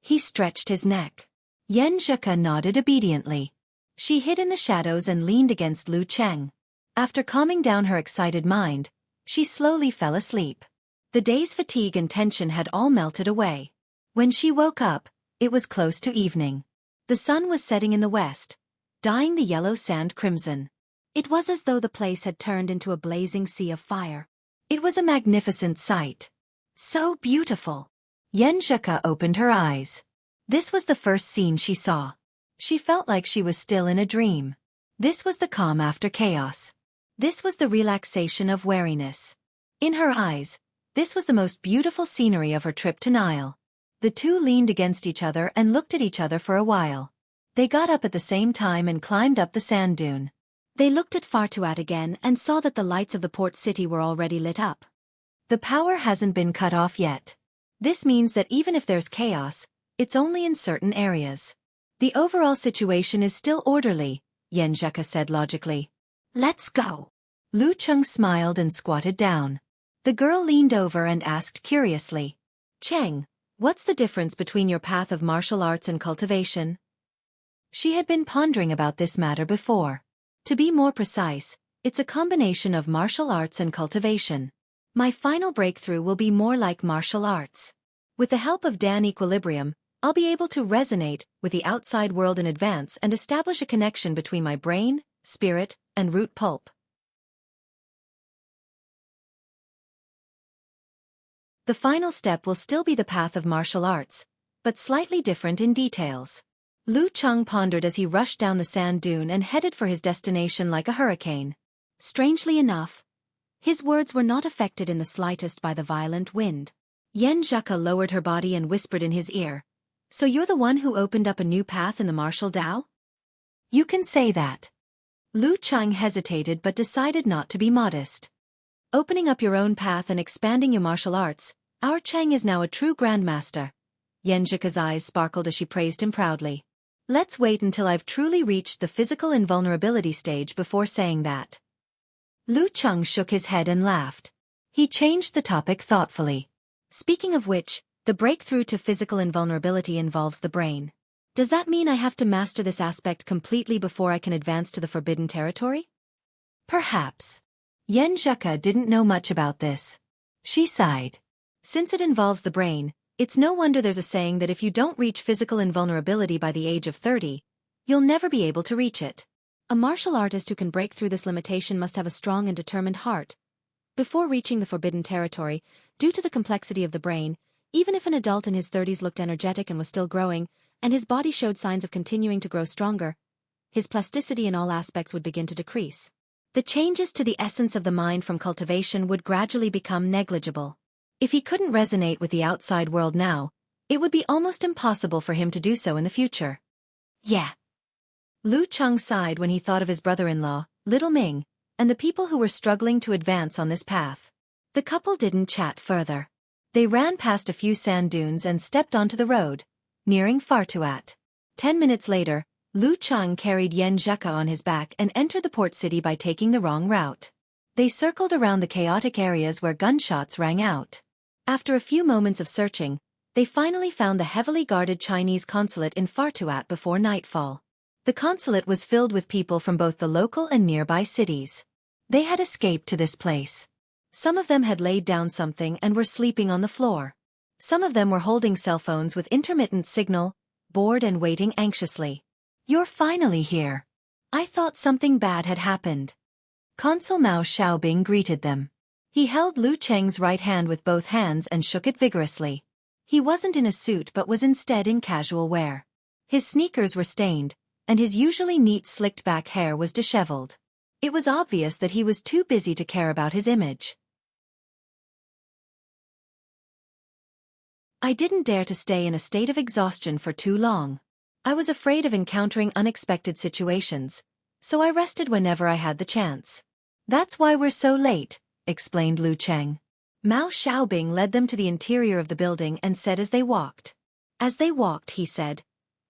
He stretched his neck. Yan Zheka nodded obediently. She hid in the shadows and leaned against Lu Cheng. After calming down her excited mind, she slowly fell asleep. The day's fatigue and tension had all melted away. When she woke up, it was close to evening. The sun was setting in the west, dyeing the yellow sand crimson. It was as though the place had turned into a blazing sea of fire. It was a magnificent sight. So beautiful. Yan Zheka opened her eyes. This was the first scene she saw. She felt like she was still in a dream. This was the calm after chaos. This was the relaxation of wariness. In her eyes, this was the most beautiful scenery of her trip to Nile. The two leaned against each other and looked at each other for a while. They got up at the same time and climbed up the sand dune. They looked at Fartuat again and saw that the lights of the port city were already lit up. The power hasn't been cut off yet. This means that even if there's chaos, it's only in certain areas. The overall situation is still orderly, Yan Zheka said logically. Let's go. Lu Cheng smiled and squatted down. The girl leaned over and asked curiously, Cheng, what's the difference between your path of martial arts and cultivation? She had been pondering about this matter before. To be more precise, it's a combination of martial arts and cultivation. My final breakthrough will be more like martial arts. With the help of Dan Equilibrium, I'll be able to resonate with the outside world in advance and establish a connection between my brain, spirit, and root pulp. The final step will still be the path of martial arts, but slightly different in details. Lu Cheng pondered as he rushed down the sand dune and headed for his destination like a hurricane. Strangely enough, his words were not affected in the slightest by the violent wind. Yan Zheka lowered her body and whispered in his ear, So you're the one who opened up a new path in the martial Tao? You can say that. Lu Cheng hesitated but decided not to be modest. Opening up your own path and expanding your martial arts, our Cheng is now a true grandmaster. Yan Zheka's eyes sparkled as she praised him proudly. Let's wait until I've truly reached the physical invulnerability stage before saying that. Lu Cheng shook his head and laughed. He changed the topic thoughtfully. Speaking of which, the breakthrough to physical invulnerability involves the brain. Does that mean I have to master this aspect completely before I can advance to the forbidden territory? Perhaps. Yan Zheka didn't know much about this. She sighed. Since it involves the brain, it's no wonder there's a saying that if you don't reach physical invulnerability by the age of 30, you'll never be able to reach it. A martial artist who can break through this limitation must have a strong and determined heart. Before reaching the forbidden territory, due to the complexity of the brain, even if an adult in his 30s looked energetic and was still growing, and his body showed signs of continuing to grow stronger, his plasticity in all aspects would begin to decrease. The changes to the essence of the mind from cultivation would gradually become negligible. If he couldn't resonate with the outside world now, it would be almost impossible for him to do so in the future. Yeah. Lu Cheng sighed when he thought of his brother-in-law, Little Ming, and the people who were struggling to advance on this path. The couple didn't chat further. They ran past a few sand dunes and stepped onto the road, nearing Fartuat. 10 minutes later, Lu Cheng carried Yen Zheka on his back and entered the port city by taking the wrong route. They circled around the chaotic areas where gunshots rang out. After a few moments of searching, they finally found the heavily guarded Chinese consulate in Fartuat before nightfall. The consulate was filled with people from both the local and nearby cities. They had escaped to this place. Some of them had laid down something and were sleeping on the floor. Some of them were holding cell phones with intermittent signal, bored and waiting anxiously. "You're finally here. I thought something bad had happened." Consul Mao Xiaobing greeted them. He held Lu Cheng's right hand with both hands and shook it vigorously. He wasn't in a suit but was instead in casual wear. His sneakers were stained, and his usually neat slicked-back hair was disheveled. It was obvious that he was too busy to care about his image. "I didn't dare to stay in a state of exhaustion for too long. I was afraid of encountering unexpected situations, so I rested whenever I had the chance. That's why we're so late," explained Lu Cheng. Mao Xiaobing led them to the interior of the building and said as they walked. He said,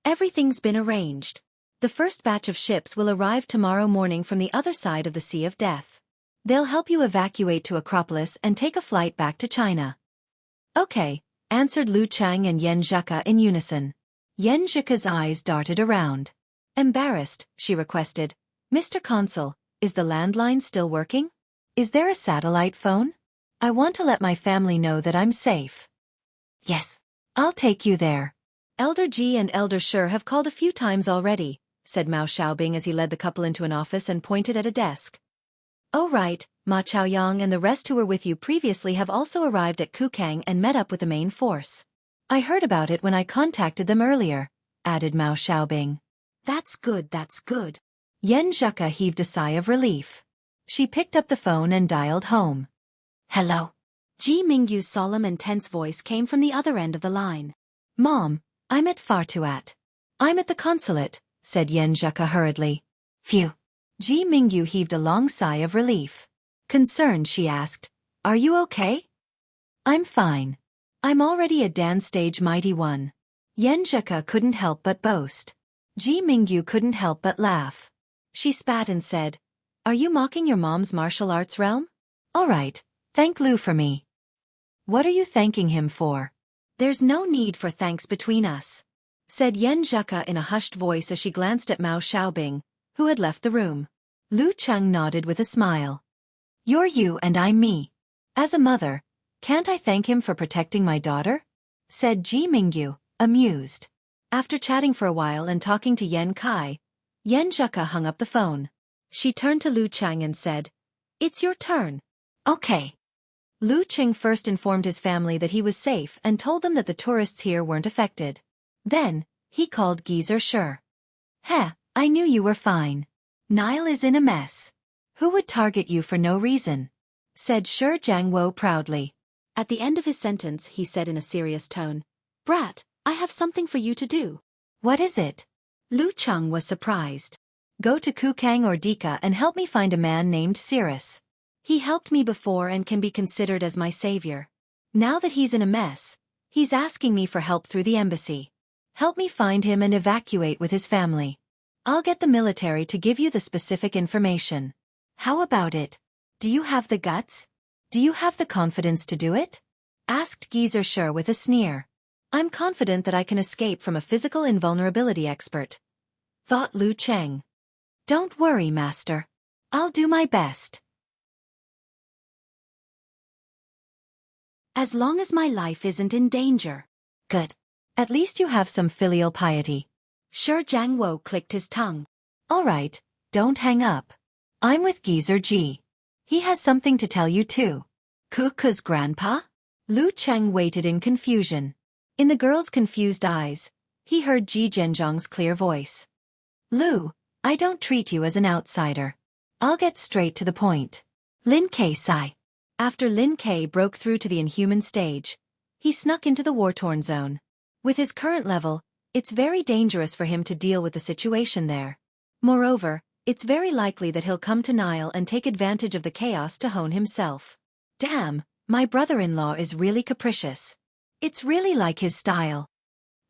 "Everything's been arranged. The first batch of ships will arrive tomorrow morning from the other side of the Sea of Death. They'll help you evacuate to Acropolis and take a flight back to China." "Okay," answered Lu Cheng and Yen Zheka in unison. Yen Zheka's eyes darted around. Embarrassed, she requested, "Mr. Consul, is the landline still working? Is there a satellite phone? I want to let my family know that I'm safe." "Yes. I'll take you there. Elder Ji and Elder Shi have called a few times already," said Mao Xiaobing as he led the couple into an office and pointed at a desk. "Oh right, Ma Chaoyang and the rest who were with you previously have also arrived at Kukang and met up with the main force. I heard about it when I contacted them earlier," added Mao Xiaobing. That's good. Yen Zheka heaved a sigh of relief. She picked up the phone and dialed home. "Hello." Ji Mingyu's solemn and tense voice came from the other end of the line. "Mom, I'm at Fartuat." "I'm at the consulate," said Yen Zheka hurriedly. "Phew." Ji Mingyu heaved a long sigh of relief. Concerned, she asked, "Are you okay?" "I'm fine. I'm already a Dan stage mighty one." Yen Zheka couldn't help but boast. Ji Mingyu couldn't help but laugh. She spat and said, "Are you mocking your mom's martial arts realm? All right, thank Lu for me." "What are you thanking him for?" "There's no need for thanks between us," said Yen Zheka in a hushed voice as she glanced at Mao Xiaobing, who had left the room. Lu Cheng nodded with a smile. "You're you and I'm me. As a mother, can't I thank him for protecting my daughter?" said Ji Mingyu, amused. After chatting for a while and talking to Yen Kai, Yen Zheka hung up the phone. She turned to Lu Cheng and said, "It's your turn." "Okay." Lu Cheng first informed his family that he was safe and told them that the tourists here weren't affected. Then, he called Geezer Shi. "Heh, I knew you were fine. Nile is in a mess. Who would target you for no reason?" said Shi Jiangwo proudly. At the end of his sentence, he said in a serious tone, "Brat, I have something for you to do." "What is it?" Lu Cheng was surprised. "Go to Kukang or Dika and help me find a man named Cirrus. He helped me before and can be considered as my savior. Now that he's in a mess, he's asking me for help through the embassy. Help me find him and evacuate with his family. I'll get the military to give you the specific information. How about it? Do you have the guts? Do you have the confidence to do it?" asked Geezer Shi with a sneer. "I'm confident that I can escape from a physical invulnerability expert," thought Lu Cheng. "Don't worry, master. I'll do my best. As long as my life isn't in danger." "Good. At least you have some filial piety." Shi Jiangwo clicked his tongue. "All right, don't hang up. I'm with Geezer Ji. He has something to tell you too." "Kuka's grandpa?" Lu Cheng waited in confusion. In the girl's confused eyes, he heard Ji Zhenjiang's clear voice. "Lu, I don't treat you as an outsider. I'll get straight to the point. Lin Kai Sai. After Lin Ke broke through to the inhuman stage, he snuck into the war-torn zone. With his current level, it's very dangerous for him to deal with the situation there. Moreover, it's very likely that he'll come to Nile and take advantage of the chaos to hone himself. Damn, my brother-in-law is really capricious. It's really like his style.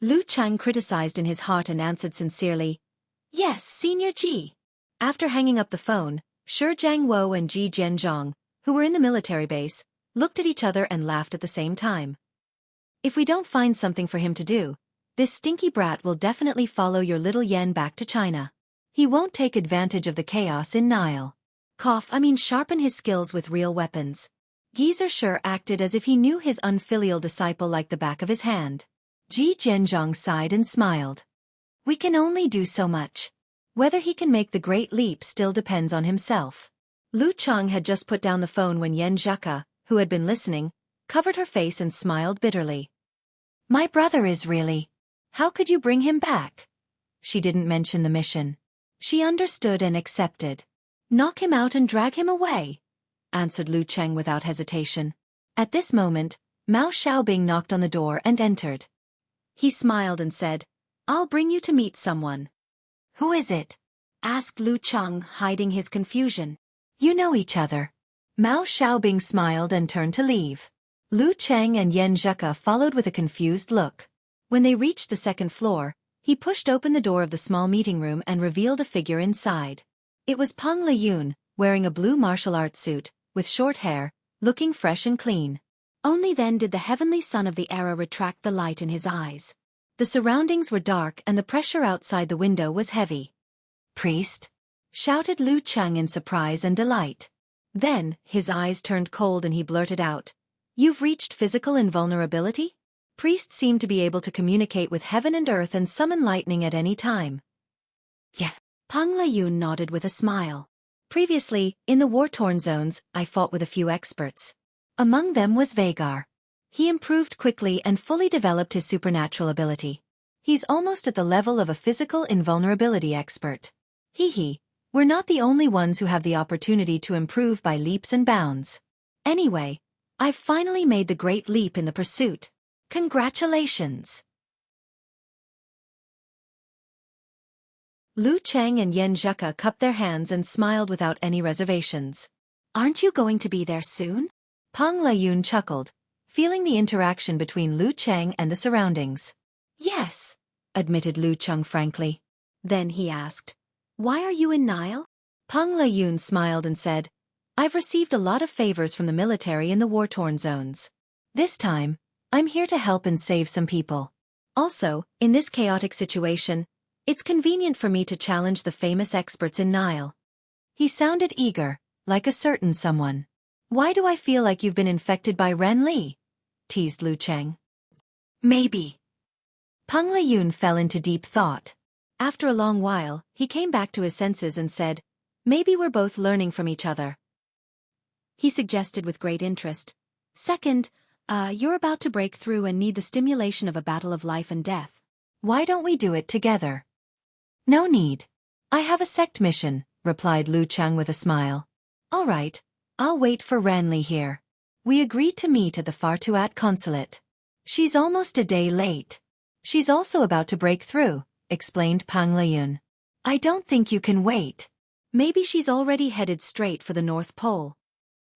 Lu Chang criticized in his heart and answered sincerely, "Yes, Senior Ji." After hanging up the phone, Shi Jiangwo and Ji Jianzhong, who were in the military base, looked at each other and laughed at the same time. If we don't find something for him to do, this stinky brat will definitely follow your little Yen back to China. He won't take advantage of the chaos in Nile. Sharpen his skills with real weapons. Geezer sure acted as if he knew his unfilial disciple like the back of his hand. Ji Jianzhong sighed and smiled. We can only do so much. Whether he can make the great leap still depends on himself. Lu Chang had just put down the phone when Yen Zheka, who had been listening, covered her face and smiled bitterly. My brother is really... How could you bring him back? She didn't mention the mission. She understood and accepted. Knock him out and drag him away, answered Lu Cheng without hesitation. At this moment, Mao Xiaobing knocked on the door and entered. He smiled and said, I'll bring you to meet someone. Who is it? Asked Lu Cheng, hiding his confusion. You know each other. Mao Xiaobing smiled and turned to leave. Lu Cheng and Yen Zheka followed with a confused look. When they reached the second floor, he pushed open the door of the small meeting room and revealed a figure inside. It was Peng Liyun, wearing a blue martial arts suit, with short hair, looking fresh and clean. Only then did the heavenly son of the era retract the light in his eyes. The surroundings were dark and the pressure outside the window was heavy. Priest? Shouted Lu Cheng in surprise and delight. Then, his eyes turned cold and he blurted out, You've reached physical invulnerability? Priest seemed to be able to communicate with heaven and earth and summon lightning at any time. Yeah. Peng Liyun nodded with a smile. Previously, in the war-torn zones, I fought with a few experts. Among them was Vagar. He improved quickly and fully developed his supernatural ability. He's almost at the level of a physical invulnerability expert. Hee, we're not the only ones who have the opportunity to improve by leaps and bounds. Anyway, I've finally made the great leap in the pursuit. Congratulations! Lu Cheng and Yen Zheka cupped their hands and smiled without any reservations. Aren't you going to be there soon? Peng Liyun chuckled, feeling the interaction between Lu Cheng and the surroundings. Yes, admitted Lu Cheng frankly. Then he asked, Why are you in Nile? Peng Liyun smiled and said, I've received a lot of favors from the military in the war-torn zones. This time, I'm here to help and save some people. Also, in this chaotic situation, it's convenient for me to challenge the famous experts in Nile. He sounded eager, like a certain someone. Why do I feel like you've been infected by Ren Li? Teased Lu Cheng. Maybe. Peng Liyun fell into deep thought. After a long while, he came back to his senses and said, Maybe we're both learning from each other. He suggested with great interest. Second, you're about to break through and need the stimulation of a battle of life and death. Why don't we do it together? No need. I have a sect mission, replied Lu Cheng with a smile. All right, I'll wait for Ranli here. We agreed to meet at the Fartuat consulate. She's almost a day late. She's also about to break through, explained Peng Liyun. I don't think you can wait. Maybe she's already headed straight for the North Pole.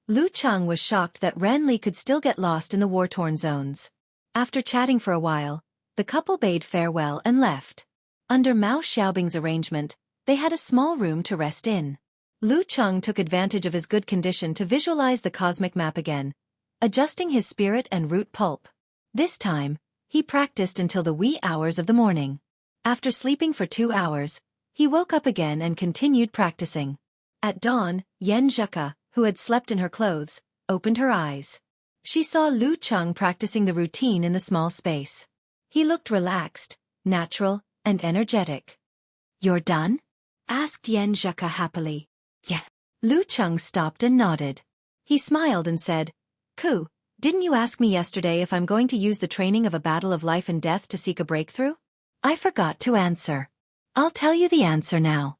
Lu Cheng was shocked that Ranli could still get lost in the war-torn zones. After chatting for a while, the couple bade farewell and left. Under Mao Xiaobing's arrangement, they had a small room to rest in. Lu Cheng took advantage of his good condition to visualize the cosmic map again, adjusting his spirit and root pulp. This time, he practiced until the wee hours of the morning. After sleeping for 2 hours, he woke up again and continued practicing. At dawn, Yen Zheka, who had slept in her clothes, opened her eyes. She saw Lu Cheng practicing the routine in the small space. He looked relaxed, natural, and energetic. You're done? Asked Yen Zheka happily. Yeah. Lu Cheng stopped and nodded. He smiled and said, Ku, didn't you ask me yesterday if I'm going to use the training of a battle of life and death to seek a breakthrough? I forgot to answer. I'll tell you the answer now.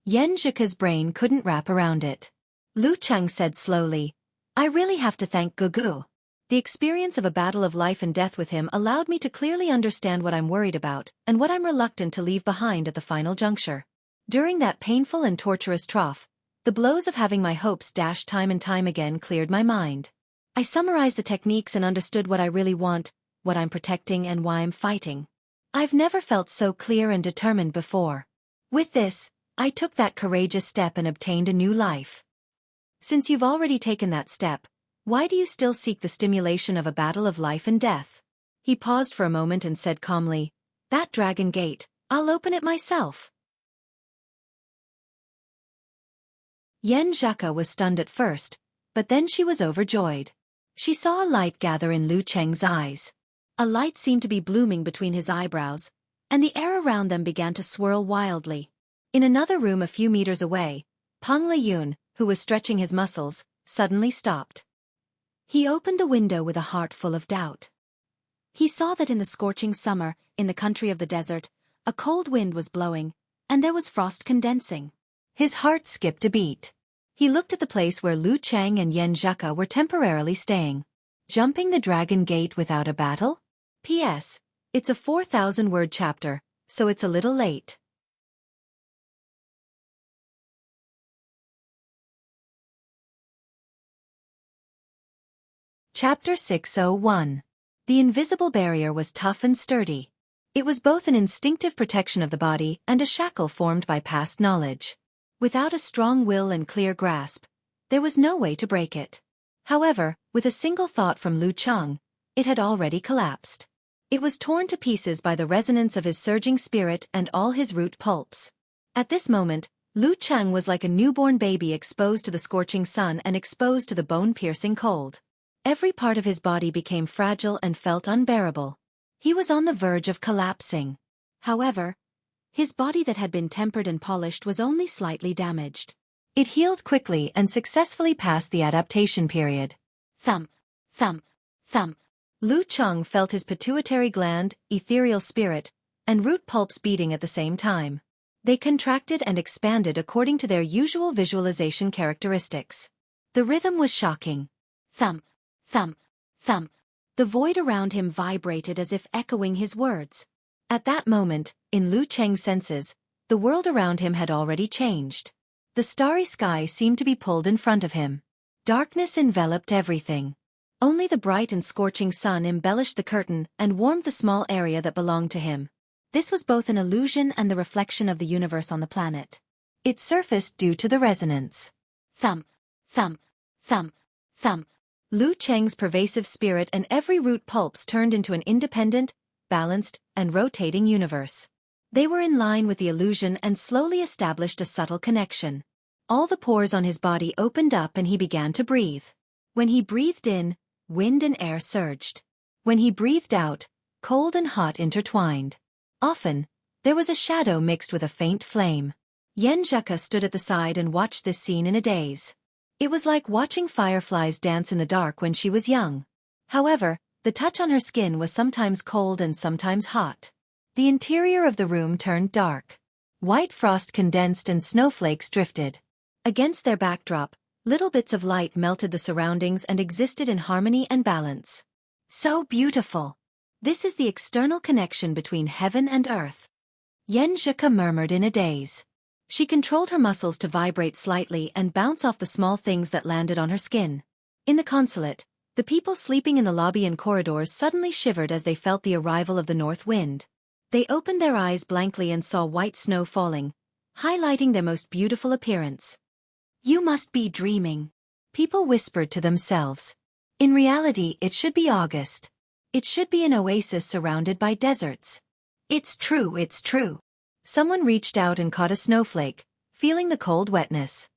Yen Zheka's brain couldn't wrap around it. Lu Cheng said slowly. I really have to thank Gugu. The experience of a battle of life and death with him allowed me to clearly understand what I'm worried about and what I'm reluctant to leave behind at the final juncture. During that painful and torturous trough, the blows of having my hopes dashed time and time again cleared my mind. I summarized the techniques and understood what I really want, what I'm protecting and why I'm fighting. I've never felt so clear and determined before. With this, I took that courageous step and obtained a new life. Since you've already taken that step, why do you still seek the stimulation of a battle of life and death? He paused for a moment and said calmly, That dragon gate, I'll open it myself. Yen Zheka was stunned at first, but then she was overjoyed. She saw a light gather in Lu Cheng's eyes. A light seemed to be blooming between his eyebrows, and the air around them began to swirl wildly. In another room a few meters away, Peng Liyun, who was stretching his muscles, suddenly stopped. He opened the window with a heart full of doubt. He saw that in the scorching summer, in the country of the desert, a cold wind was blowing, and there was frost condensing. His heart skipped a beat. He looked at the place where Lu Cheng and Yen Zheka were temporarily staying. Jumping the dragon gate without a battle? P.S. It's a 4,000-word chapter, so it's a little late. Chapter 601. The invisible barrier was tough and sturdy. It was both an instinctive protection of the body and a shackle formed by past knowledge. Without a strong will and clear grasp, there was no way to break it. However, with a single thought from Lu Cheng, it had already collapsed. It was torn to pieces by the resonance of his surging spirit and all his root pulps. At this moment, Lu Cheng was like a newborn baby exposed to the scorching sun and exposed to the bone-piercing cold. Every part of his body became fragile and felt unbearable. He was on the verge of collapsing. However, his body that had been tempered and polished was only slightly damaged. It healed quickly and successfully passed the adaptation period. Thump, thump, thump. Lu Cheng felt his pituitary gland, ethereal spirit, and root pulps beating at the same time. They contracted and expanded according to their usual visualization characteristics. The rhythm was shocking. Thump, thump, thump. The void around him vibrated as if echoing his words. At that moment, in Lu Cheng's senses, the world around him had already changed. The starry sky seemed to be pulled in front of him. Darkness enveloped everything. Only the bright and scorching sun embellished the curtain and warmed the small area that belonged to him. This was both an illusion and the reflection of the universe on the planet. It surfaced due to the resonance. Thump, thump, thump, thump. Lu Cheng's pervasive spirit and every root pulps turned into an independent, balanced, and rotating universe. They were in line with the illusion and slowly established a subtle connection. All the pores on his body opened up and he began to breathe. When he breathed in, wind and air surged. When he breathed out, cold and hot intertwined. Often, there was a shadow mixed with a faint flame. Yen Zheka stood at the side and watched this scene in a daze. It was like watching fireflies dance in the dark when she was young. However, the touch on her skin was sometimes cold and sometimes hot. The interior of the room turned dark. White frost condensed and snowflakes drifted. Against their backdrop, little bits of light melted the surroundings and existed in harmony and balance. So beautiful! This is the external connection between heaven and earth. Yen Zheka murmured in a daze. She controlled her muscles to vibrate slightly and bounce off the small things that landed on her skin. In the consulate, the people sleeping in the lobby and corridors suddenly shivered as they felt the arrival of the north wind. They opened their eyes blankly and saw white snow falling, highlighting their most beautiful appearance. You must be dreaming. People whispered to themselves. In reality, it should be August. It should be an oasis surrounded by deserts. It's true, it's true. Someone reached out and caught a snowflake, feeling the cold wetness.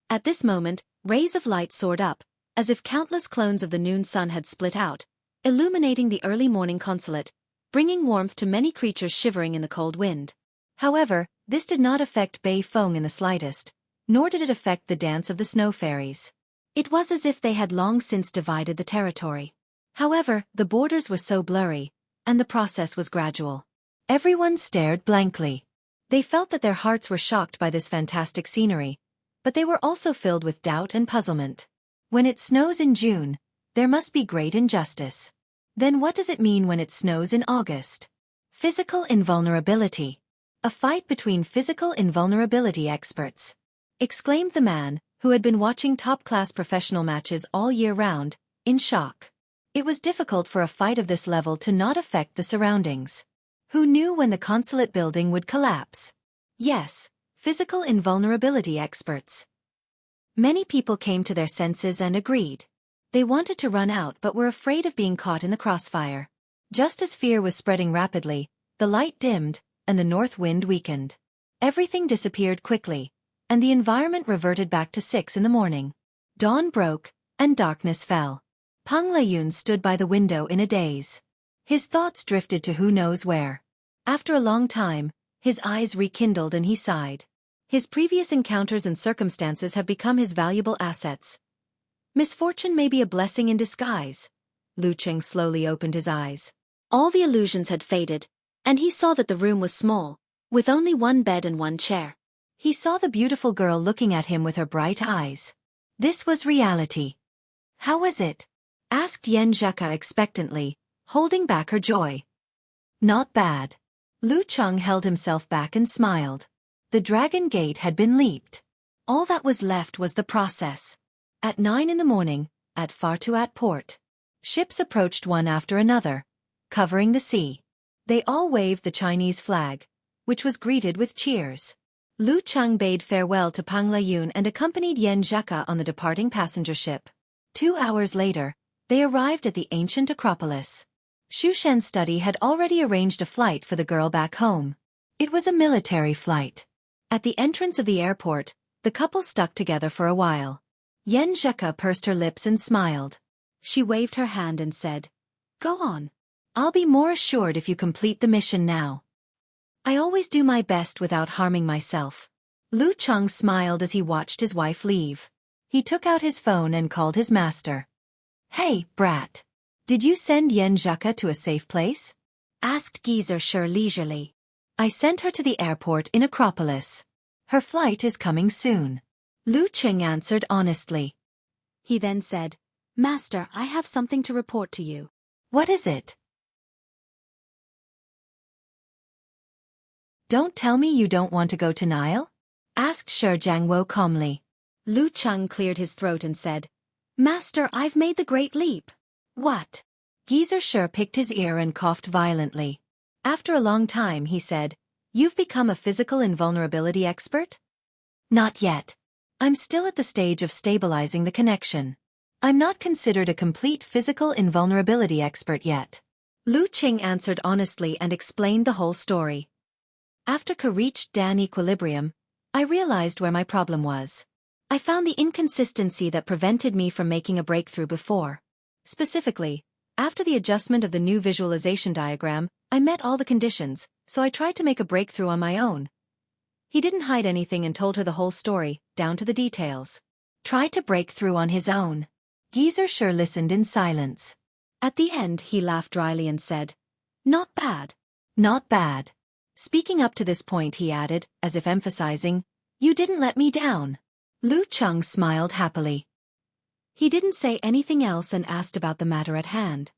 At this moment, rays of light soared up, as if countless clones of the noon sun had split out, illuminating the early morning consulate, bringing warmth to many creatures shivering in the cold wind. However, this did not affect Bei Feng in the slightest, nor did it affect the dance of the snow fairies. It was as if they had long since divided the territory. However, the borders were so blurry, and the process was gradual. Everyone stared blankly. They felt that their hearts were shocked by this fantastic scenery, but they were also filled with doubt and puzzlement. When it snows in June, there must be great injustice. Then what does it mean when it snows in August? Physical invulnerability. A fight between physical invulnerability experts, exclaimed the man, who had been watching top-class professional matches all year round, in shock. It was difficult for a fight of this level to not affect the surroundings. Who knew when the consulate building would collapse? Yes, physical invulnerability experts. Many people came to their senses and agreed. They wanted to run out but were afraid of being caught in the crossfire. Just as fear was spreading rapidly, the light dimmed, and the north wind weakened. Everything disappeared quickly, and the environment reverted back to 6 in the morning. Dawn broke, and darkness fell. Pang Layun stood by the window in a daze. His thoughts drifted to who knows where. After a long time, his eyes rekindled and he sighed. His previous encounters and circumstances have become his valuable assets. Misfortune may be a blessing in disguise. Lu Qing slowly opened his eyes. All the illusions had faded, and he saw that the room was small, with only one bed and one chair. He saw the beautiful girl looking at him with her bright eyes. This was reality. How was it? Asked Yen Zheka expectantly, holding back her joy. Not bad. Lu Cheng held himself back and smiled. The dragon gate had been leaped. All that was left was the process. At 9 in the morning, at Fartuat port, ships approached one after another, covering the sea. They all waved the Chinese flag, which was greeted with cheers. Lu Cheng bade farewell to Pang Layun and accompanied Yen Zheka on the departing passenger ship. 2 hours later, they arrived at the ancient Acropolis. Xu Shen's study had already arranged a flight for the girl back home. It was a military flight. At the entrance of the airport, the couple stuck together for a while. Yen Zheka pursed her lips and smiled. She waved her hand and said, "Go on. I'll be more assured if you complete the mission now. I always do my best without harming myself." Lu Cheng smiled as he watched his wife leave. He took out his phone and called his master. "Hey, brat. Did you send Yen Zheka to a safe place?" asked Geezer Shi leisurely. "I sent her to the airport in Acropolis. Her flight is coming soon." Lu Qing answered honestly. He then said, "Master, I have something to report to you." "What is it?" "Don't tell me you don't want to go to Nile?" asked Shi Jiangwo calmly. Lu Cheng cleared his throat and said, "Master, I've made the great leap." "What?" Geezer Shi picked his ear and coughed violently. After a long time he said, "You've become a physical invulnerability expert?" "Not yet. I'm still at the stage of stabilizing the connection. I'm not considered a complete physical invulnerability expert yet." Lu Qing answered honestly and explained the whole story. "After Ka reached Dan equilibrium, I realized where my problem was. I found the inconsistency that prevented me from making a breakthrough before. Specifically, after the adjustment of the new visualization diagram, I met all the conditions, so I tried to make a breakthrough on my own." He didn't hide anything and told her the whole story, down to the details. Tried to break through on his own. Geezer Shi listened in silence. At the end he laughed dryly and said, "Not bad. Not bad." Speaking up to this point he added, as if emphasizing, "You didn't let me down." Lu Cheng smiled happily. He didn't say anything else and asked about the matter at hand.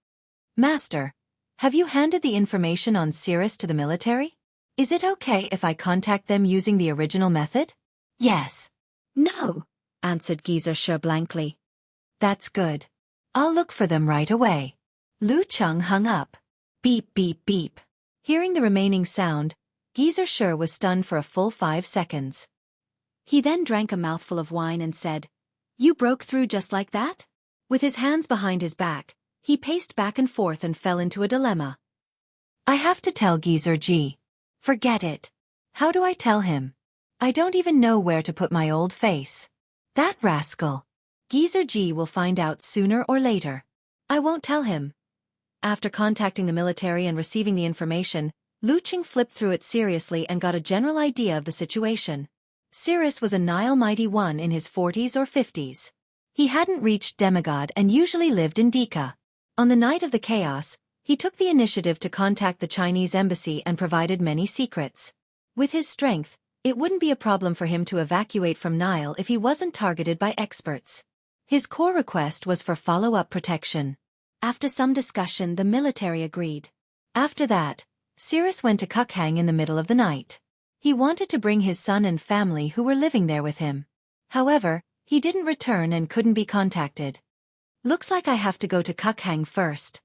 "Master, have you handed the information on Cirrus to the military? Is it okay if I contact them using the original method?" "Yes." "No," answered Geezer Shi blankly. "That's good. I'll look for them right away." Lu Cheng hung up. Beep beep beep. Hearing the remaining sound, Geezer Shi was stunned for a full 5 seconds. He then drank a mouthful of wine and said, "You broke through just like that?" With his hands behind his back, he paced back and forth and fell into a dilemma. "I have to tell Geezer G. Forget it. How do I tell him? I don't even know where to put my old face. That rascal. Geezer G will find out sooner or later. I won't tell him." After contacting the military and receiving the information, Lu Qing flipped through it seriously and got a general idea of the situation. Cirrus was a Nile mighty one in his 40s or 50s. He hadn't reached demigod and usually lived in Dika. On the night of the chaos, he took the initiative to contact the Chinese embassy and provided many secrets. With his strength, it wouldn't be a problem for him to evacuate from Nile if he wasn't targeted by experts. His core request was for follow-up protection. After some discussion, the military agreed. After that, Cyrus went to Kukhang in the middle of the night. He wanted to bring his son and family who were living there with him. However, he didn't return and couldn't be contacted. Looks like I have to go to Kukhang first.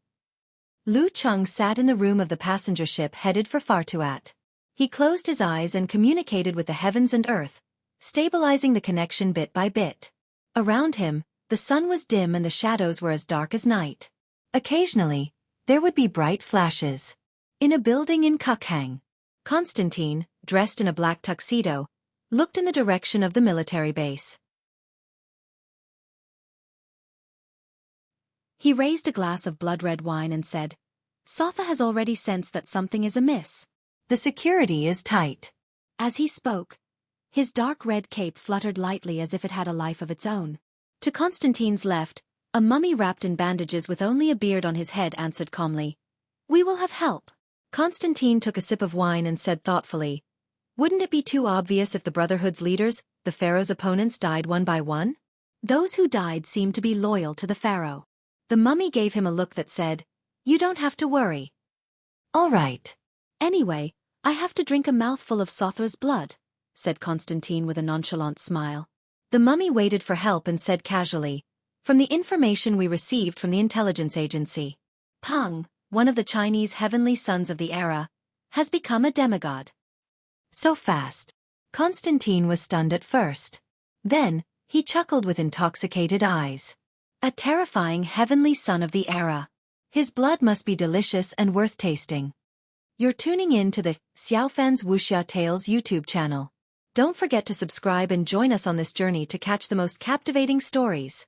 Lu Cheng sat in the room of the passenger ship headed for Fartuat. He closed his eyes and communicated with the heavens and earth, stabilizing the connection bit by bit. Around him, the sun was dim and the shadows were as dark as night. Occasionally, there would be bright flashes. In a building in Kukhang, Constantine, dressed in a black tuxedo, looked in the direction of the military base. He raised a glass of blood-red wine and said, "Sotha has already sensed that something is amiss. The security is tight." As he spoke, his dark red cape fluttered lightly as if it had a life of its own. To Constantine's left, a mummy wrapped in bandages with only a beard on his head answered calmly, "We will have help." Constantine took a sip of wine and said thoughtfully, "Wouldn't it be too obvious if the Brotherhood's leaders, the Pharaoh's opponents, died one by one? Those who died seemed to be loyal to the Pharaoh." The mummy gave him a look that said, "You don't have to worry." "All right. Anyway, I have to drink a mouthful of Sothra's blood," said Constantine with a nonchalant smile. The mummy waited for help and said casually, "From the information we received from the intelligence agency, Peng, one of the Chinese heavenly sons of the era, has become a demigod." So fast. Constantine was stunned at first. Then, he chuckled with intoxicated eyes. A terrifying heavenly son of the era. His blood must be delicious and worth tasting. You're tuning in to the Xiaofan's Wuxia Tales YouTube channel. Don't forget to subscribe and join us on this journey to catch the most captivating stories.